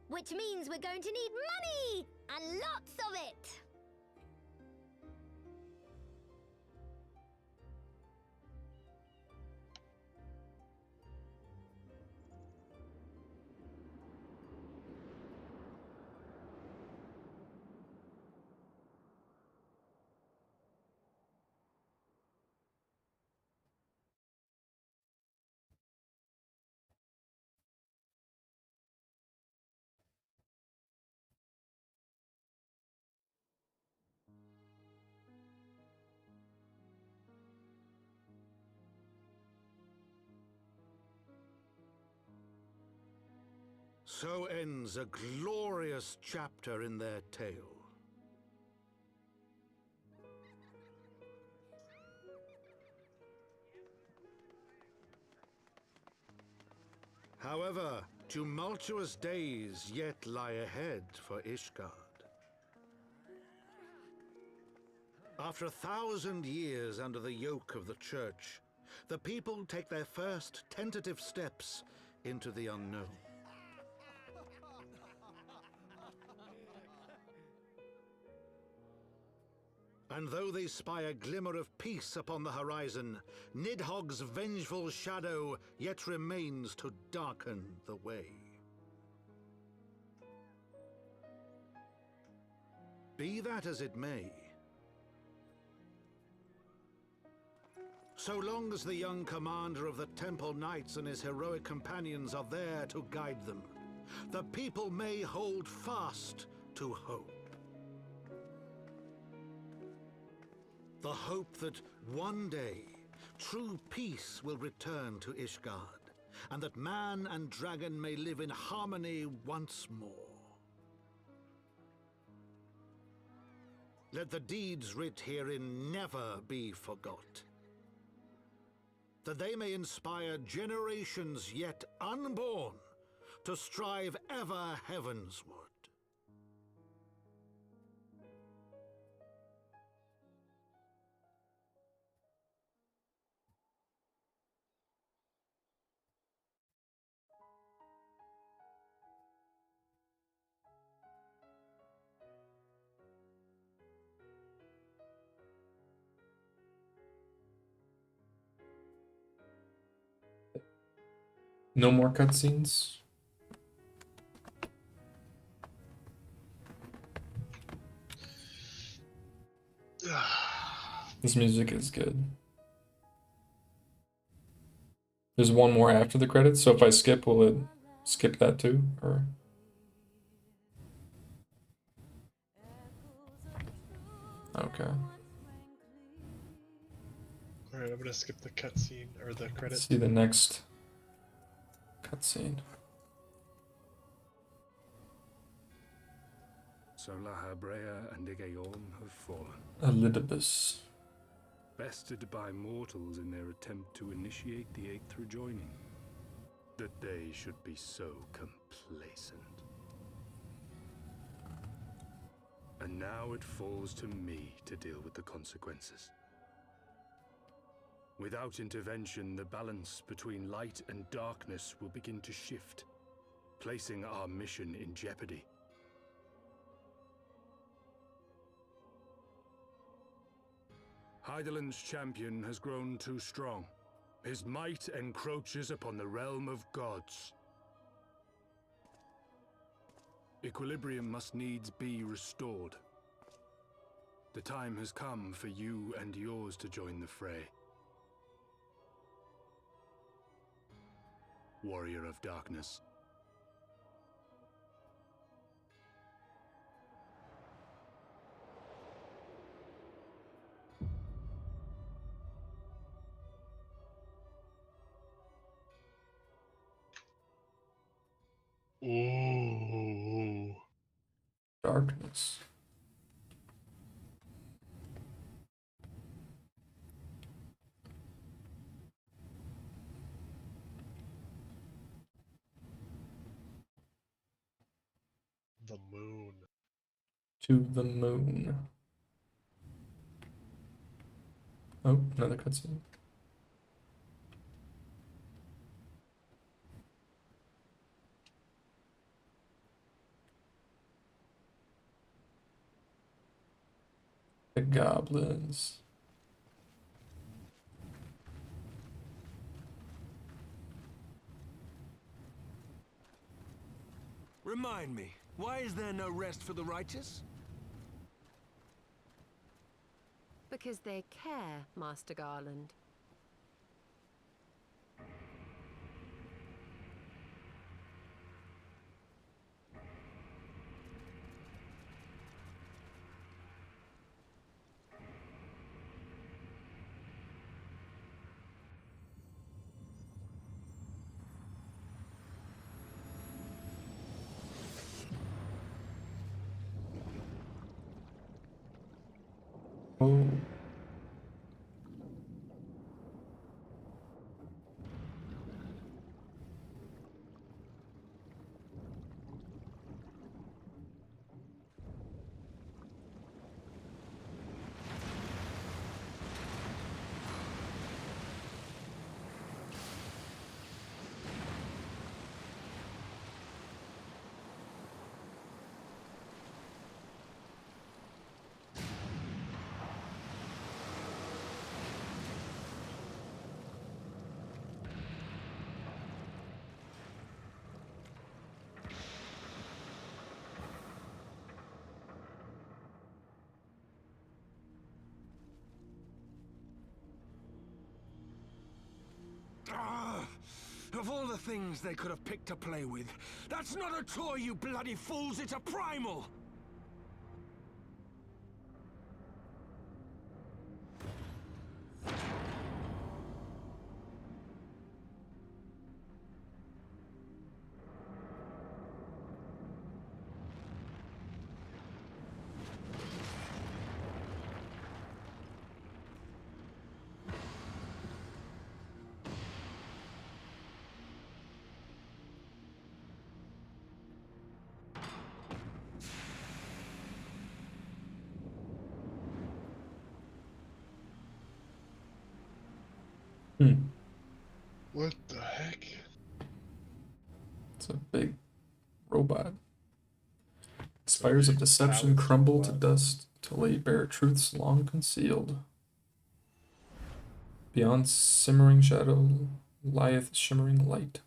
Which means we're going to need money! And lots of it! So ends a glorious chapter in their tale. However, tumultuous days yet lie ahead for Ishgard. After 1,000 years under the yoke of the Church, the people take their first tentative steps into the unknown. And though they spy a glimmer of peace upon the horizon, Nidhogg's vengeful shadow yet remains to darken the way. Be that as it may, so long as the young commander of the Temple Knights and his heroic companions are there to guide them, the people may hold fast to hope. The hope that one day true peace will return to Ishgard, and that man and dragon may live in harmony once more. Let the deeds writ herein never be forgot, that they may inspire generations yet unborn to strive ever heavensward. No more cutscenes. This music is good. There's one more after the credits, so if I skip, will it skip that too? Or okay. Alright, I'm gonna skip the cutscene or the credit. Let's see the next cutscene. So Lahabrea and Igaeorm have fallen. Elidibus. Bested by mortals in their attempt to initiate the Eighth Rejoining. That they should be so complacent. And now it falls to me to deal with the consequences. Without intervention, the balance between light and darkness will begin to shift, placing our mission in jeopardy. Hydaelyn's champion has grown too strong. His might encroaches upon the realm of gods. Equilibrium must needs be restored. The time has come for you and yours to join the fray. Warrior of Darkness. Ooh. Darkness. The moon. To the moon. Oh, another cutscene. The goblins. Remind me, why is there no rest for the righteous? Because they care, Master Garland. Oh. things they could have picked to play with. That's not a toy, you bloody fools, it's a primal! What the heck? It's a big robot. Spires of deception crumble to dust to lay bare truths long concealed. Beyond simmering shadow lieth shimmering light.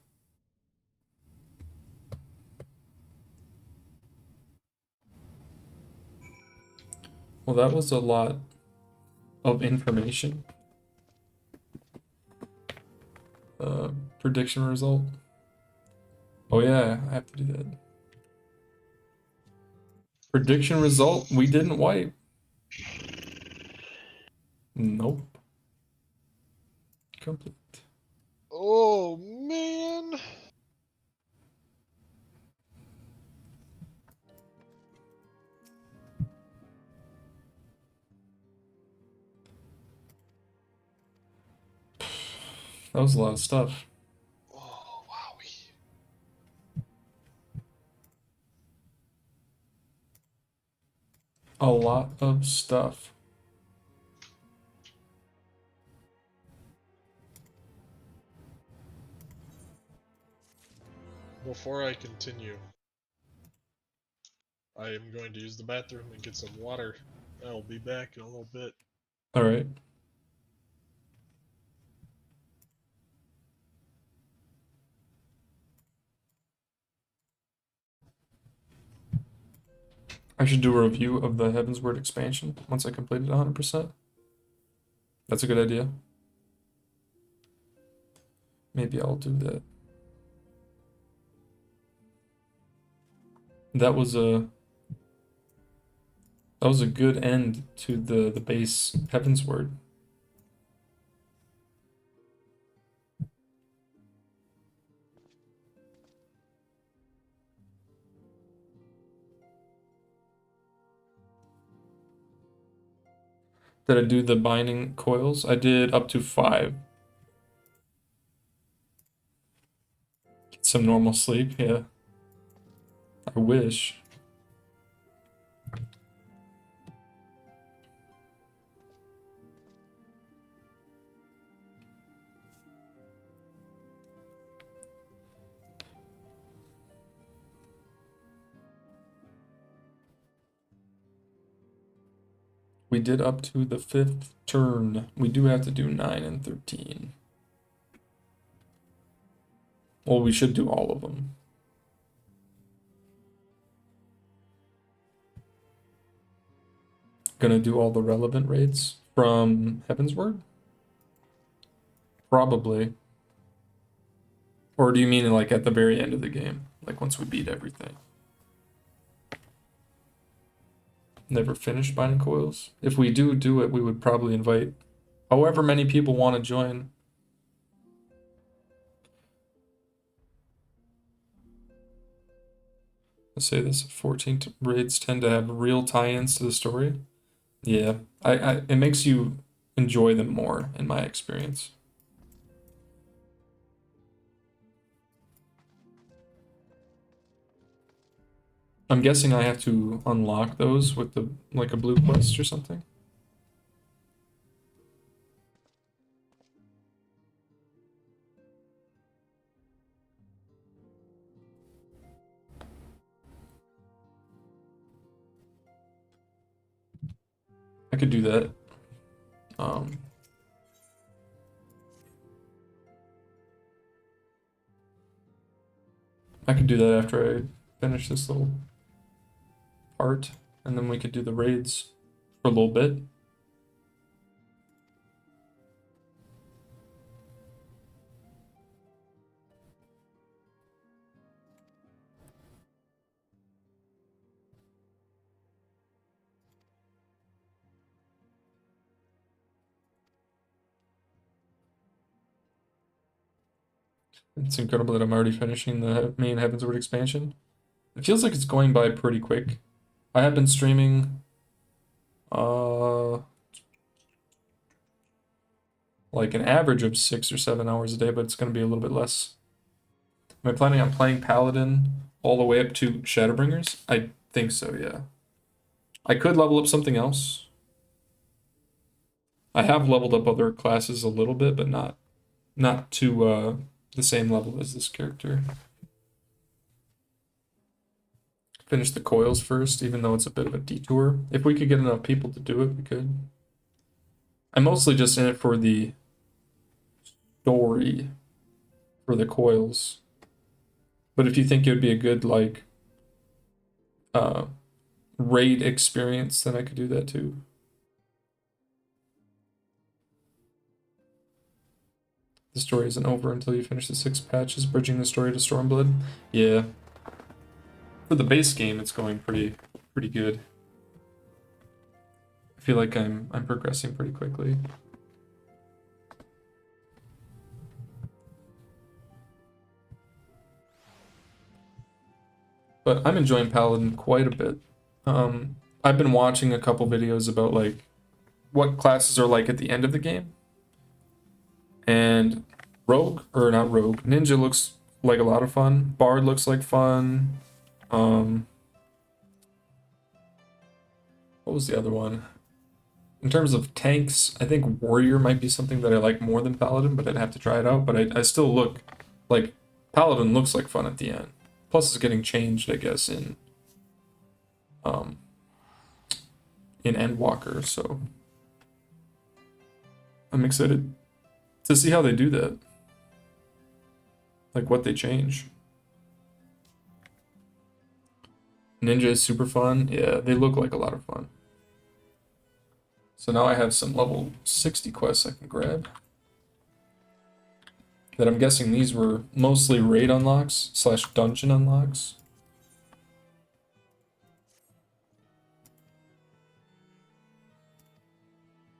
Well, that was a lot of information. Prediction result. Oh yeah, I have to do that. Prediction result, we didn't wipe. Nope. Complete. Oh man. That was a lot of stuff. Oh, wowie. A lot of stuff. Before I continue, I am going to use the bathroom and get some water. I'll be back in a little bit. All right. I should do a review of the Heavensward expansion once I complete it 100%. That's a good idea. Maybe I'll do that. That was a good end to the base Heavensward. Did I do the binding coils? I did up to 5. Get some normal sleep, yeah. I wish. We did up to the 5th turn. We do have to do 9 and 13. Well, we should do all of them. Gonna do all the relevant raids from Heavensward? Probably. Or do you mean like at the very end of the game? Like once we beat everything? Never finished binding coils? If we do it, we would probably invite however many people want to join. Let's say this 14 raids tend to have real tie-ins to the story. Yeah, it makes you enjoy them more in my experience. I'm guessing I have to unlock those with the like a blue quest or something. I could do that. I could do that after I finish this little part, and then we could do the raids for a little bit. It's incredible that I'm already finishing the main Heavensward expansion. It feels like it's going by pretty quick. I have been streaming like an average of 6 or 7 hours a day, but it's going to be a little bit less. Am I planning on playing Paladin all the way up to Shadowbringers? I think so, yeah. I could level up something else. I have leveled up other classes a little bit, but not to the same level as this character. Finish the coils first, even though it's a bit of a detour. If we could get enough people to do it, we could. I'm mostly just in it for the story, for the coils. But if you think it would be a good, like, raid experience, then I could do that too. The story isn't over until you finish the 6 patches, bridging the story to Stormblood. Yeah. For the base game, it's going pretty good. I feel like I'm progressing pretty quickly. But I'm enjoying Paladin quite a bit. I've been watching a couple videos about like what classes are like at the end of the game. And Ninja looks like a lot of fun. Bard looks like fun. What was the other one? In terms of tanks, I think Warrior might be something that I like more than Paladin, but I'd have to try it out. But I still look like Paladin looks like fun at the end. Plus it's getting changed, I guess, in Endwalker, so I'm excited to see how they do that. Like what they change. Ninja is super fun. Yeah, they look like a lot of fun. So now I have some level 60 quests I can grab. That I'm guessing these were mostly raid unlocks / dungeon unlocks.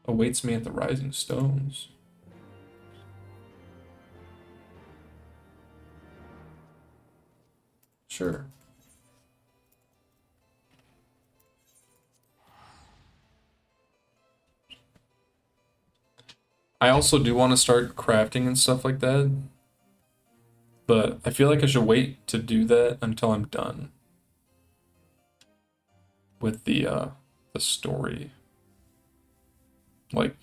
Awaits me at the Rising Stones. Sure. I also do want to start crafting and stuff like that. But I feel like I should wait to do that until I'm done with the story. Like,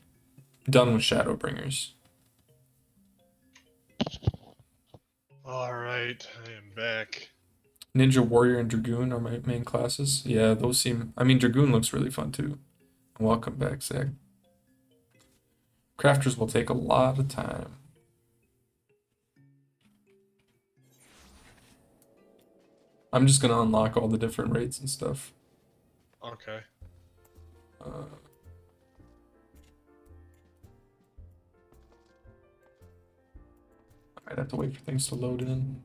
done with Shadowbringers. Alright, I am back. Ninja, Warrior, and Dragoon are my main classes. Yeah, those seem... I mean, Dragoon looks really fun too. Welcome back, Zach. Crafters will take a lot of time. I'm just gonna unlock all the different raids and stuff. Okay. I'd have to wait for things to load in.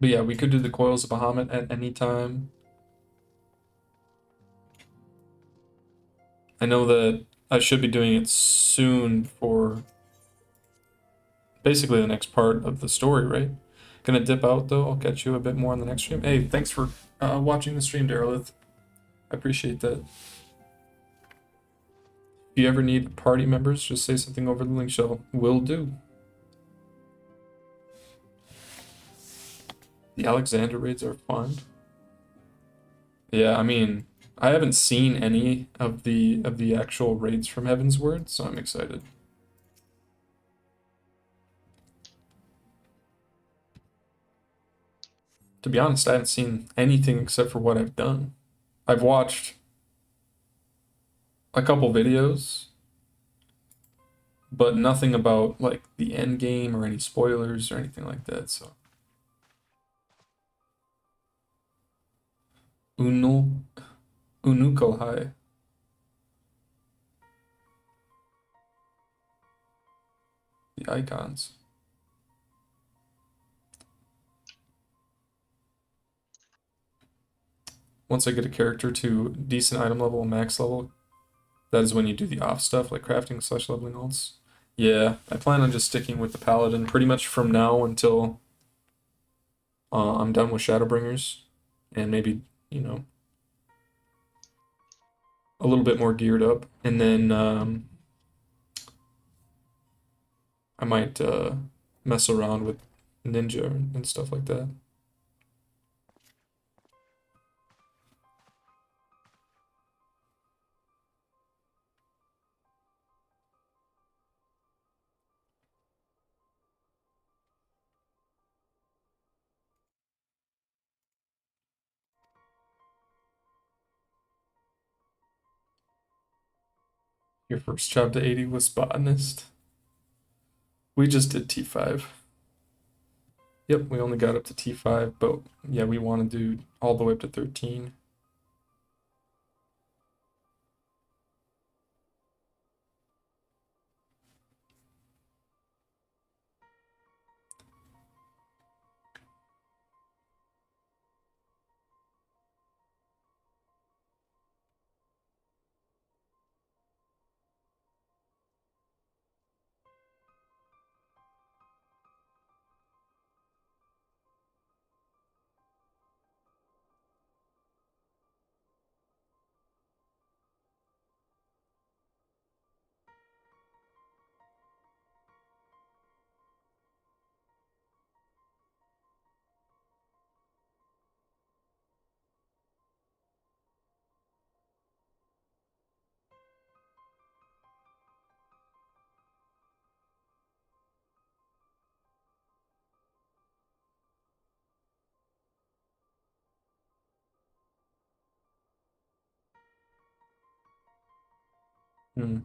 But yeah, we could do the Coils of Bahamut at any time. I know that I should be doing it soon for basically the next part of the story, right? Gonna dip out though. I'll catch you a bit more on the next stream. Hey, thanks for watching the stream, Darylith. I appreciate that. If you ever need party members, just say something over the link shell. Will do. The Alexander raids are fun. Yeah, I mean, I haven't seen any of the actual raids from Heavensward, so I'm excited. To be honest, I haven't seen anything except for what I've done. I've watched a couple videos, but nothing about like the end game or any spoilers or anything like that, so. Unukalhai. the icons. Once I get a character to decent item level, max level, that is when you do the off stuff like crafting / leveling alts. Yeah, I plan on just sticking with the paladin pretty much from now until I'm done with Shadowbringers, and maybe, you know, a little bit more geared up, and then I might mess around with ninja and stuff like that. Your first job to 80 was botanist. We just did T5. Yep, we only got up to T5, but yeah, we want to do all the way up to 13. Hmm.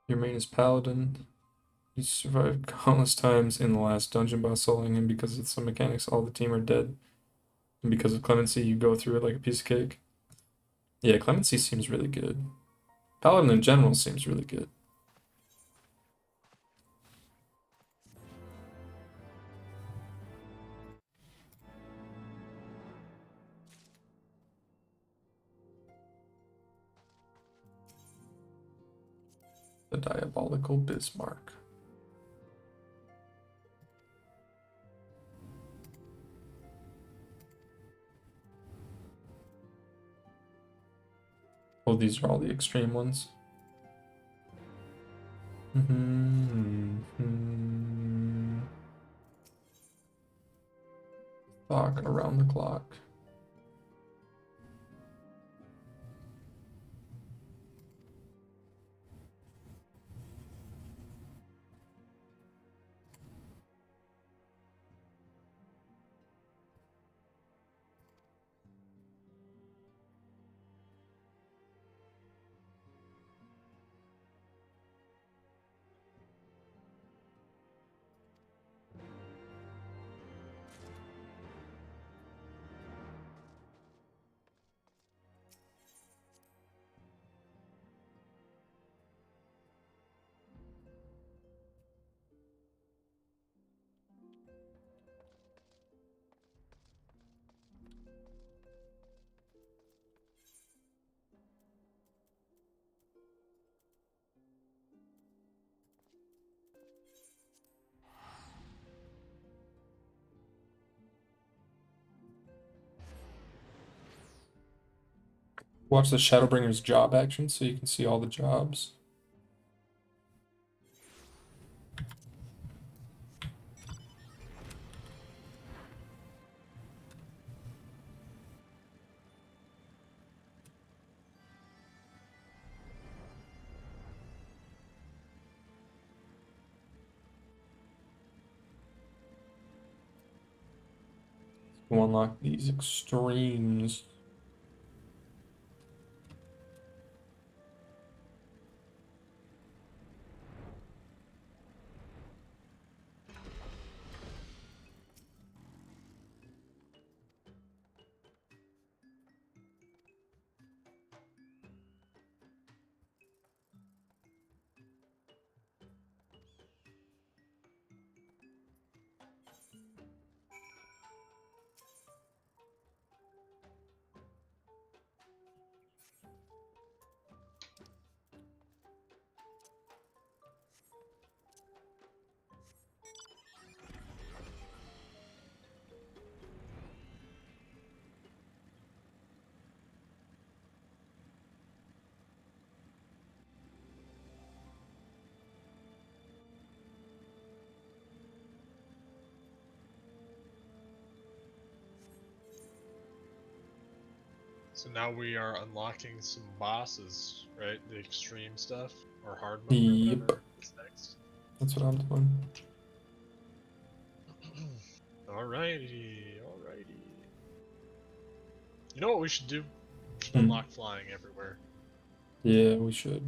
Your main is Paladin. You survived countless times in the last dungeon by soloing him because of some mechanics. All the team are dead. And because of Clemency, you go through it like a piece of cake. Yeah, Clemency seems really good. Paladin in general seems really good. The Diabolical Bismarck. Oh, these are all the extreme ones. Talk around the clock. Watch the Shadowbringer's job action so you can see all the jobs. To unlock these extremes. So now we are unlocking some bosses, right? The extreme stuff, or hard mode, or Yep. whatever is next. That's what I'm doing. Alrighty, alrighty. You know what we should do? We should Hmm. unlock flying everywhere. Yeah, we should.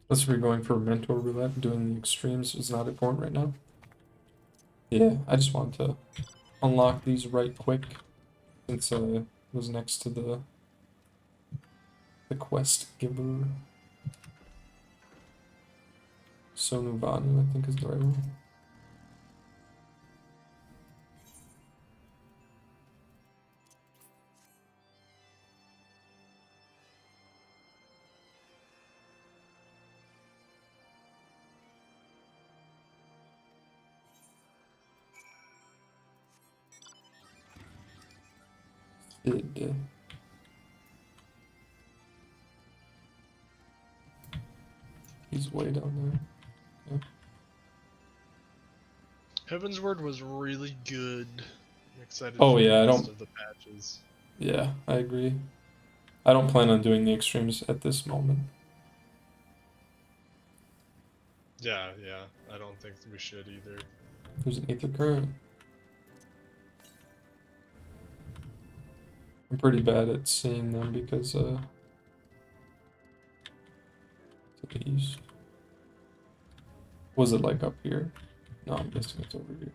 Unless we're going for mentor roulette, doing the extremes is not important right now. Yeah, I just want to unlock these right quick since it was next to the quest giver. Sonuvanu, I think is the right one. Sid. He's way down there. Yeah. Heavensward was really good. I'm excited Oh for yeah, the rest of the patches. Yeah, I agree. I don't plan on doing the extremes at this moment. Yeah, I don't think we should either. There's an ether current. I'm pretty bad at seeing them because to the east. Was it like up here? No, I'm guessing it's over here.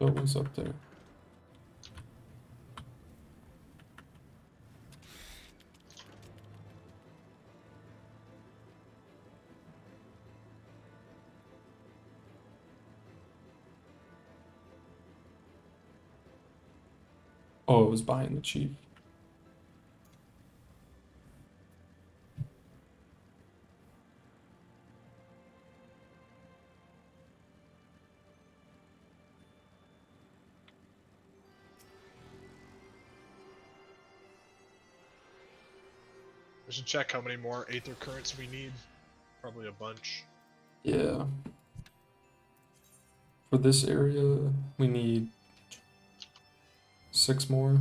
Oh, it was up there. Oh, it was behind the chief. We should check how many more aether currents we need. Probably a bunch. Yeah. For this area, we need 6 more.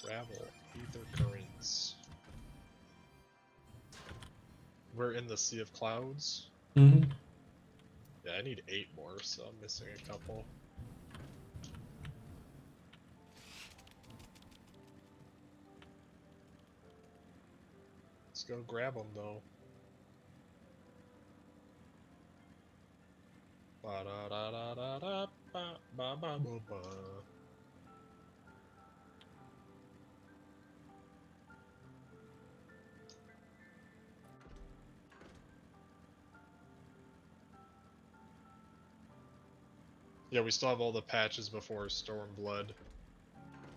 Travel ether currents. We're in the Sea of Clouds. Mm-hmm. Yeah, I need 8 more, so I'm missing a couple. Let's go grab them though. Ba da da da da da ba ba ba ba ba. Yeah, we still have all the patches before Stormblood.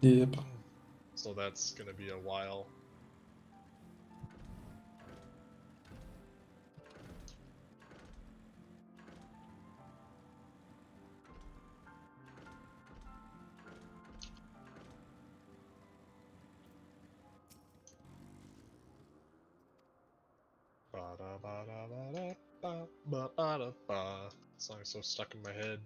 Yep. So that's gonna be a while. Ba da ba da ba da ba Ba-ba-da-ba. Song's so stuck in my head.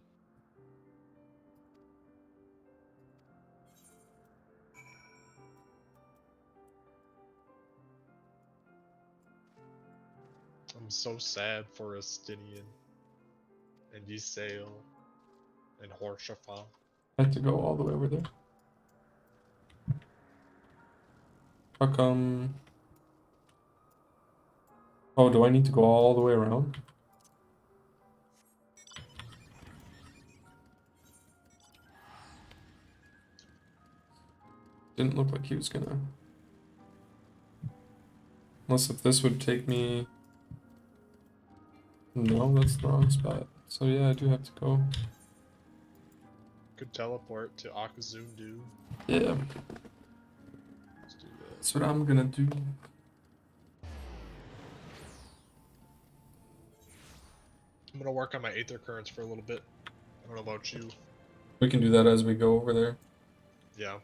I'm so sad for Estinian and Ysael and Horshafa. I have to go all the way over there. How come? Oh, do I need to go all the way around? Didn't look like he was gonna. Unless if this would take me. No, that's the wrong spot. So yeah, I do have to go. Could teleport to Akazundu. Yeah. Let's do that. That's what I'm gonna do. I'm gonna work on my Aether Currents for a little bit. I don't know about you. We can do that as we go over there. Yeah.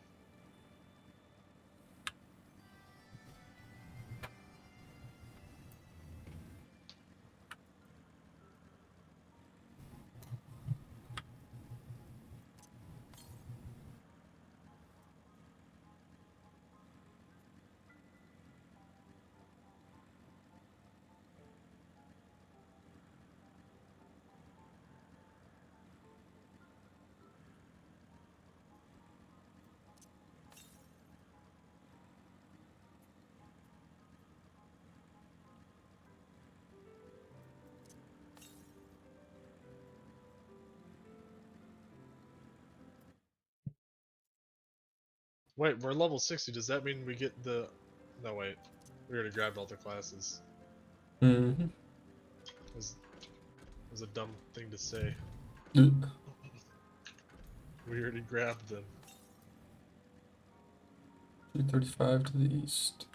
Wait, we're level 60. Does that mean we get the... No, wait. We already grabbed all the classes. Mm-hmm. Was a dumb thing to say. Mm. We already grabbed them. 235 to the east.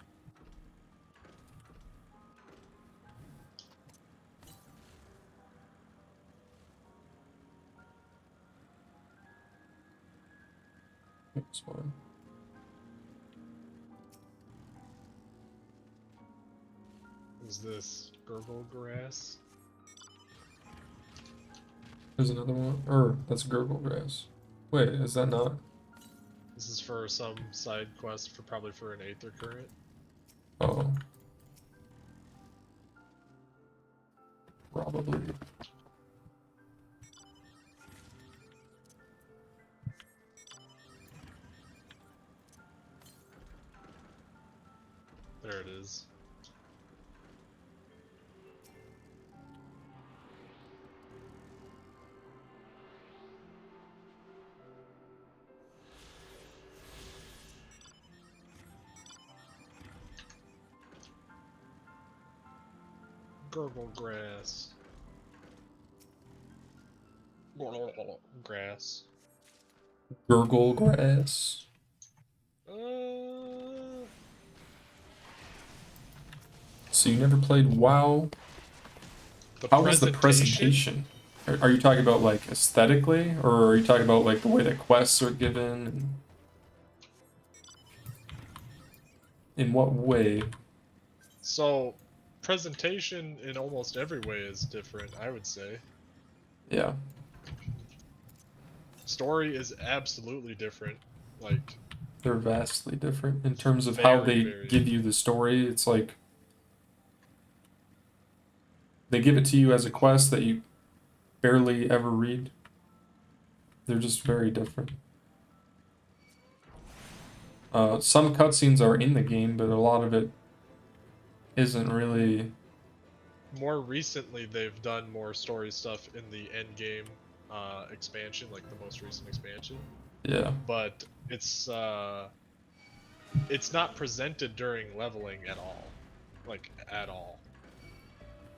That's fine. Is this gurgle grass? There's another one. Or that's gurgle grass. Wait, is that not? This is for some side quest for probably for an Aether Current. Oh. Probably. There it is. Gurgle grass. Grass. Gurgle grass. So you never played WoW? How was the presentation? Are you talking about like aesthetically, or are you talking about like the way that quests are given? In what way? So, presentation in almost every way is different, I would say. Yeah. Story is absolutely different. Like, they're vastly different in terms of how they give you the story. It's like they give it to you as a quest that you barely ever read. They're just very different. Some cutscenes are in the game, but a lot of it isn't really. More recently, they've done more story stuff in the end game expansion, like the most recent expansion. Yeah. But it's not presented during leveling at all, like at all.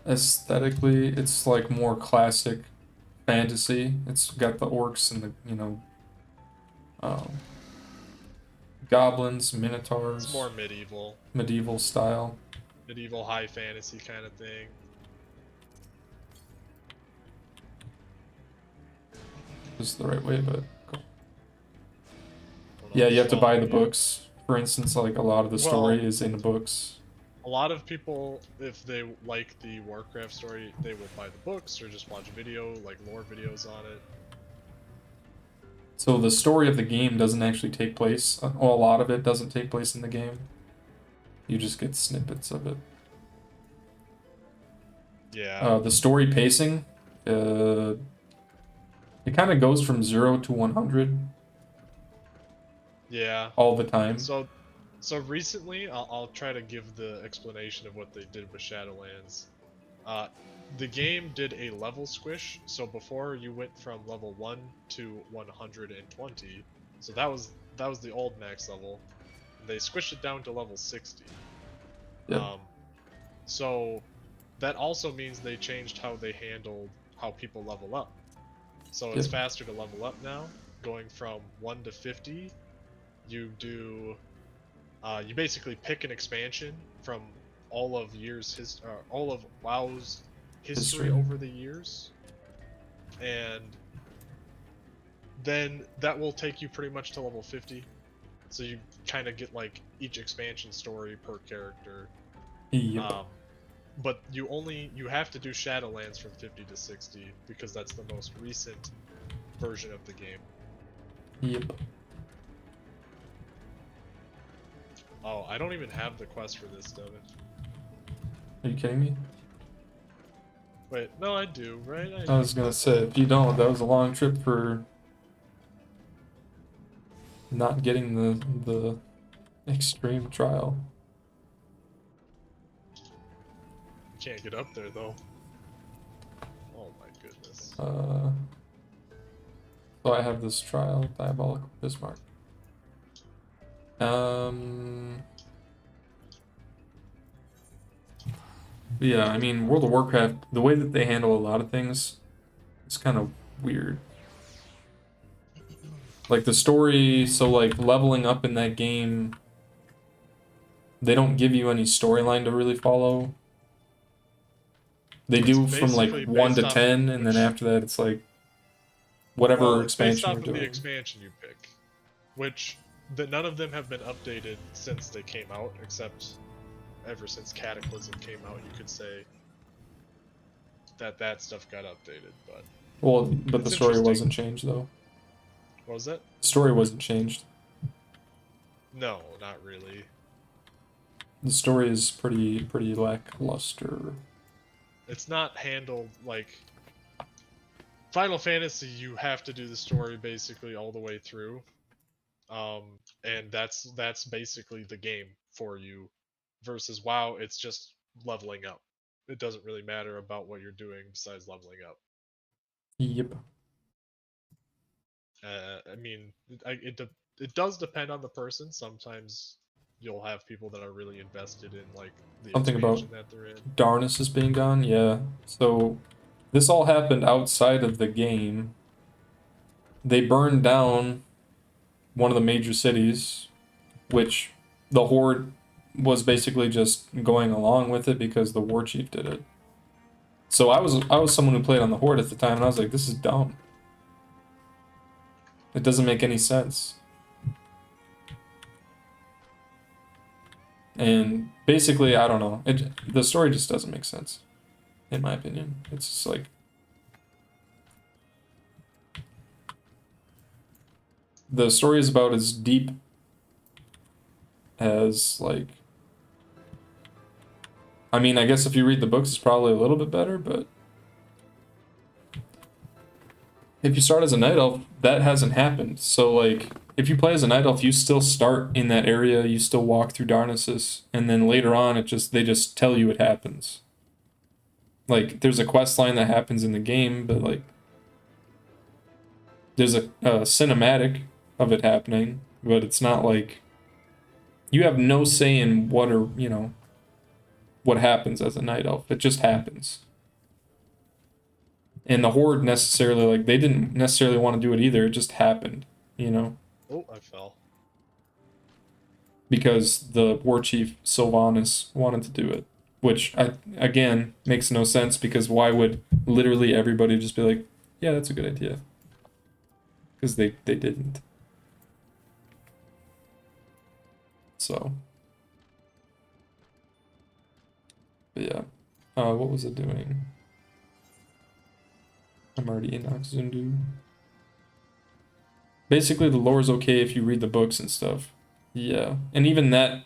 Aesthetically, it's like more classic fantasy. It's got the orcs and the goblins, minotaurs. It's more medieval. Medieval style. Medieval high fantasy kind of thing. This is the right way, but cool. Yeah, you have to buy the books. For instance, like a lot of the story is in the books. A lot of people, if they like the Warcraft story, they will buy the books or just watch video, like lore videos on it. So the story of the game doesn't actually take place, well, a lot of it doesn't take place in the game. You just get snippets of it. Yeah. The story pacing, it kind of goes from 0 to 100. Yeah. All the time. So recently, I'll try to give the explanation of what they did with Shadowlands. The game did a level squish, so before you went from level 1 to 120, so that was the old max level. They squished it down to level 60. Yep. So that also means they changed how they handled how people level up. So it's faster to level up now, going from 1 to 50. You do, you basically pick an expansion from all of all of WoW's history over the years, and then that will take you pretty much to level 50. So you kind of get like each expansion story per character. Yep. But you have to do Shadowlands from 50 to 60 because that's the most recent version of the game. Yep. Oh, I don't even have the quest for this, Devin. Are you kidding me? Wait, no, I do, right? I was gonna say, if you don't, that was a long trip for not getting the extreme trial. You can't get up there though. Oh my goodness. So I have this trial, Diabolical Bismarck. Yeah, I mean, World of Warcraft, the way that they handle a lot of things is kind of weird. Like the story, so like leveling up in that game, they don't give you any storyline to really follow. They do from like 1 to 10, and then after that it's like whatever expansion you're doing. The expansion you pick, which none of them have been updated since they came out, except ever since Cataclysm came out. You could say that stuff got updated, but but the story wasn't changed though. What was that? The story wasn't changed. No, not really. The story is pretty lackluster. It's not handled like Final Fantasy. You have to do the story basically all the way through, and that's basically the game for you. Versus WoW, it's just leveling up. It doesn't really matter about what you're doing besides leveling up. Yep. I mean, it does depend on the person. Sometimes you'll have people that are really invested in like the Something about expansion that they're in. Darnus being gone, yeah. So this all happened outside of the game. They burned down one of the major cities, which the Horde was basically just going along with it because the war chief did it. So I was someone who played on the Horde at the time, and I was like, this is dumb. It doesn't make any sense. And basically, I don't know. The story just doesn't make sense, in my opinion. It's just like the story is about as deep as like. I mean, I guess if you read the books, it's probably a little bit better, but if you start as a Night Elf, that hasn't happened. So, like, if you play as a Night Elf, you still start in that area, you still walk through Darnassus, and then later on, they just tell you it happens. Like, there's a quest line that happens in the game, but, like, there's a cinematic of it happening, but it's not like you have no say in what happens as a Night Elf. It just happens. And the Horde necessarily, like, they didn't necessarily want to do it either. It just happened, Oh, I fell. Because the war chief, Sylvanas, wanted to do it. Which, again, makes no sense because why would literally everybody just be like, yeah, that's a good idea? Because they didn't. So. But yeah. What was it doing? I'm already in Oxzundu. Basically, the lore is okay if you read the books and stuff. Yeah, and even that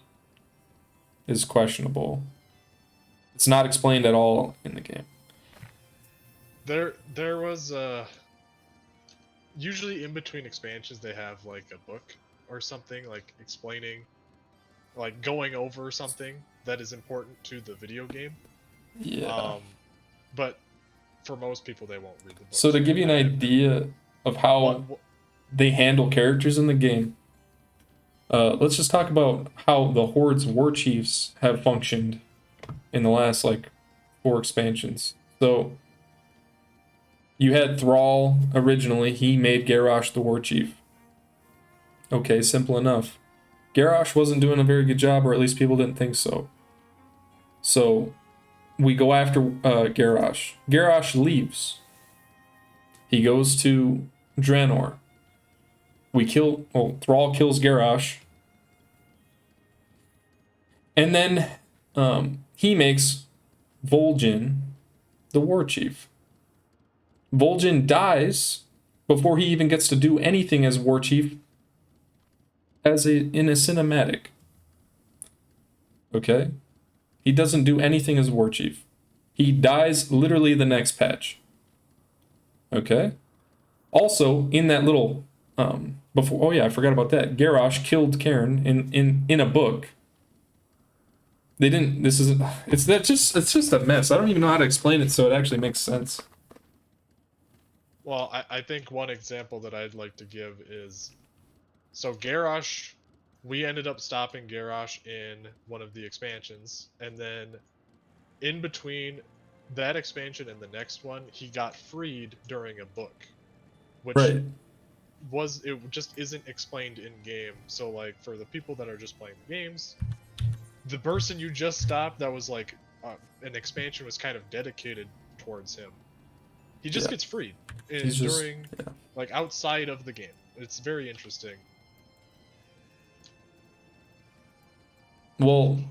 is questionable. It's not explained at all in the game. There was usually in between expansions they have like a book or something like explaining, like going over something that is important to the video game. Yeah. But for most people, they won't read the book. So to give you an idea of how they handle characters in the game, let's just talk about how the Horde's war chiefs have functioned in the last like 4 expansions. So you had Thrall originally. He made Garrosh the war chief. Okay, simple enough. Garrosh wasn't doing a very good job, or at least people didn't think so. So we go after Garrosh. Garrosh leaves. He goes to Draenor. Thrall kills Garrosh. And then he makes Vol'jin the war chief. Vol'jin dies before he even gets to do anything as war chief in a cinematic. Okay? He doesn't do anything as war chief. He dies literally the next patch. Okay? Also, in that little I forgot about that. Garrosh killed Cairn in a book. They didn't. It's just a mess. I don't even know how to explain it so it actually makes sense. Well, I think one example that I'd like to give is, so Garrosh, we ended up stopping Garrosh in one of the expansions, and then in between that expansion and the next one, he got freed during a book, which right. It just isn't explained in game. So like for the people that are just playing the games, the person you just stopped, that was like an expansion was kind of dedicated towards him. He just gets freed like outside of the game. It's very interesting. Well,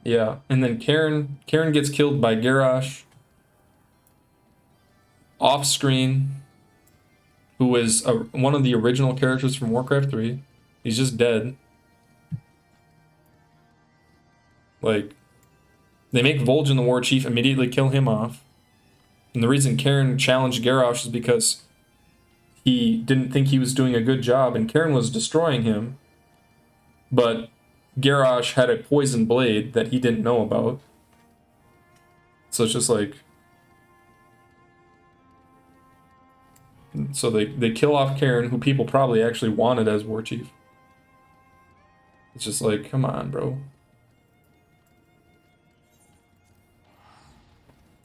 yeah, and then Cairn gets killed by Garrosh off screen, who is one of the original characters from Warcraft 3. He's just dead. Like, they make Vol'jin the war chief, immediately kill him off. And the reason Cairn challenged Garrosh is because he didn't think he was doing a good job, and Cairn was destroying him. But Garrosh had a poison blade that he didn't know about. So it's just like... So they kill off Cairn, who people probably actually wanted as war chief. It's just like, come on, bro.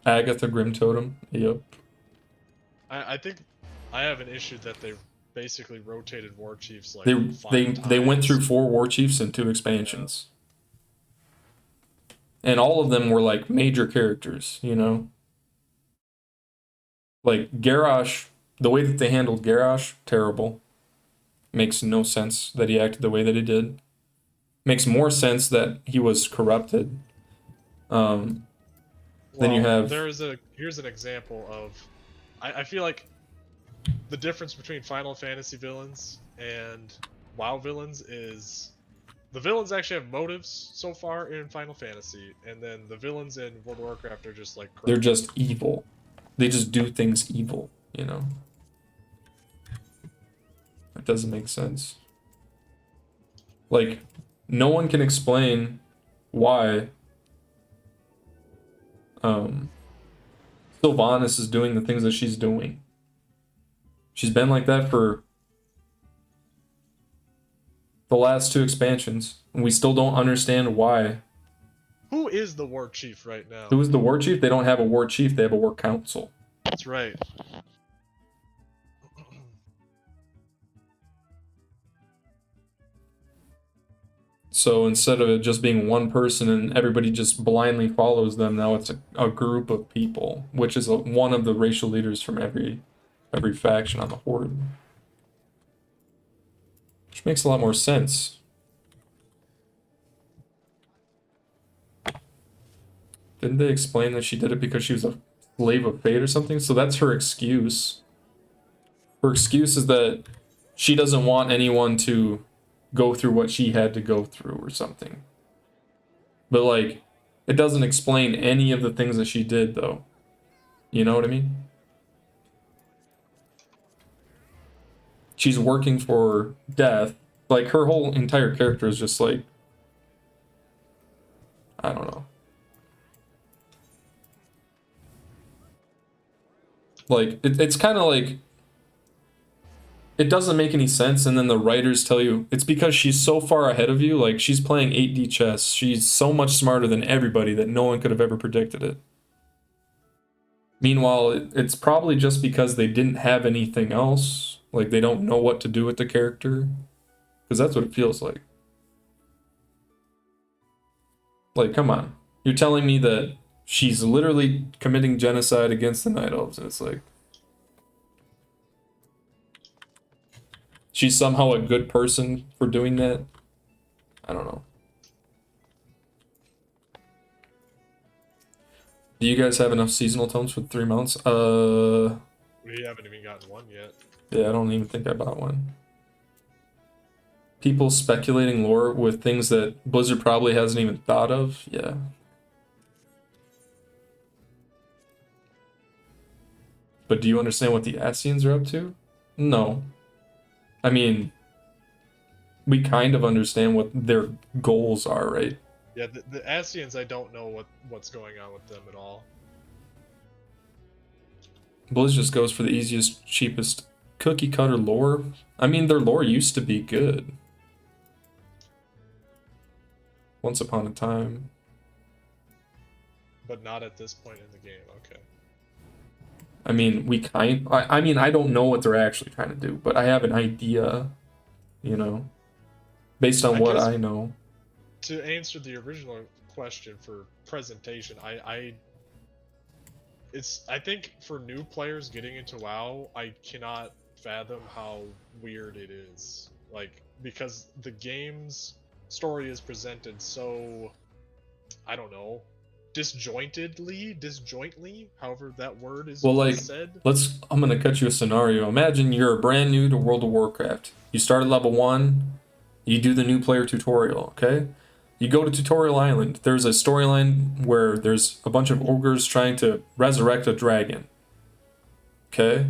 Agatha Grim Totem. Yep. I think I have an issue that they basically rotated war chiefs like they went through 4 war chiefs and 2 expansions. Yeah. And all of them were like major characters, you know? Like Garrosh, the way that they handled Garrosh, terrible. Makes no sense that he acted the way that he did. Makes more sense that he was corrupted. Then you have... Here's an example of... I feel like the difference between Final Fantasy villains and WoW villains is... The villains actually have motives so far in Final Fantasy, and then the villains in World of Warcraft are just like... They're just evil. They just do things evil, you know? It doesn't make sense. Like, no one can explain why Sylvanas is doing the things that she's doing. She's been like that for the last 2 expansions, and we still don't understand why. Who is the war chief right now? Who is the war chief? They don't have a war chief, they have a war council. That's right. So instead of it just being one person and everybody just blindly follows them, now it's a group of people, which is one of the racial leaders from every faction on the Horde. Which makes a lot more sense. Didn't they explain that she did it because she was a slave of fate or something? So that's her excuse. Her excuse is that she doesn't want anyone to go through what she had to go through or something. But like, it doesn't explain any of the things that she did though. You know what I mean? She's working for death. Like, her whole entire character is just like, I don't know. Like, it's kind of like, it doesn't make any sense, and then the writers tell you it's because she's so far ahead of you. Like, she's playing 8D chess. She's so much smarter than everybody that no one could have ever predicted it. Meanwhile, it's probably just because they didn't have anything else. Like, they don't know what to do with the character. Because that's what it feels like. Like, come on. You're telling me that she's literally committing genocide against the Night Elves, and it's like, she's somehow a good person for doing that? I don't know. Do you guys have enough seasonal tomes for 3 months? We haven't even gotten one yet. Yeah, I don't even think I bought one. People speculating lore with things that Blizzard probably hasn't even thought of? Yeah. But do you understand what the Ascians are up to? No. I mean, we kind of understand what their goals are, right? Yeah, the Ascians, I don't know what's going on with them at all. Blizz just goes for the easiest, cheapest cookie cutter lore. I mean, their lore used to be good. Once upon a time. But not at this point in the game, okay. I mean, I mean, I don't know what they're actually trying to do, but I have an idea, you know, based on what I know. To answer the original question for presentation, I think for new players getting into WoW, I cannot fathom how weird it is. Like, because the game's story is presented so, I don't know, disjointly, however that word is said. I'm gonna cut you a scenario. Imagine you're brand new to World of Warcraft. You start at level 1, you do the new player tutorial, okay? You go to Tutorial Island. There's a storyline where there's a bunch of ogres trying to resurrect a dragon. Okay?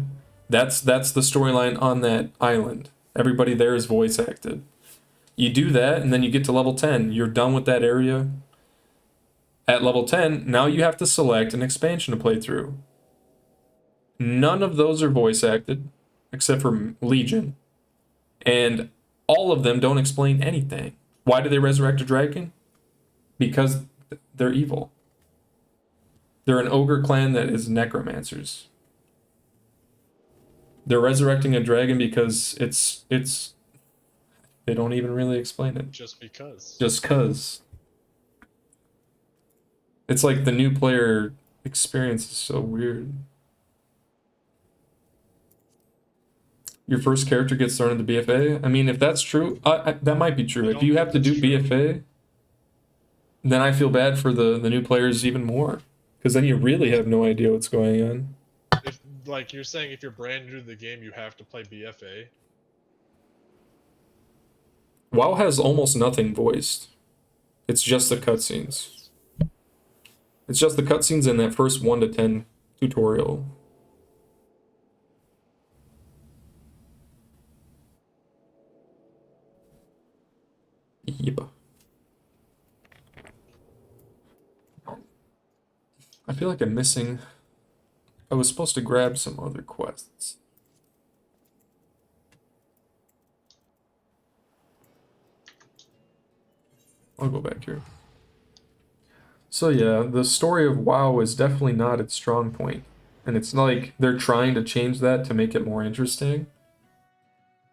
That's the storyline on that island. Everybody there is voice acted. You do that, and then you get to level 10. You're done with that area. At level 10, now you have to select an expansion to play through. None of those are voice acted, except for Legion. And all of them don't explain anything. Why do they resurrect a dragon? Because they're evil. They're an ogre clan that is necromancers. They're resurrecting a dragon because it's they don't even really explain it. Just because. Just cuz. It's like the new player experience is so weird. Your first character gets thrown into BFA? I mean, if that's true, that might be true. If you have to do BFA, then I feel bad for the new players even more. Because then you really have no idea what's going on. If, like, you're saying if you're brand new to the game, you have to play BFA? WoW has almost nothing voiced. It's just the cutscenes. It's just the cutscenes in that first 1 to 10 tutorial. Yep. I feel like I'm missing... I was supposed to grab some other quests. I'll go back here. So yeah, the story of WoW is definitely not its strong point. And it's like they're trying to change that to make it more interesting.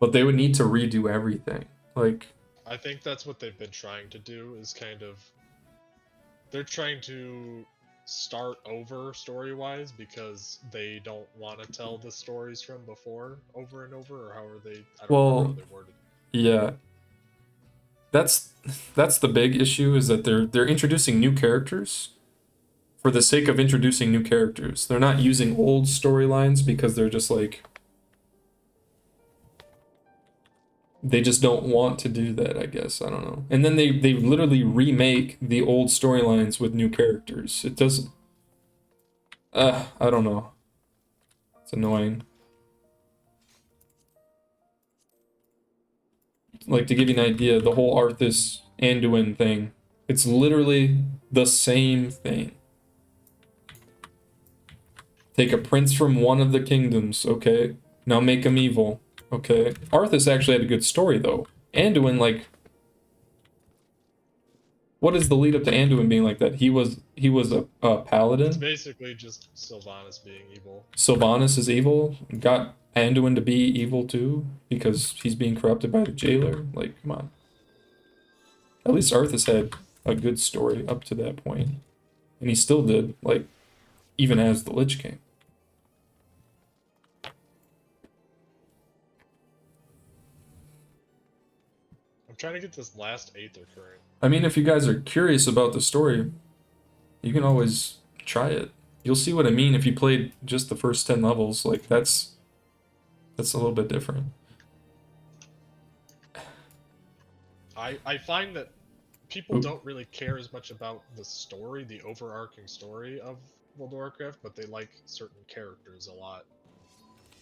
But they would need to redo everything. Like... I think that's what they've been trying to do, is kind of... They're trying to start over story-wise because they don't want to tell the stories from before over and over, or however they... I don't remember how they worded it. Yeah. That's the big issue, is that they're introducing new characters, for the sake of introducing new characters. They're not using old storylines because they're just like, they just don't want to do that, I guess. I don't know. And then they literally remake the old storylines with new characters. It doesn't... I don't know. It's annoying. Like, to give you an idea, the whole Arthas Anduin thing, it's literally the same thing. Take a prince from one of the kingdoms, okay? Now make him evil, okay? Arthas actually had a good story, though. Anduin, like... What is the lead up to Anduin being like that? He was a paladin? It's basically just Sylvanas being evil. Sylvanas is evil? Got Anduin to be evil too? Because he's being corrupted by the jailer? Like, come on. At least Arthas had a good story up to that point. And he still did, like, even as the Lich King. I'm trying to get this last Aether current. I mean, if you guys are curious about the story, you can always try it. You'll see what I mean if you played just the first 10 levels. Like, that's a little bit different. I find that people don't really care as much about the story, the overarching story of World of Warcraft, but they like certain characters a lot.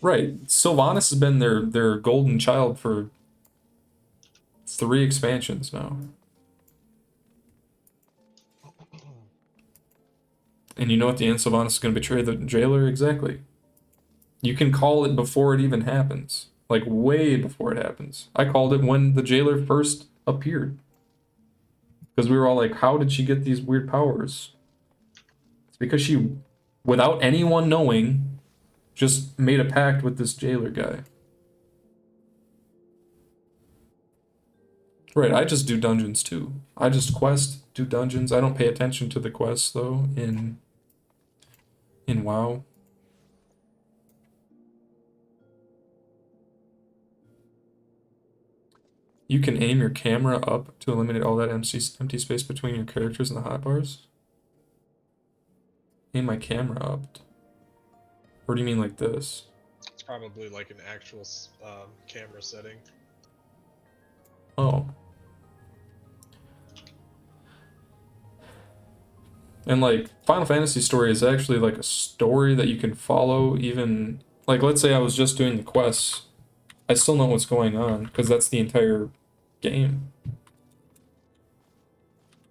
Right. Sylvanas has been their golden child for 3 expansions now. And you know at the end Sylvanas is going to betray the jailer? Exactly. You can call it before it even happens. Like, way before it happens. I called it when the jailer first appeared. Because we were all like, how did she get these weird powers? It's because she, without anyone knowing, just made a pact with this jailer guy. Right, I just do dungeons too. I just quest, do dungeons. I don't pay attention to the quests though in WoW. You can aim your camera up to eliminate all that empty space between your characters and the hotbars. Aim my camera up. Or do you mean like this? It's probably like an actual camera setting. Oh. And like, Final Fantasy story is actually like a story that you can follow even... Like, let's say I was just doing the quests. I still know what's going on, because that's the entire game.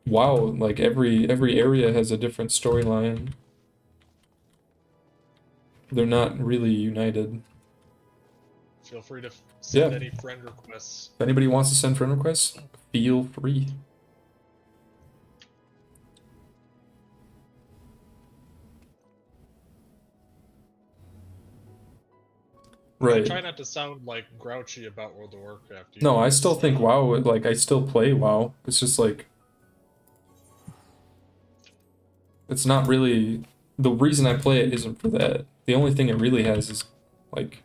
Wow, like every area has a different storyline. They're not really united. Feel free to send Yeah. any friend requests. If anybody wants to send friend requests, feel free. Right. I try not to sound like grouchy about World of Warcraft. No, I still think WoW, like, I still play WoW. It's just like... It's not really... The reason I play it isn't for that. The only thing it really has is, like...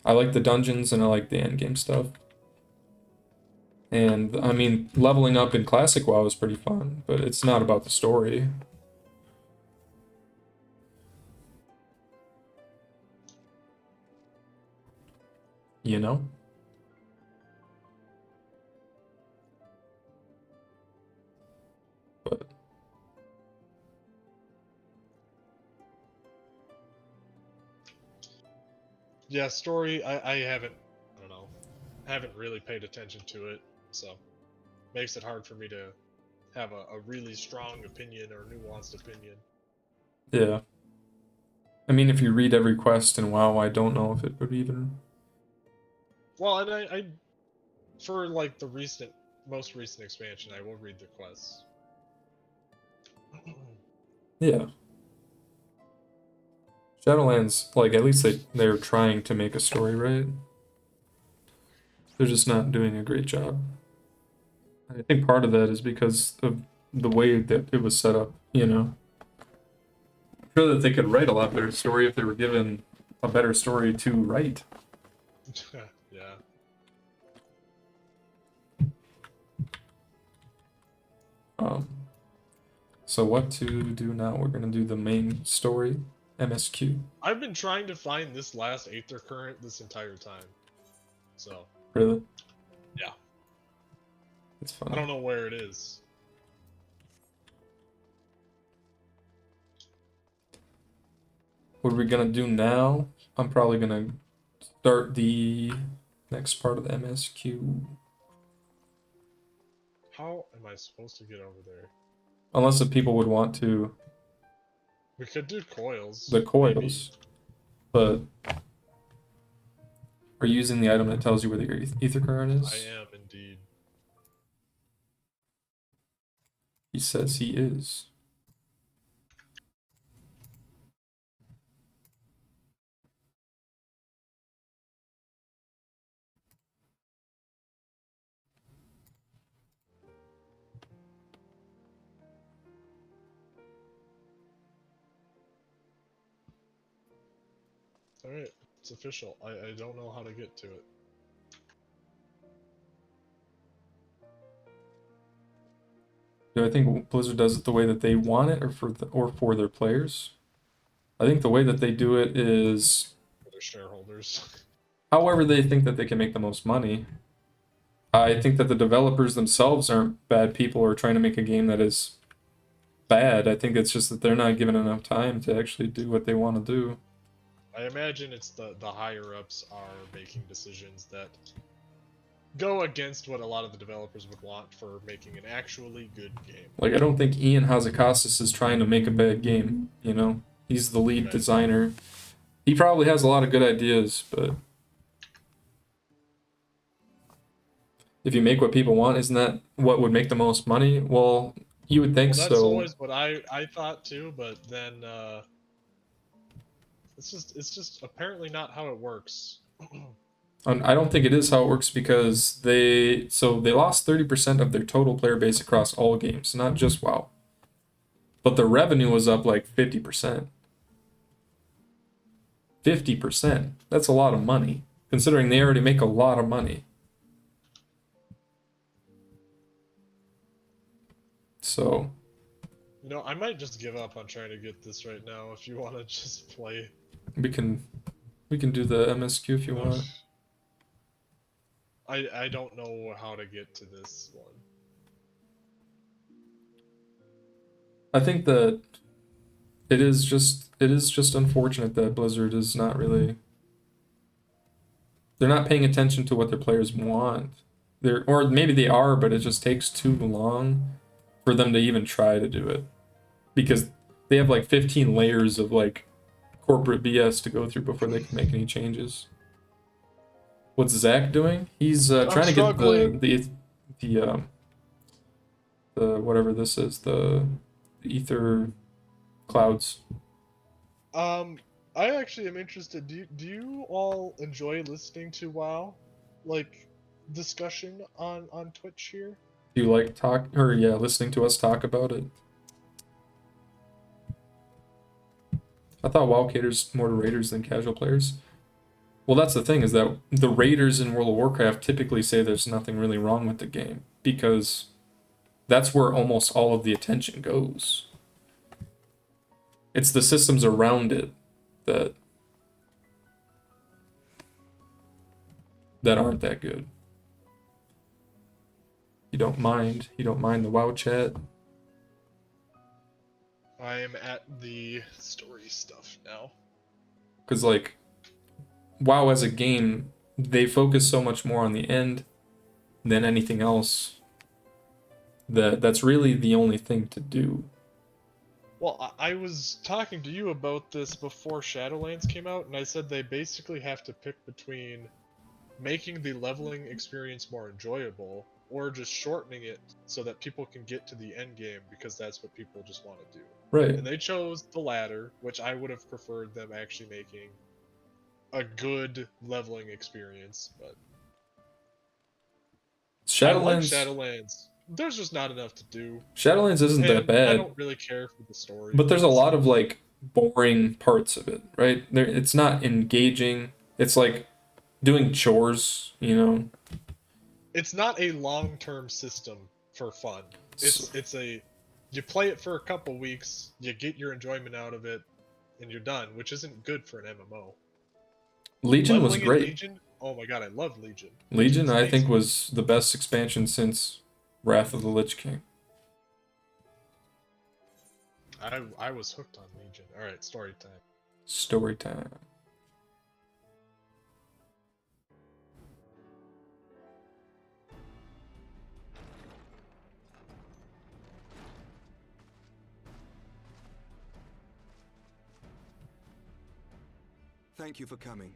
I like the dungeons and I like the endgame stuff. And, I mean, leveling up in Classic WoW is pretty fun, but it's not about the story. You know? But... Yeah, story, I haven't, I don't know, haven't really paid attention to it, so makes it hard for me to have a really strong opinion or nuanced opinion. Yeah. I mean, if you read every quest in WoW, I don't know if it would even... Well, and I for like the most recent expansion, I will read the quests. Yeah. Shadowlands, like, at least they're trying to make a story, right? They're just not doing a great job. I think part of that is because of the way that it was set up, you know? I'm sure that they could write a lot better story if they were given a better story to write. Yeah. So what to do now? We're gonna do the main story, MSQ. I've been trying to find this last Aether Current this entire time. So. Really? Yeah. It's fun. I don't know where it is. What are we gonna do now? I'm probably gonna start the next part of the MSQ. How am I supposed to get over there? Unless if people would want to. We could do coils. The coils. Maybe. But are you using the item that tells you where the ether current is? I am indeed. He says he is. Alright, it's official. I don't know how to get to it. Do I think Blizzard does it the way that they want it, or for their players? I think the way that they do it is For their shareholders. however they think that they can make the most money. I think that the developers themselves aren't bad people or trying to make a game that is bad. I think it's just that they're not given enough time to actually do what they want to do. I imagine it's the higher-ups are making decisions that go against what a lot of the developers would want for making an actually good game. Like, I don't think Ian Hazakassis is trying to make a bad game, you know? He's the lead designer. He probably has a lot of good ideas, but if you make what people want, isn't that what would make the most money? Well, you would think Well, so. that's always what I thought too, but then it's just apparently not how it works. I don't think it is how it works because they lost 30% of their total player base across all games, not just WoW. But the revenue was up like 50%. 50%. That's a lot of money, considering they already make a lot of money. So, You know, I might just give up on trying to get this right now if you want to just play. we can do the MSQ if you want. I don't know how to get to this one. I think that it is just unfortunate that Blizzard is not really, they're not paying attention to what their players want. Or maybe they are, but it just takes too long for them to even try to do it. Because they have like 15 layers of like corporate BS to go through before they can make any changes. What's Zach doing? He's trying to get the whatever this is, the ether clouds. I actually am interested. Do you all enjoy listening to WoW, like discussion on Twitch here? Do you like listening to us talk about it? I thought WoW caters more to raiders than casual players. Well, that's the thing, is that the raiders in World of Warcraft typically say there's nothing really wrong with the game, because that's where almost all of the attention goes. It's the systems around it that aren't that good. You don't mind the WoW chat? I am at the story stuff now. Because, like, WoW as a game, they focus so much more on the end than anything else. That's really the only thing to do. Well, I was talking to you about this before Shadowlands came out, and I said they basically have to pick between making the leveling experience more enjoyable or just shortening it so that people can get to the end game, because that's what people just want to do. Right. And they chose the latter, which I would have preferred them actually making a good leveling experience, but I like Shadowlands. There's just not enough to do. Shadowlands isn't that bad. I don't really care for the story. But there's a lot of like boring parts of it, right? It's not engaging. It's like doing chores, you know. It's not a long-term system for fun. It's a you play it for a couple weeks, you get your enjoyment out of it, and you're done, which isn't good for an MMO. Legion was Leveling in great. Legion, oh my god, I love Legion. Legion, Legion's I think, amazing. was the best expansion since Wrath of the Lich King. I was hooked on Legion. Alright, story time. Story time. Thank you for coming.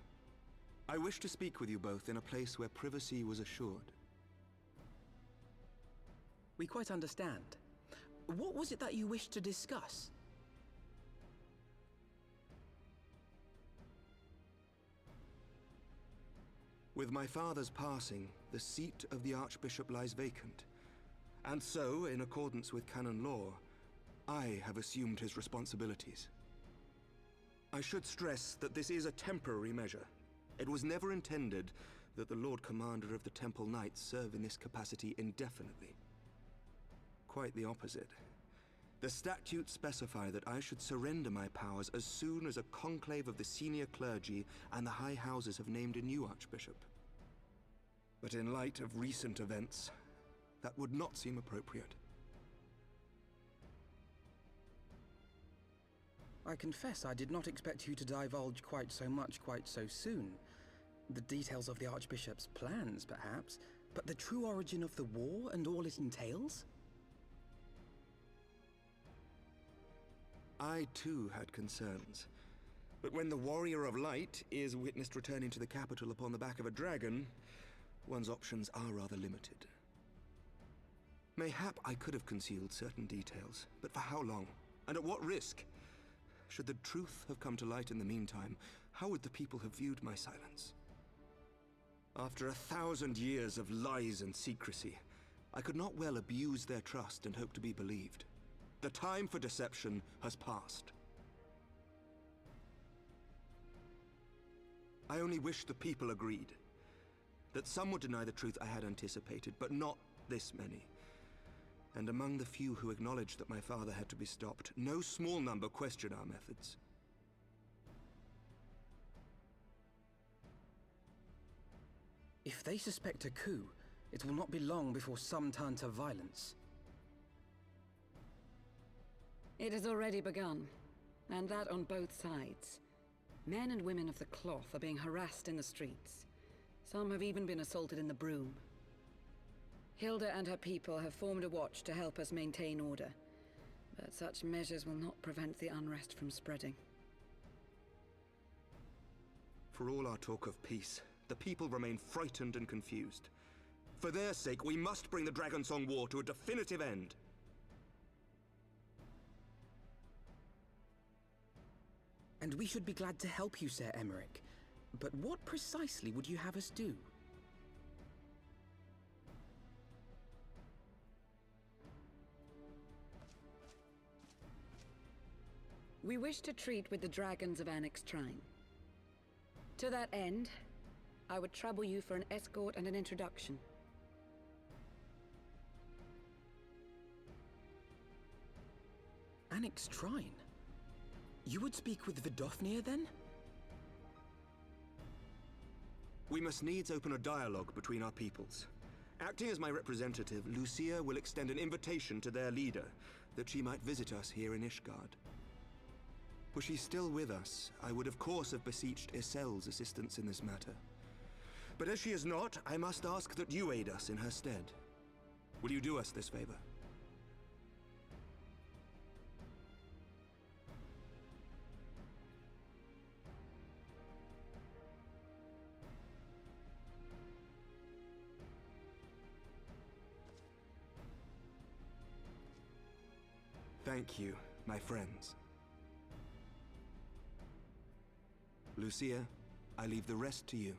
I wish to speak with you both in a place where privacy was assured. We quite understand. What was it that you wished to discuss? With my father's passing, the seat of the Archbishop lies vacant. And so, in accordance with canon law, I have assumed his responsibilities. I should stress that this is a temporary measure. It was never intended that the Lord Commander of the Temple Knights serve in this capacity indefinitely. Quite the opposite. The statutes specify that I should surrender my powers as soon as a conclave of the senior clergy and the high houses have named a new archbishop. But in light of recent events, that would not seem appropriate. I confess I did not expect you to divulge quite so much quite so soon. The details of the Archbishop's plans, perhaps, but the true origin of the war and all it entails? I too had concerns. But when the Warrior of Light is witnessed returning to the capital upon the back of a dragon, one's options are rather limited. Mayhap I could have concealed certain details, but for how long? And at what risk? Should the truth have come to light in the meantime, how would the people have viewed my silence? After 1,000 years of lies and secrecy, I could not well abuse their trust and hope to be believed. The time for deception has passed. I only wish the people agreed. That some would deny the truth I had anticipated, but not this many. And among the few who acknowledged that my father had to be stopped, no small number questioned our methods. If they suspect a coup, it will not be long before some turn to violence. It has already begun, and that on both sides. Men and women of the cloth are being harassed in the streets. Some have even been assaulted in the Broom. Hilda and her people have formed a watch to help us maintain order, but such measures will not prevent the unrest from spreading. For all our talk of peace, the people remain frightened and confused. For their sake, we must bring the Dragonsong War to a definitive end. And we should be glad to help you, Sir Emmerich. But what precisely would you have us do? We wish to treat with the dragons of Annex Trine. To that end, I would trouble you for an escort and an introduction. Annex Trine? You would speak with Vidofnir, then? We must needs open a dialogue between our peoples. Acting as my representative, Lucia will extend an invitation to their leader, that she might visit us here in Ishgard. Were she still with us, I would of course have beseeched Isel's assistance in this matter. But as she is not, I must ask that you aid us in her stead. Will you do us this favor? Thank you, my friends. Lucia, I leave the rest to you.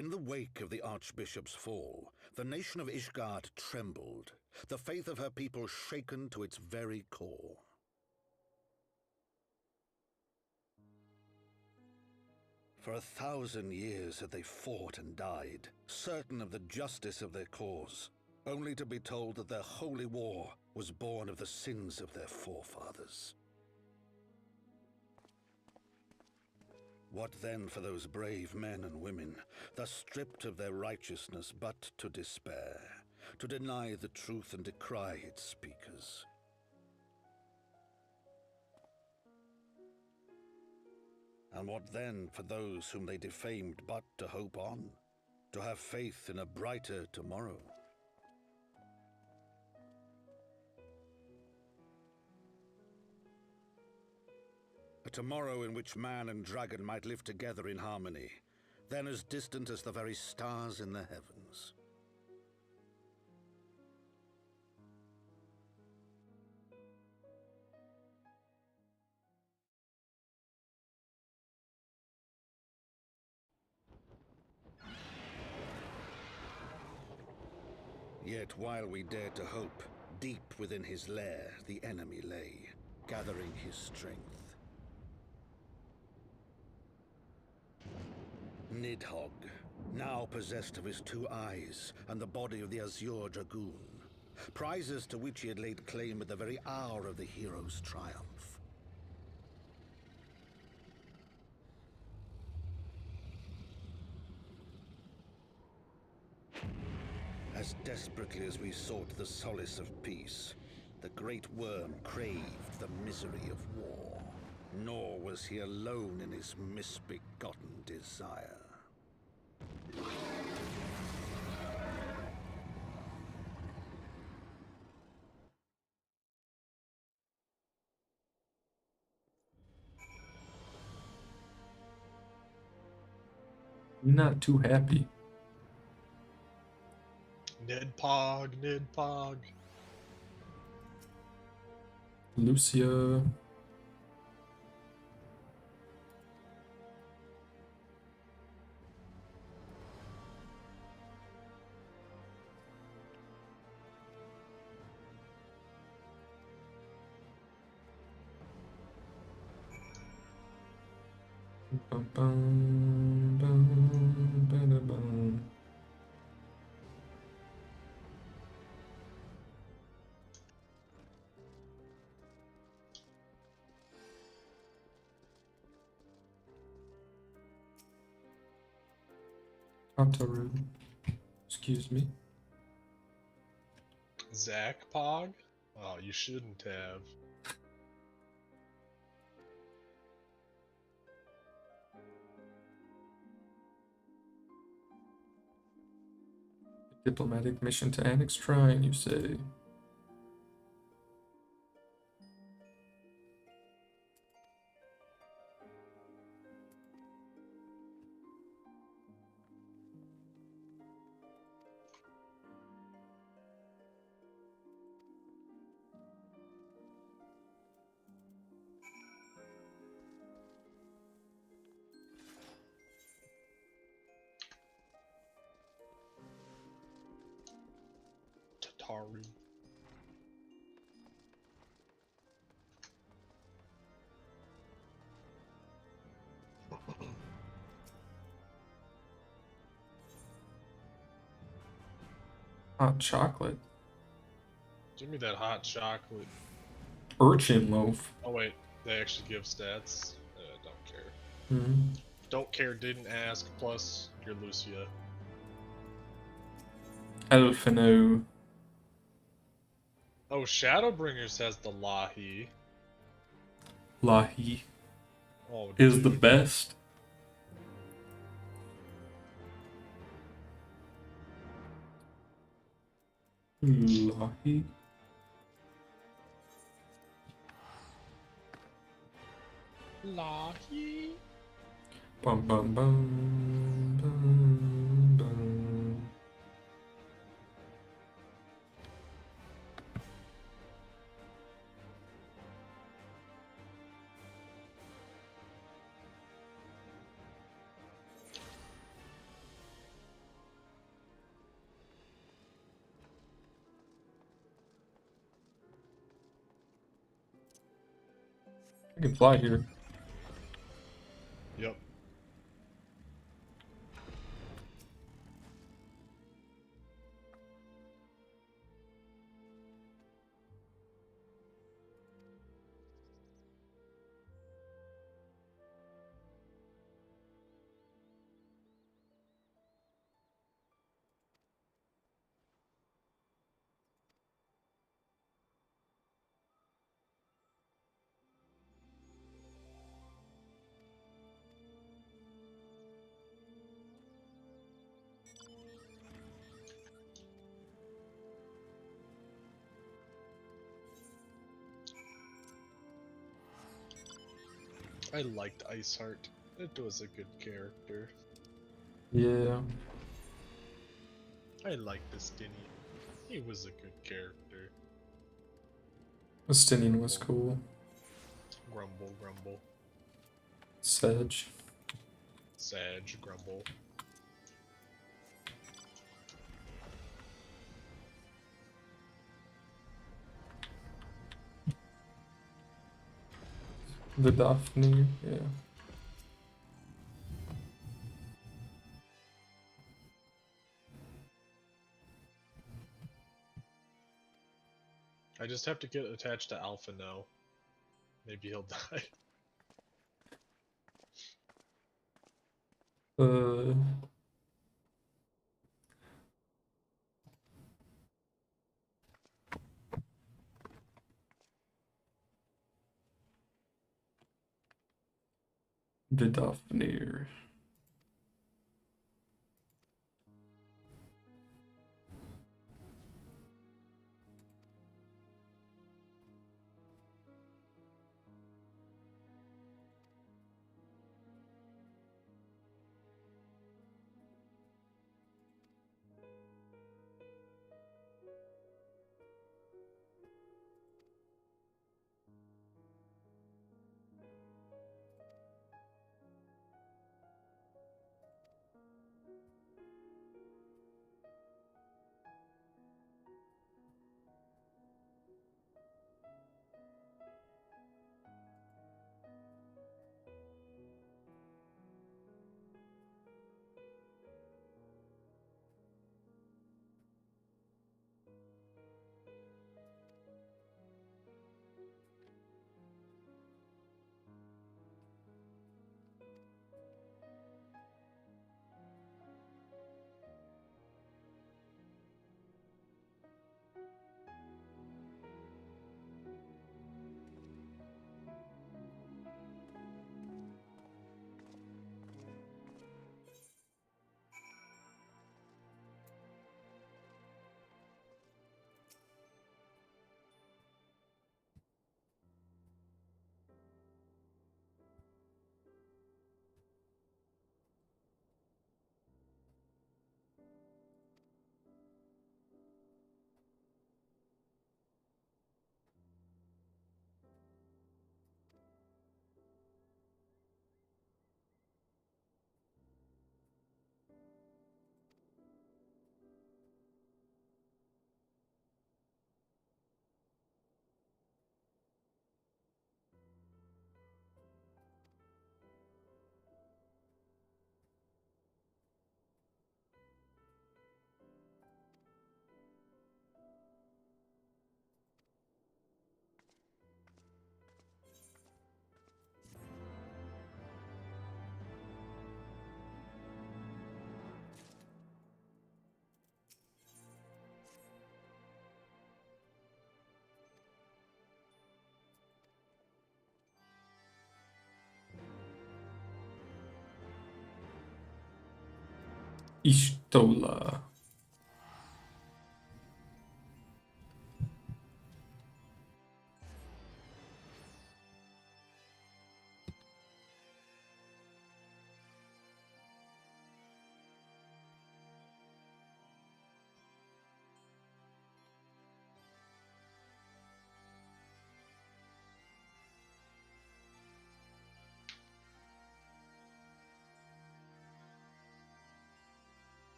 In the wake of the Archbishop's fall, the nation of Ishgard trembled, the faith of her people shaken to its very core. For 1,000 years had they fought and died, certain of the justice of their cause, only to be told that their holy war was born of the sins of their forefathers. What then for those brave men and women, thus stripped of their righteousness but to despair, to deny the truth and decry its speakers? And what then for those whom they defamed but to hope on, to have faith in a brighter tomorrow? A tomorrow in which man and dragon might live together in harmony, then as distant as the very stars in the heavens. Yet while we dared to hope, deep within his lair the enemy lay, gathering his strength. Nidhogg, now possessed of his 2 eyes and the body of the Azure Dragoon, prizes to which he had laid claim at the very hour of the hero's triumph. As desperately as we sought the solace of peace, the great worm craved the misery of war. Nor was he alone in his misbegotten desire. You're not too happy. Nidpog, Nidpog. Lucia. Bum, bum, bum, bum, bum. Ataru. Excuse me. Zach Pog? Oh, you shouldn't have. Diplomatic mission to Annex Shrine, you say? Tataru. Hot chocolate. Give me that hot chocolate. Urchin loaf. Oh wait, they actually give stats. Don't care. Mm-hmm. Don't care, didn't ask, plus you're Lucia. Elfino. Oh, Shadowbringers has the Lahi. Lahi Oh, is the dude. best. Lahi. Lahi. Bum bum bum bum bum. I can fly here. Yep. I liked Iceheart. It was a good character. Yeah. I liked Destiny. He was a good character. Estinian was cool. Grumble, grumble. Sedge. Sag, grumble. The Daphne, yeah. I just have to get attached to Alpha now. Maybe he'll die. The Daphne. Ishtola.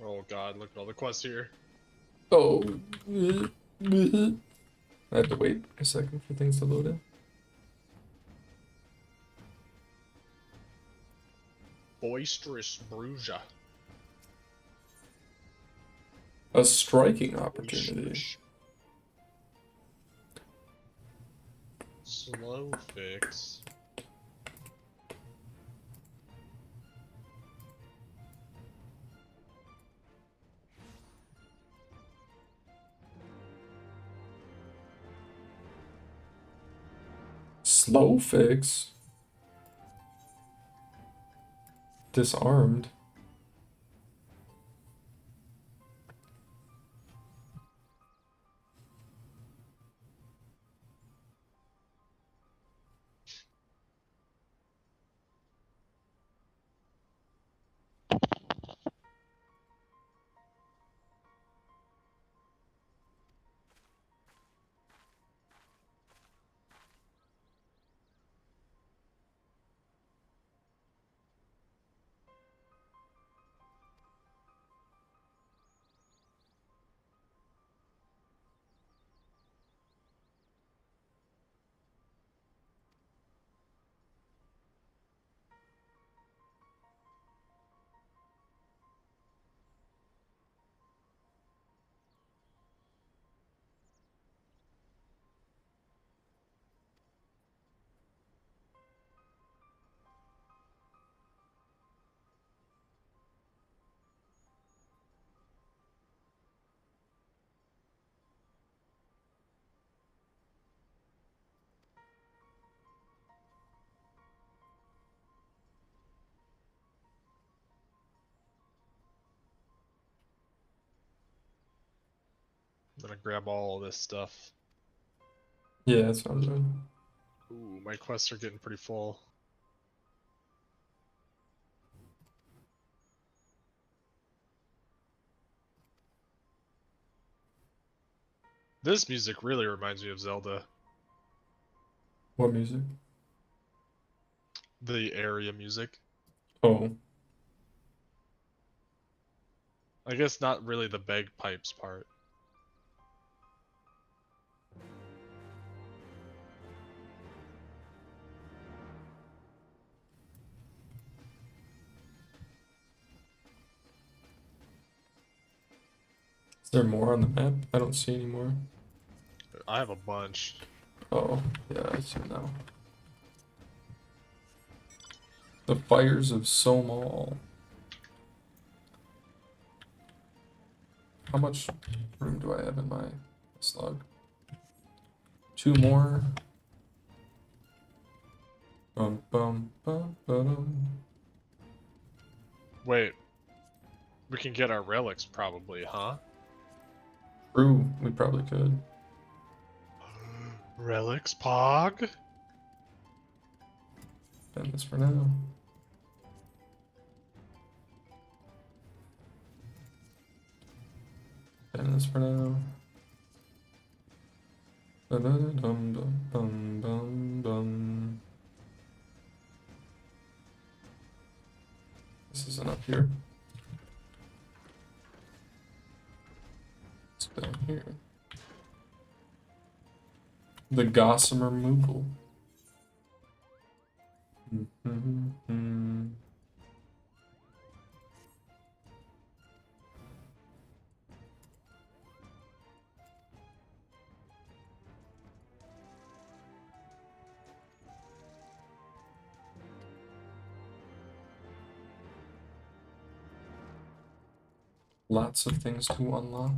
Oh god, look at all the quests here. Oh. I have to wait a second for things to load in. Boisterous Bruja. A striking opportunity. Slow fix. Slow fix. Disarmed. I'm gonna grab all of this stuff. Yeah, that sounds right. Ooh, my quests are getting pretty full. This music really reminds me of Zelda. What music? The area music. Oh. I guess not really the bagpipes part. Is there more on the map? I don't see any more. I have a bunch. Oh, yeah, I see now. The Fires of Somal. How much room do I have in my slug? 2 more. Bum, bum, bum, ba-dum. Wait. We can get our relics probably, huh? True, we probably could. Relics, Pog? End this for now. End this for now. Dum-dum-dum-dum-dum-dum. This isn't up here. It's down here. The Gossamer Moogle. Lots of things to unlock.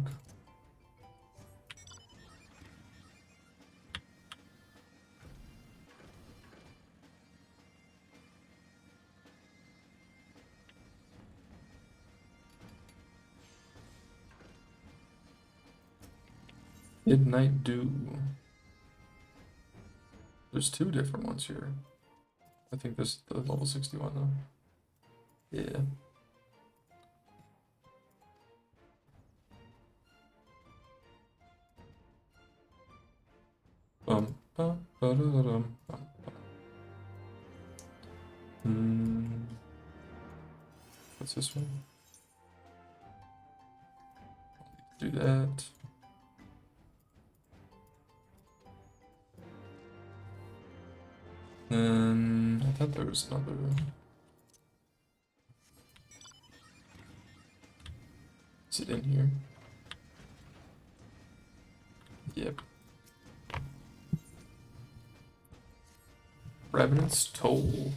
Midnight Dew. There's 2 different ones here. I think this is the level 61 though. Yeah. Bum, bum, ba-da-da-dum, bum, bum. What's this one? Do that. I thought there was another. Is it in here? Yep. Revenant's Toll.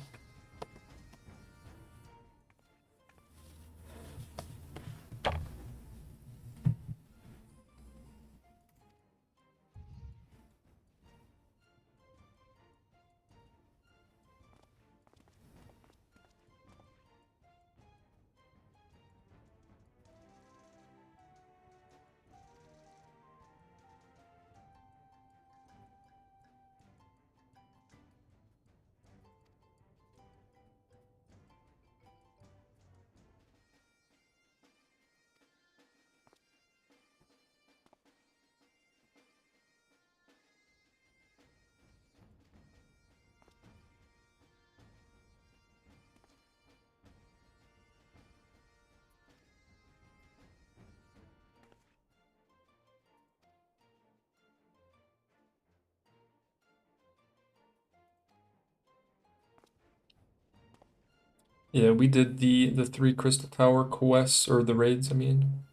Yeah, we did the 3 Crystal Tower quests, or the raids, I mean.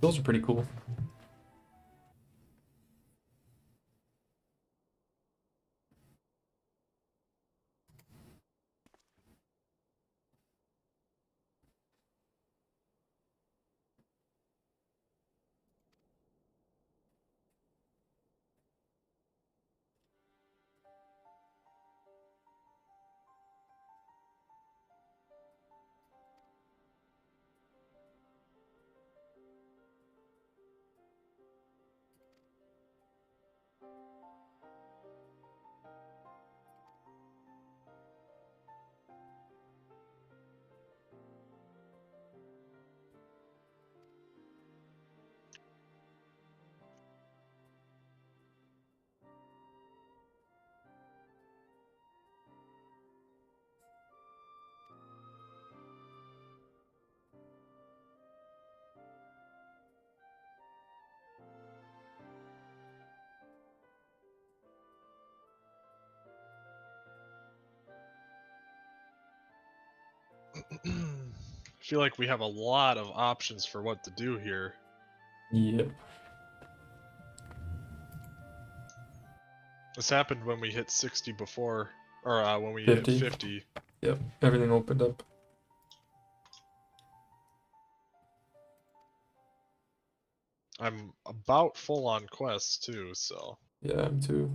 Those are pretty cool. I feel like we have a lot of options for what to do here. Yep. This happened when we hit 60 before, or when we 50. hit 50. Yep, everything opened up. I'm about full on quests too, so. Yeah, I'm too.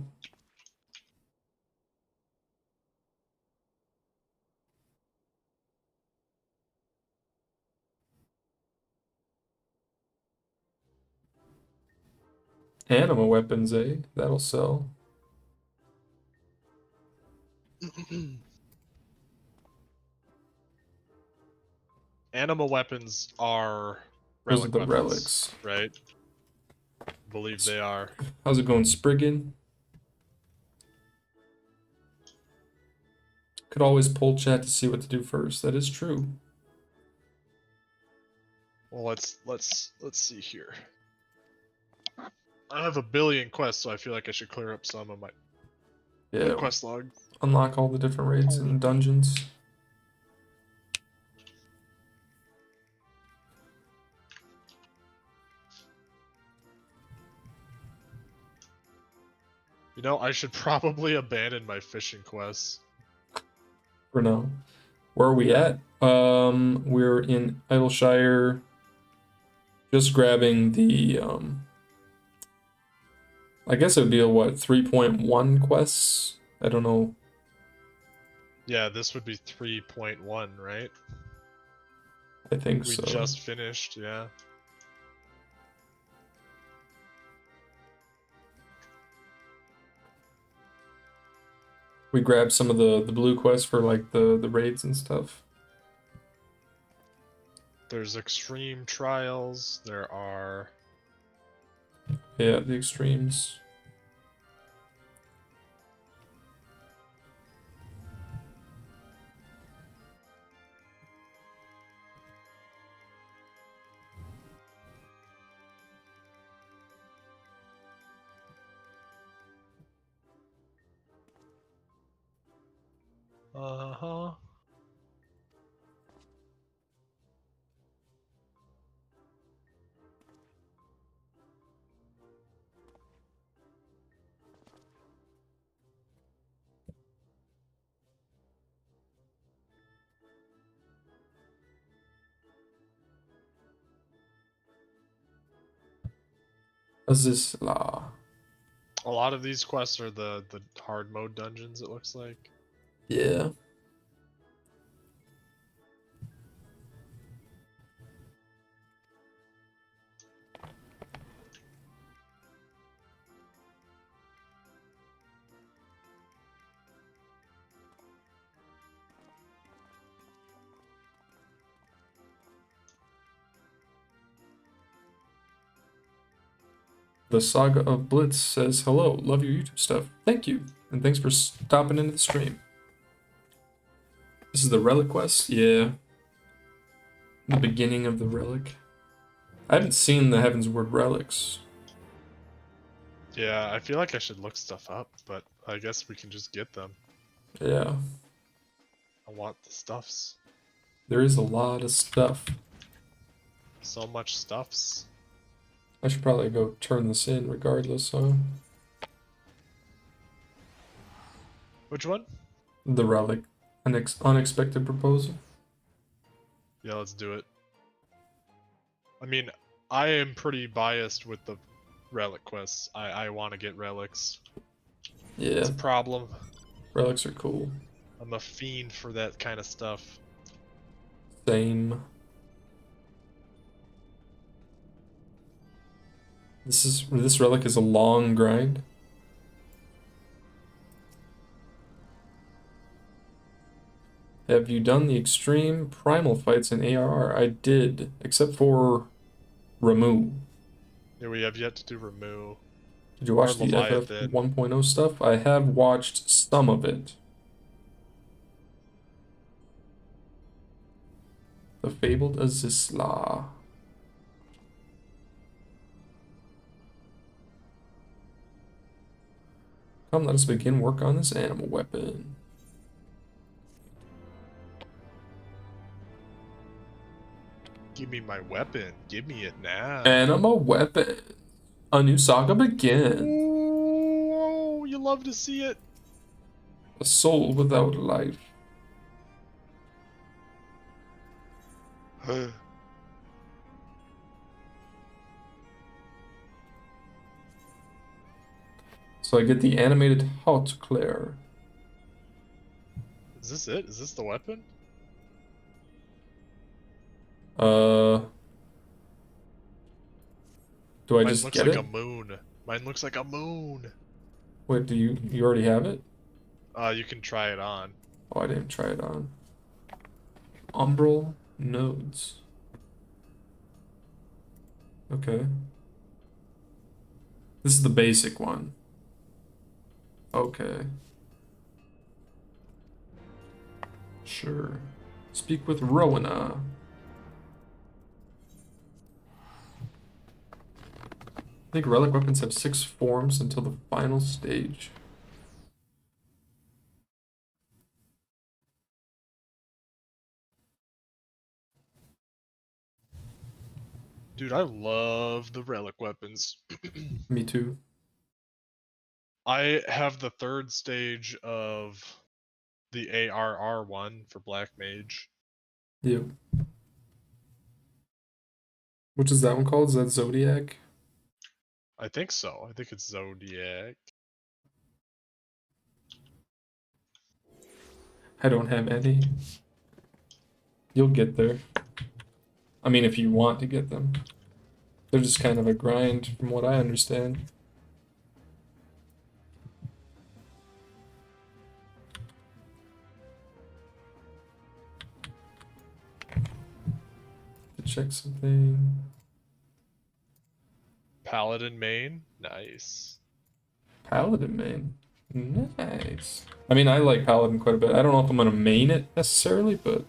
Anima weapons, eh? That'll sell. Anima weapons are Those are relic the weapons, relics. right? I believe they are. How's it going, Spriggan? Could always pull chat to see what to do first. That is true. Well, let's see here. I have a billion quests, so I feel like I should clear up some of my quest log. Unlock all the different raids and dungeons. You know, I should probably abandon my fishing quests. For now. Where are we at? We're in Idleshire. Just grabbing the I guess it would be a what, 3.1 quests? I don't know. Yeah, this would be 3.1, right? I think we so. We just finished, yeah. We grabbed some of the blue quests for like the raids and stuff. There's extreme trials, there are... Yeah, the extremes. Uh-huh. Azisla. A lot of these quests are the hard mode dungeons, it looks like. Yeah. The Saga of Blitz says, hello, love your YouTube stuff. Thank you. And thanks for stopping into the stream. This is the Relic quest? Yeah. The beginning of the Relic. I haven't seen the Heavensward relics. Yeah, I feel like I should look stuff up, but I guess we can just get them. Yeah. I want the stuffs. There is a lot of stuff. So much stuffs. I should probably go turn this in regardless, huh? Which one? The Relic. Unexpected proposal. Yeah, let's do it. I mean, I am pretty biased with the relic quests. I want to get relics. Yeah. It's a problem. Relics are cool. I'm a fiend for that kind of stuff. Same. This relic is a long grind. Have you done the extreme primal fights in ARR? I did, except for Ramu. Yeah, we have yet to do Ramu. Did you watch the FF 1.0 stuff? I have watched some of it. The Fabled Azisla. Come, let us begin work on this animal weapon. Give me my weapon. Give me it now. Animal weapon. A new saga begins. Oh, you love to see it. A soul without life. So I get the animated hot Claire. Is this it? Is this the weapon? Do I Mine just looks get like it? a moon. Mine looks like a moon. Wait, do you already have it? You can try it on. Oh, I didn't try it on. Umbral nodes. Okay. This is the basic one. Okay. Sure. Speak with Rowena. I think relic weapons have 6 forms until the final stage. Dude, I love the relic weapons. Me too. I have the 3rd stage of the ARR one for Black Mage. Yep. Which is that one called? Is that Zodiac? I think so. I think it's Zodiac. I don't have any. You'll get there. I mean, if you want to get them. They're just kind of a grind, from what I understand. To check something. Paladin main? Nice. Paladin main? Nice. I mean, I like Paladin quite a bit. I don't know if I'm going to main it necessarily, but...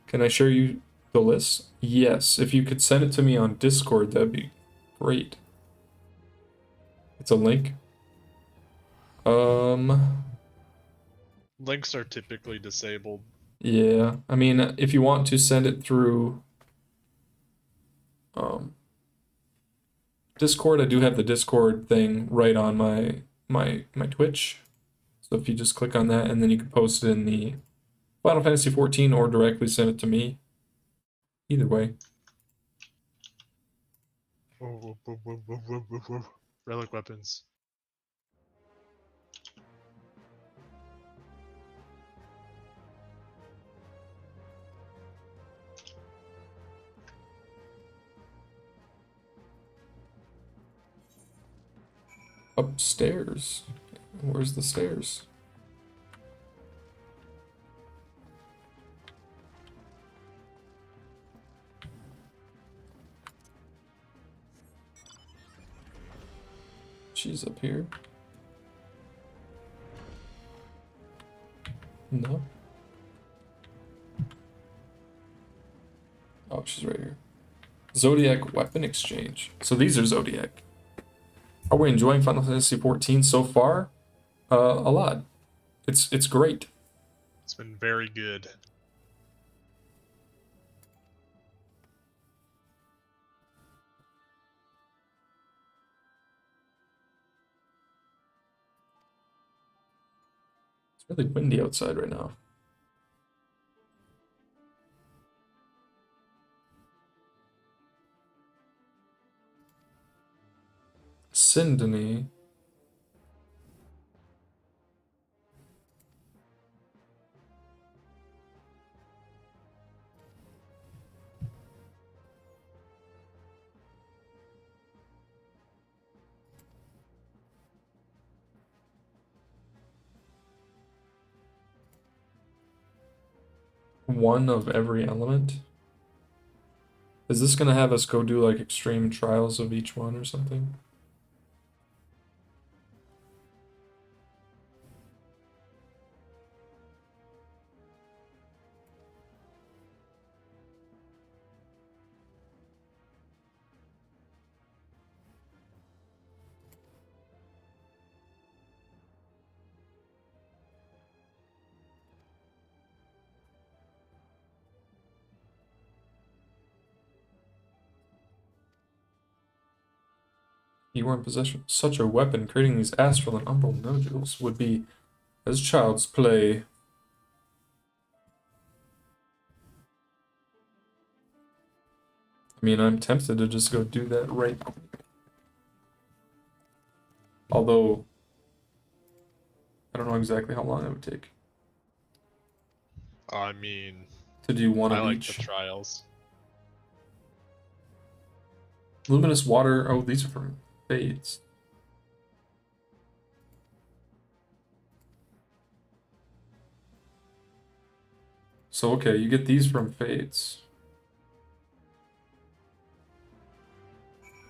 Can I show you the list? Yes. If you could send it to me on Discord, that'd be great. It's a link. Links are typically disabled. Yeah, I mean, if you want to send it through Discord, I do have the Discord thing right on my Twitch. So if you just click on that, and then you can post it in the Final Fantasy 14 or directly send it to me. Either way. Relic weapons. Upstairs. Where's the stairs? She's up here. No. Oh, she's right here. Zodiac weapon exchange. So these are Zodiac. Are we enjoying Final Fantasy 14 so far? A lot. It's great. It's been very good. It's really windy outside right now. Sindony. One of every element. Is this gonna have us go do like extreme trials of each one or something? You were in possession of such a weapon, creating these astral and umbral nodules would be as child's play. I mean, I'm tempted to just go do that right quick. Although, I don't know exactly how long it would take. I mean, to do one I of like each. the trials. Luminous water. Oh, these are from fades. So, okay, you get these from fades.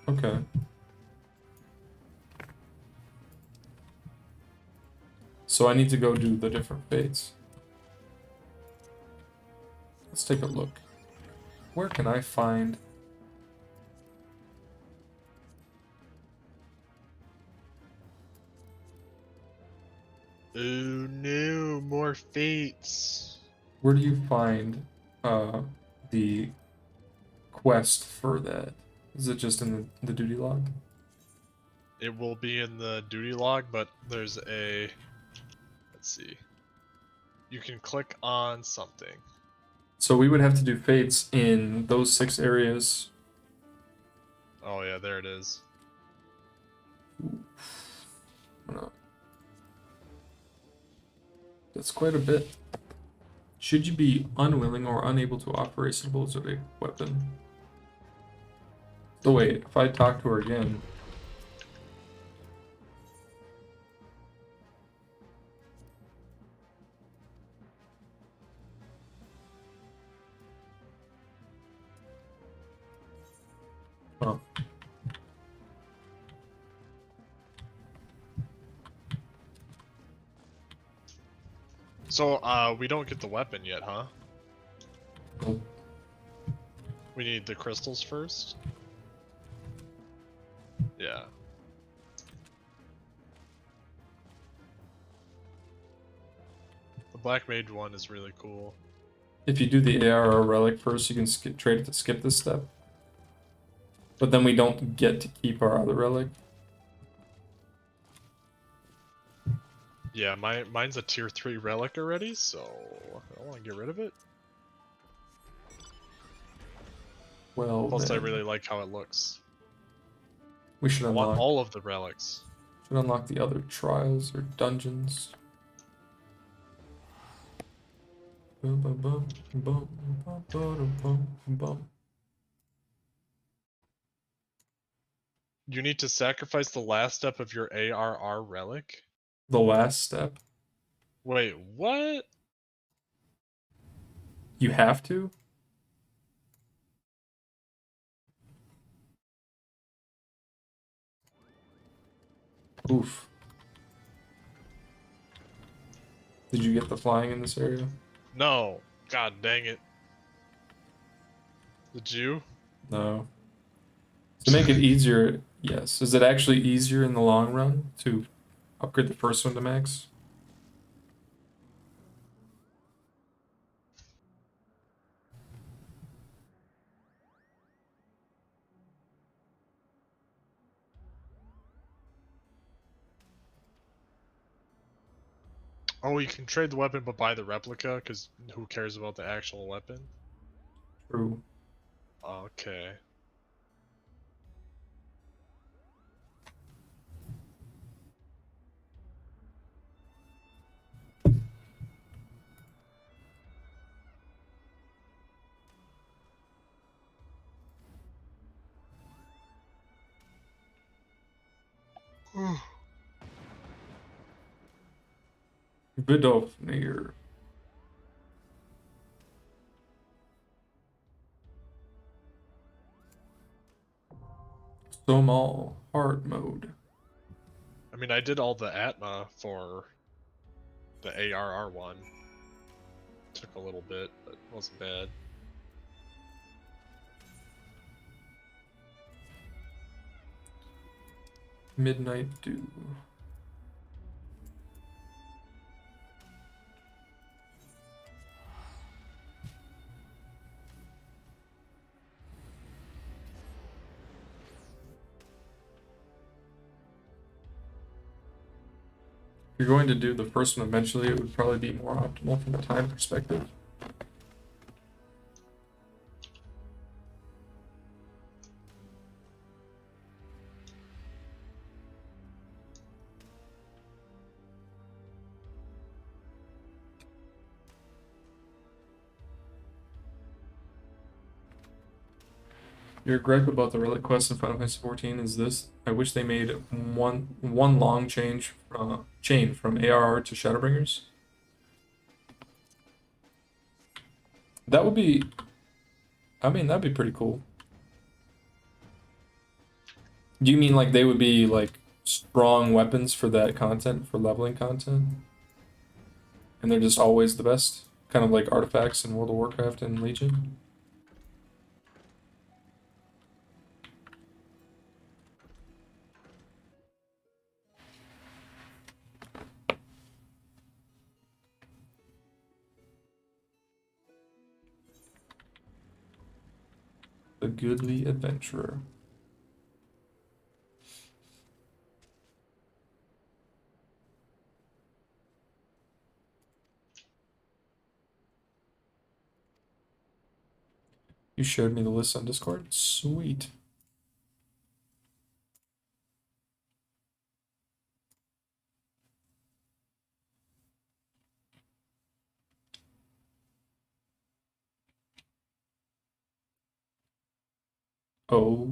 Okay. So I need to go do the different fades. Let's take a look. Where can I find... Oh no, more fates. Where do you find the quest for that? Is it just in the duty log? It will be in the duty log, but there's a... Let's see. You can click on something. So we would have to do fates in those 6 areas. Oh yeah, there it is. That's quite a bit. Should you be unwilling or unable to operate suitable Zodiac weapon? So wait, if I talk to her again... Oh. So, we don't get the weapon yet, huh? Nope. We need the crystals first? Yeah. Black Mage one is really cool. If you do the ARR relic first, you can trade it to skip this step. But then we don't get to keep our other relic. Yeah, mine's a tier 3 relic already, so I don't want to get rid of it. Well, plus then. I really like how it looks. We should I want unlock all of the relics. Should unlock the other trials or dungeons. Bum, bum, bum, bum, bum, bum, bum, bum. You need to sacrifice the last step of your ARR relic? The last step? Wait, what? You have to? Oof. Did you get the flying in this area? No. God dang it. Did you? No. To make it easier, yes. Is it actually easier in the long run to upgrade the first one to max? Oh, you can trade the weapon but buy the replica, because who cares about the actual weapon? True. Okay. Vidofnir. Somal hard mode. I mean, I did all the Atma for the ARR one. Took a little bit, but wasn't bad. Midnight Dew. If you're going to do the first one eventually, it would probably be more optimal from a time perspective. Your gripe about the relic quest in Final Fantasy XIV is this: I wish they made one long chain from ARR to Shadowbringers. That would be, I mean, that'd be pretty cool. Do you mean like they would be like strong weapons for that content, for leveling content? And they're just always the best? Kind of like artifacts in World of Warcraft and Legion? The Goodly Adventurer. You showed me the list on Discord? Sweet. Oh.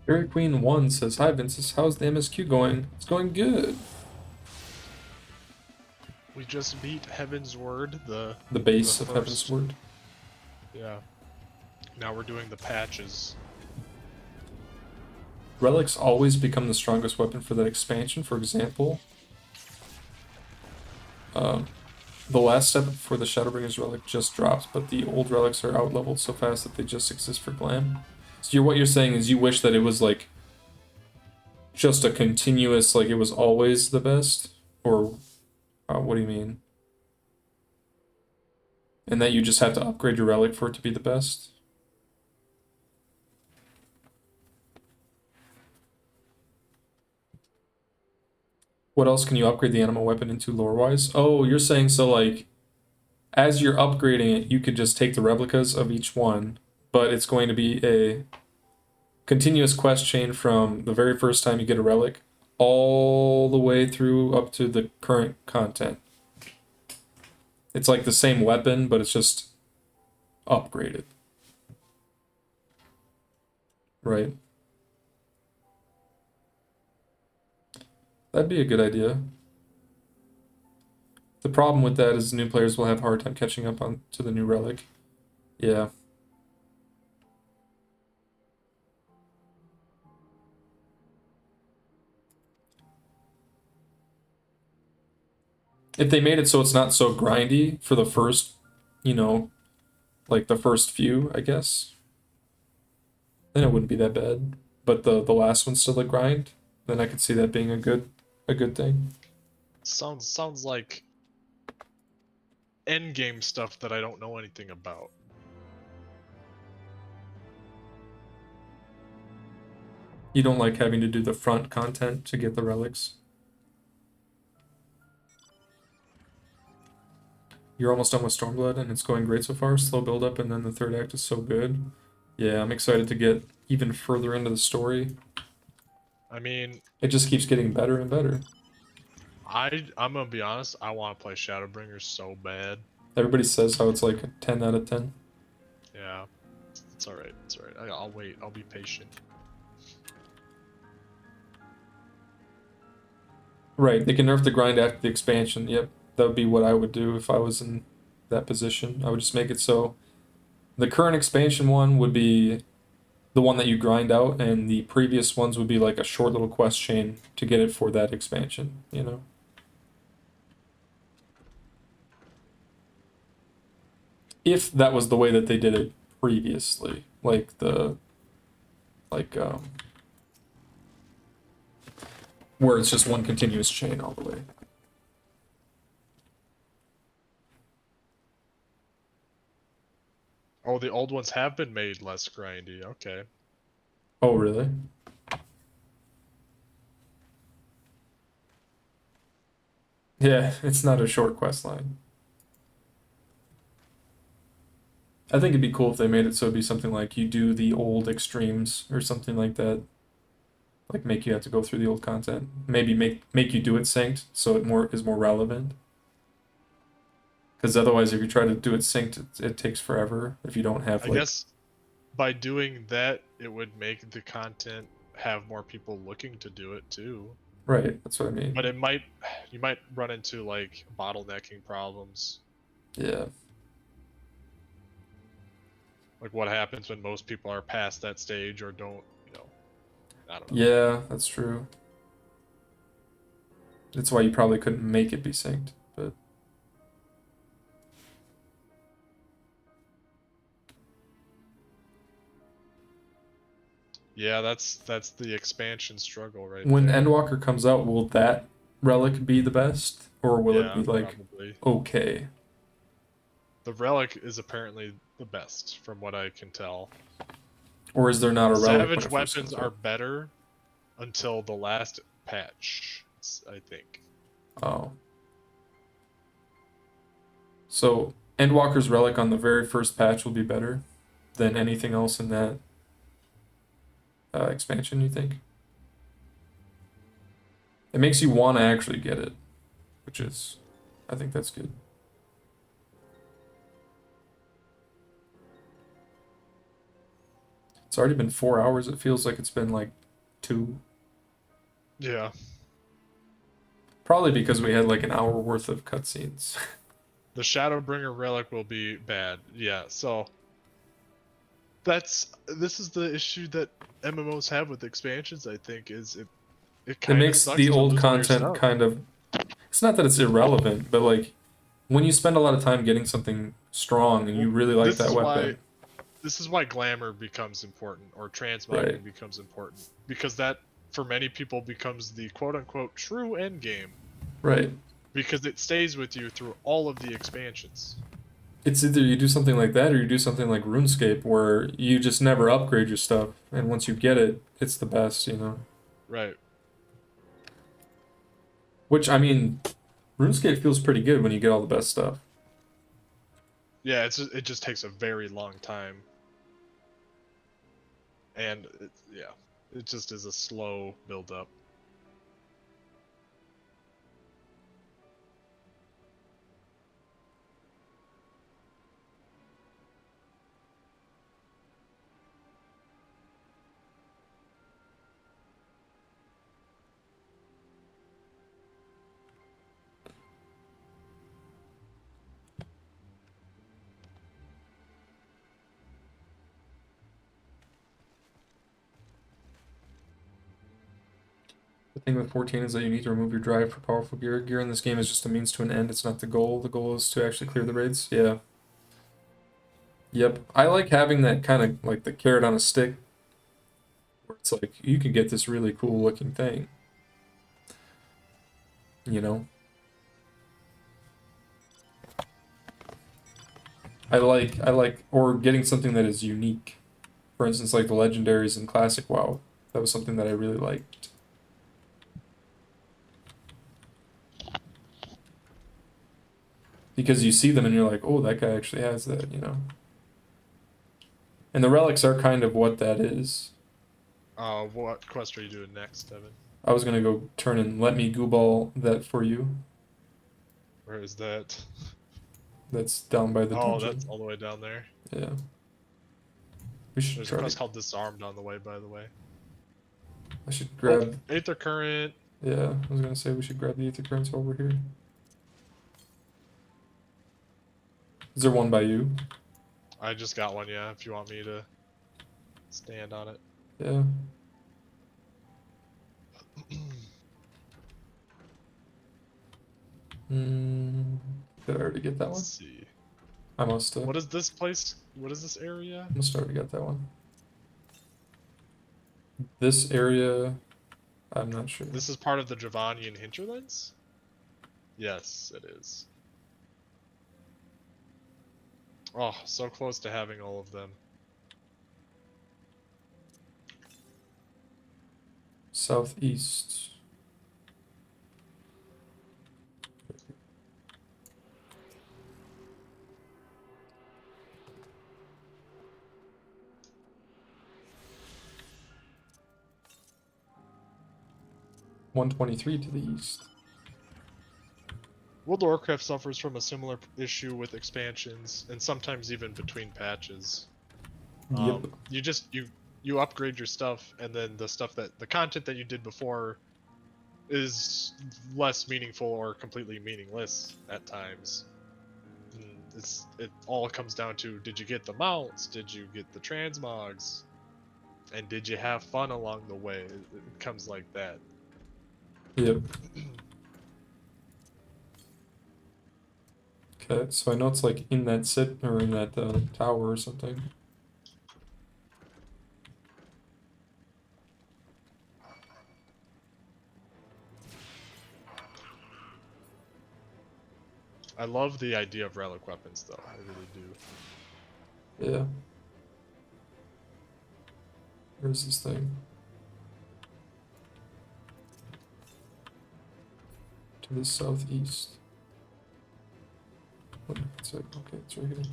Fairy Queen 1 says, "Hi Vinces, how's the MSQ going?" It's going good. We just beat Heavensward, the base of first. Heavensward. Yeah. Now we're doing the patches. Relics always become the strongest weapon for that expansion. For example, the last step for the Shadowbringer's relic just drops, but the old relics are out-leveled so fast that they just exist for glam. So what you're saying is you wish that it was like just a continuous, like it was always the best? Or what do you mean? And that you just have to upgrade your relic for it to be the best? What else can you upgrade the animal weapon into lore-wise? Oh, you're saying so like, as you're upgrading it, you could just take the replicas of each one, but it's going to be a continuous quest chain from the very first time you get a relic all the way through up to the current content. It's like the same weapon, but it's just upgraded. Right. That'd be a good idea. The problem with that is new players will have a hard time catching up on to the new relic. Yeah. If they made it so it's not so grindy for the first, you know, like the first few, I guess, then it wouldn't be that bad. But the last one's still a grind, then I could see that being a good thing. Sounds like endgame stuff that I don't know anything about. You don't like having to do the front content to get the relics? You're almost done with Stormblood and it's going great so far. Slow build up and then the third act is so good. Yeah, I'm excited to get even further into the story. I mean, it just keeps getting better and better. I'm gonna be honest, I want to play Shadowbringers so bad. Everybody says how it's like a 10 out of 10. Yeah, it's alright, it's alright. I'll wait, I'll be patient. Right, they can nerf the grind after the expansion. Yep, that would be what I would do if I was in that position. I would just make it so the current expansion one would be the one that you grind out, and the previous ones would be like a short little quest chain to get it for that expansion, you know? If that was the way that they did it previously, like where it's just one continuous chain all the way. Oh, the old ones have been made less grindy, okay. Oh, really? Yeah, it's not a short quest line. I think it'd be cool if they made it so it'd be something like you do the old extremes or something like that. Like make you have to go through the old content. Maybe make you do it synced so it is more relevant. Because otherwise, if you try to do it synced, it takes forever if you don't have. I guess by doing that, it would make the content have more people looking to do it too. Right, that's what I mean. But you might run into like bottlenecking problems. Yeah. Like what happens when most people are past that stage or don't, you know, I don't know. Yeah, that's true. That's why you probably couldn't make it be synced, but. Yeah, that's the expansion struggle right when there. Endwalker comes out, will that relic be the best? Or will it be like, probably. Okay? The relic is apparently the best, from what I can tell. Or is there not a relic? Savage weapons are better until the last patch, I think. Oh. So, Endwalker's relic on the very first patch will be better than anything else in that expansion, you think? It makes you want to actually get it, which is, I think that's good. It's already been 4 hours. It feels like it's been like 2. Yeah. Probably because we had like an hour worth of cutscenes. The Shadowbringer relic will be bad. Yeah, so this is the issue that MMOs have with expansions, I think, is it It kind of makes sucks the to old lose all your content stuff. kind of. It's not that it's irrelevant, but like when you spend a lot of time getting something strong and you really like that weapon. This is why glamour becomes important, or transmogging Right. becomes important, because that for many people becomes the quote-unquote true end game. Right. Because it stays with you through all of the expansions. It's either you do something like that or you do something like RuneScape where you just never upgrade your stuff, and once you get it, it's the best, you know. Right. Which, I mean, RuneScape feels pretty good when you get all the best stuff. Yeah, it just takes a very long time. And it just is a slow build up. The thing with 14 is that you need to remove your drive for powerful gear. Gear in this game is just a means to an end, it's not the goal. The goal is to actually clear the raids. Yeah. Yep. I like having that kind of like the carrot on a stick, where it's like, you can get this really cool looking thing. You know? I like, or getting something that is unique. For instance, like the legendaries in Classic WoW. That was something that I really liked. Because you see them and you're like, oh, that guy actually has that, you know? And the relics are kind of what that is. What quest are you doing next, Evan? I was gonna go turn and let me gooball that for you. Where is that? That's down by the dungeon. That's all the way down there. Yeah. We should There's a try quest to... called Disarmed on the way, by the way. I should grab... Aether Current. Yeah, I was gonna say we should grab the Aether Currents over here. Is there one by you? I just got one, yeah, if you want me to stand on it. Yeah. Did I already get that one? Let's see. I must have. What is this place? What is this area? I must have already got that one. This area, I'm not sure. This is part of the Dravanian hinterlands? Yes, it is. Oh, so close to having all of them. Southeast. $123 to the east. World of Warcraft suffers from a similar issue with expansions, and sometimes even between patches. Yep. You upgrade your stuff, and then the content that you did before is less meaningful or completely meaningless at times. It all comes down to, did you get the mounts? Did you get the transmogs? And did you have fun along the way? It comes like that. Yep. Okay, so I know it's like in that or in that tower or something. I love the idea of relic weapons, though. I really do. Yeah. Where's this thing? To the southeast. Okay, it's right here.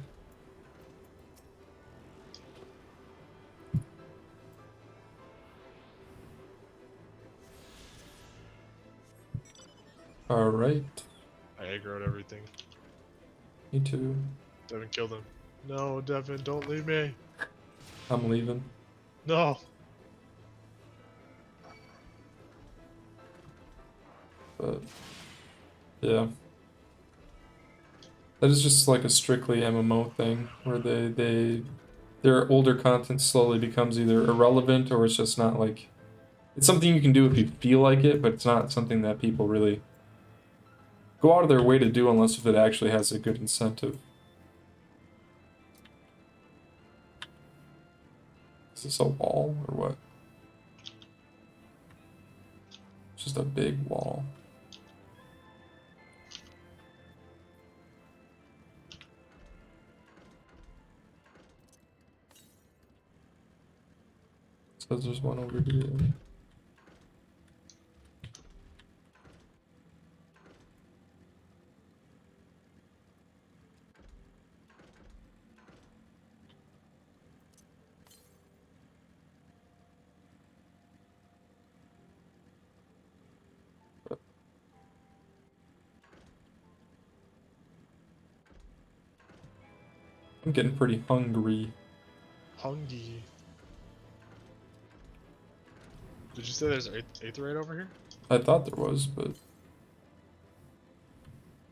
Alright. I aggroed everything. Me too. Devin killed him. No, Devin, don't leave me. I'm leaving. No. But Yeah. That is just like a strictly MMO thing, where their older content slowly becomes either irrelevant or it's just not like... It's something you can do if you feel like it, but it's not something that people really go out of their way to do unless if it actually has a good incentive. Is this a wall or what? It's just a big wall. Says there's one over here. I'm getting pretty hungry. Hungry. Did you say there's aetheryte over here? I thought there was, but... It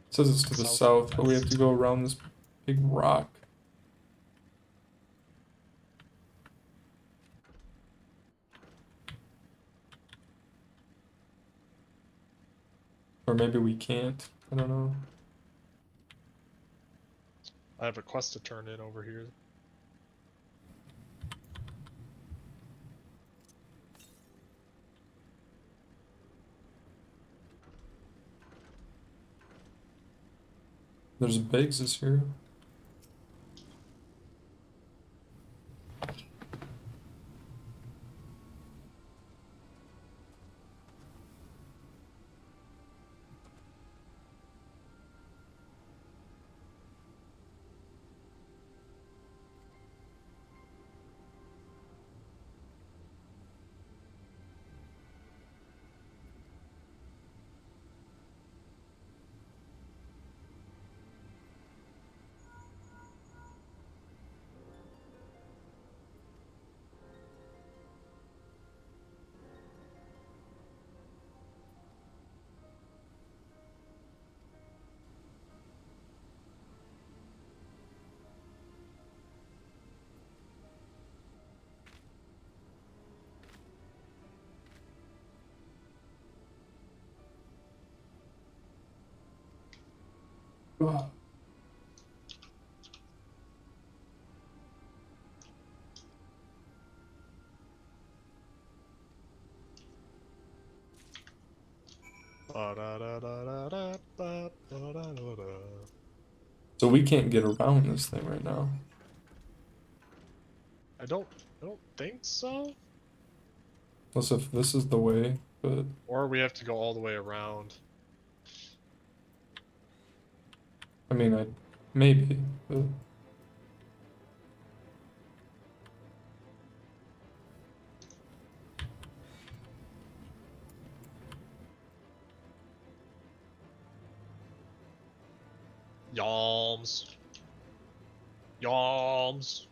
says it's to the south, but we have to go around this big rock. Or maybe we can't. I don't know. I have a quest to turn in over here. There's Biggs here. Wow. So we can't get around this thing right now. I don't think so. Unless if this is the way, but... Or we have to go all the way around. I mean, maybe, but... Yalms. Yalms.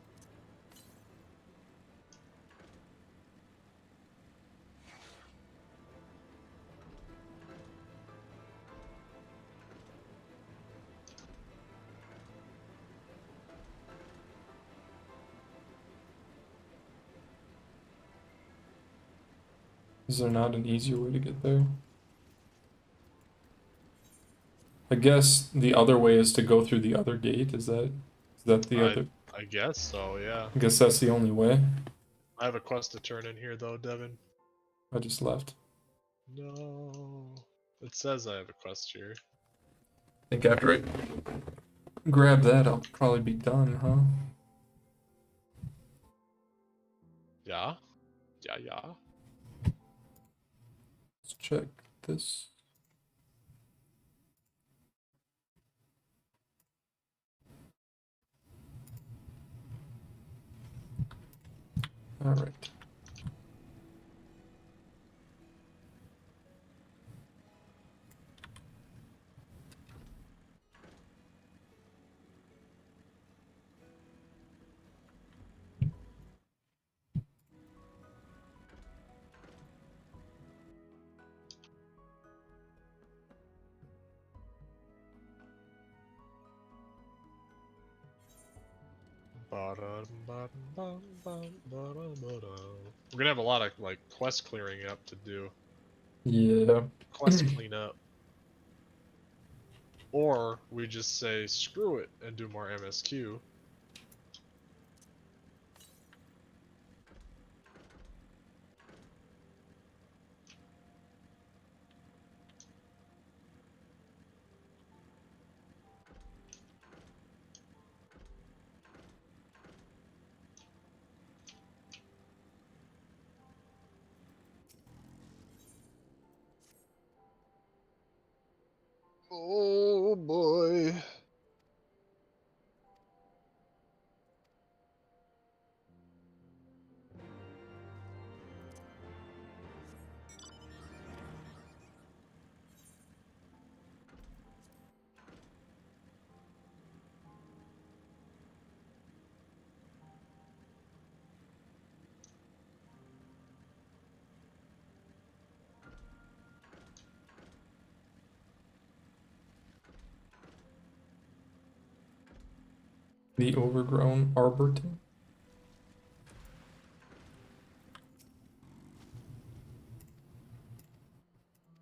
Is there not an easier way to get there? I guess the other way is to go through the other gate. Is that the other? I guess so, yeah. I guess that's the only way. I have a quest to turn in here though, Devin. I just left. No. It says I have a quest here. I think after I grab that, I'll probably be done, huh? Yeah? Yeah. Let's check this. All right. We're gonna have a lot of like quest clearing up to do. Yeah. Quest cleanup. Or we just say screw it and do more MSQ. Oh boy. The overgrown Arborton.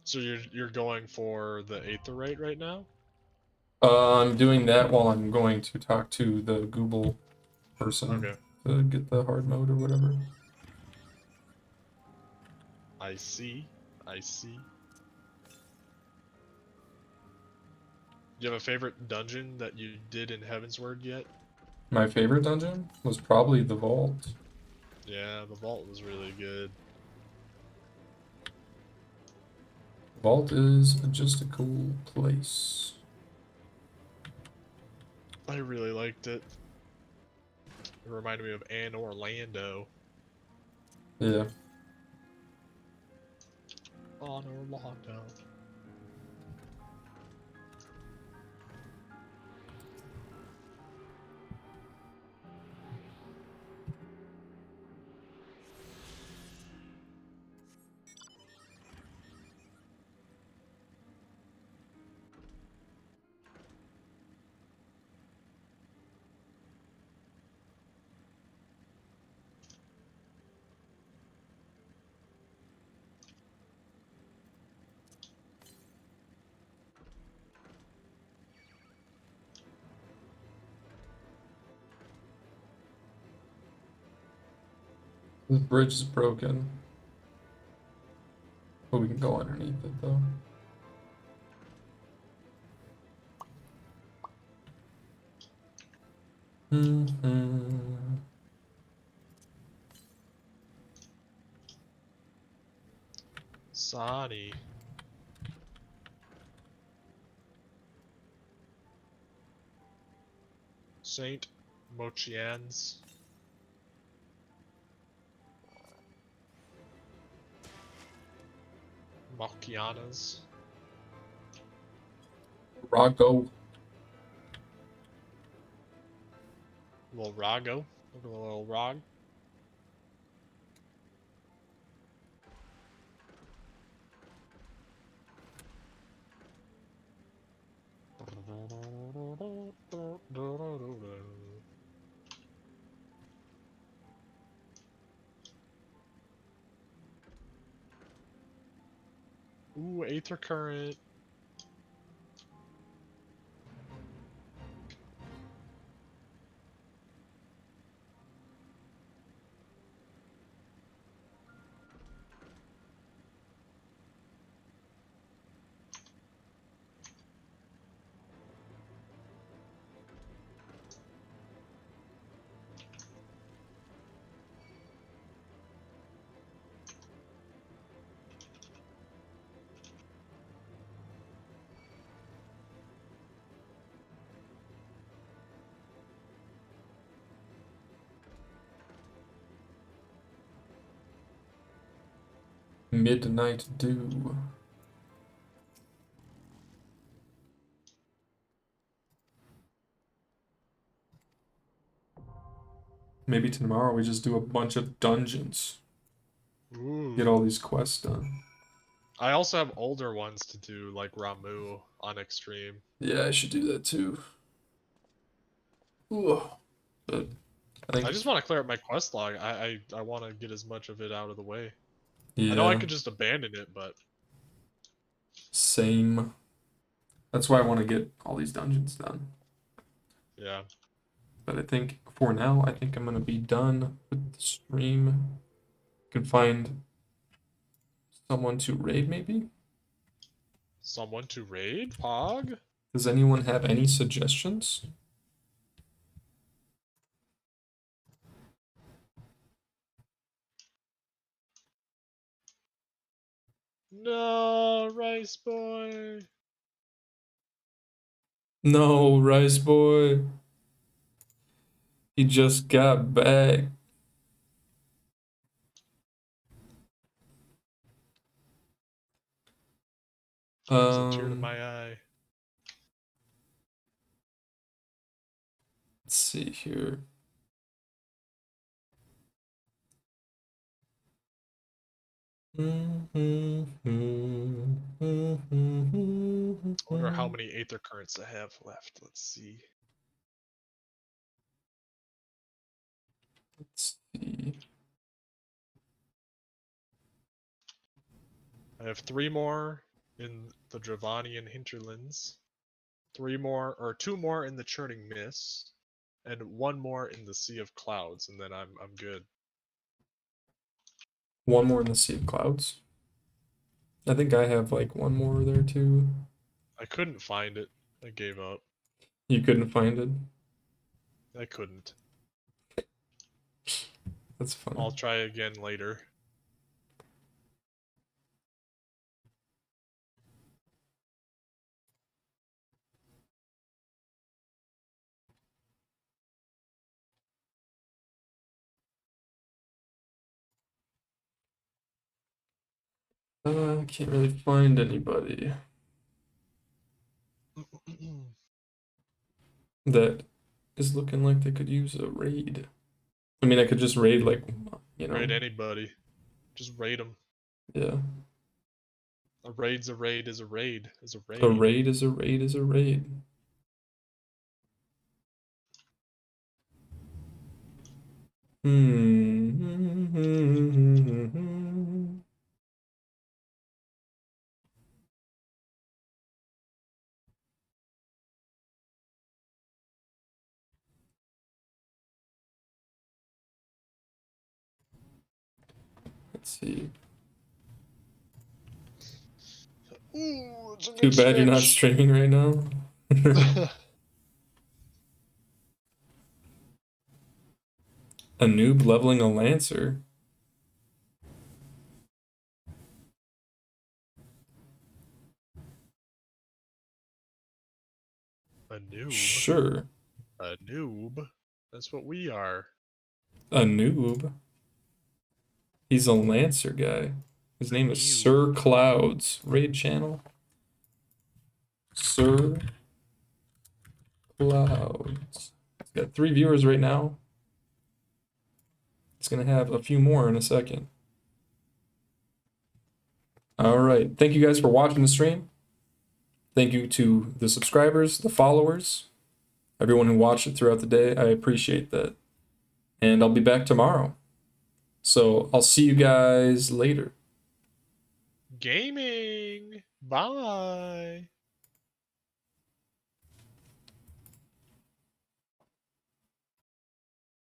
So you're going for the Aetherite right now? I'm doing that while I'm going to talk to the Google person to get the hard mode or whatever. I see. I see. Do you have a favorite dungeon that you did in Heavensward yet? My favorite dungeon was probably the Vault. Yeah, the Vault was really good. Vault is just a cool place. I really liked it. It reminded me of Anne Orlando. Yeah. On Orlando. This bridge is broken. But we can go underneath it though. Sani. Saint Mochians. Mochianas. Rago. Little Rago. Look at the little Rog. Ooh, Aether Current. Midnight Dew. Maybe tomorrow we just do a bunch of dungeons. Ooh. Get all these quests done. I also have older ones to do, like Ramu on Extreme. Yeah, I should do that too. Ooh. But I just want to clear up my quest log. I want to get as much of it out of the way. Yeah. I know I could just abandon it, but Same. That's why I want to get all these dungeons done. yeah. But I think for now, I think I'm gonna be done with the stream. Can find someone to raid, maybe. Someone to raid, Pog? Does anyone have any suggestions? No, Rice Boy. No, Rice Boy. He just got back. Brings a tear to my eye. Let's see here. I wonder how many Aether Currents I have left. Let's see. Let's see. I have 3 more in the Dravanian hinterlands, 2 more in the Churning Mist, and 1 more in the Sea of Clouds, and then I'm good. 1 more in the Sea of Clouds. I think I have like 1 more there too. I couldn't find it. I gave up. You couldn't find it? I couldn't. That's funny. I'll try again later. I can't really find anybody that is looking like they could use a raid. I mean, I could just raid, like, you know. Raid anybody. Just raid them. Yeah. A raid's a raid is a raid is a raid. A raid is a raid is a raid. Let's see. Ooh, Too bad you're not streaming right now. A noob leveling a Lancer. A noob? Sure. A noob? That's what we are. A noob? He's a Lancer guy. His name is Sir Clouds. Raid channel. Sir Clouds. He's got 3 viewers right now. It's gonna have a few more in a second. Alright, thank you guys for watching the stream. Thank you to the subscribers, the followers, everyone who watched it throughout the day. I appreciate that. And I'll be back tomorrow. So I'll see you guys later. Gaming! Bye!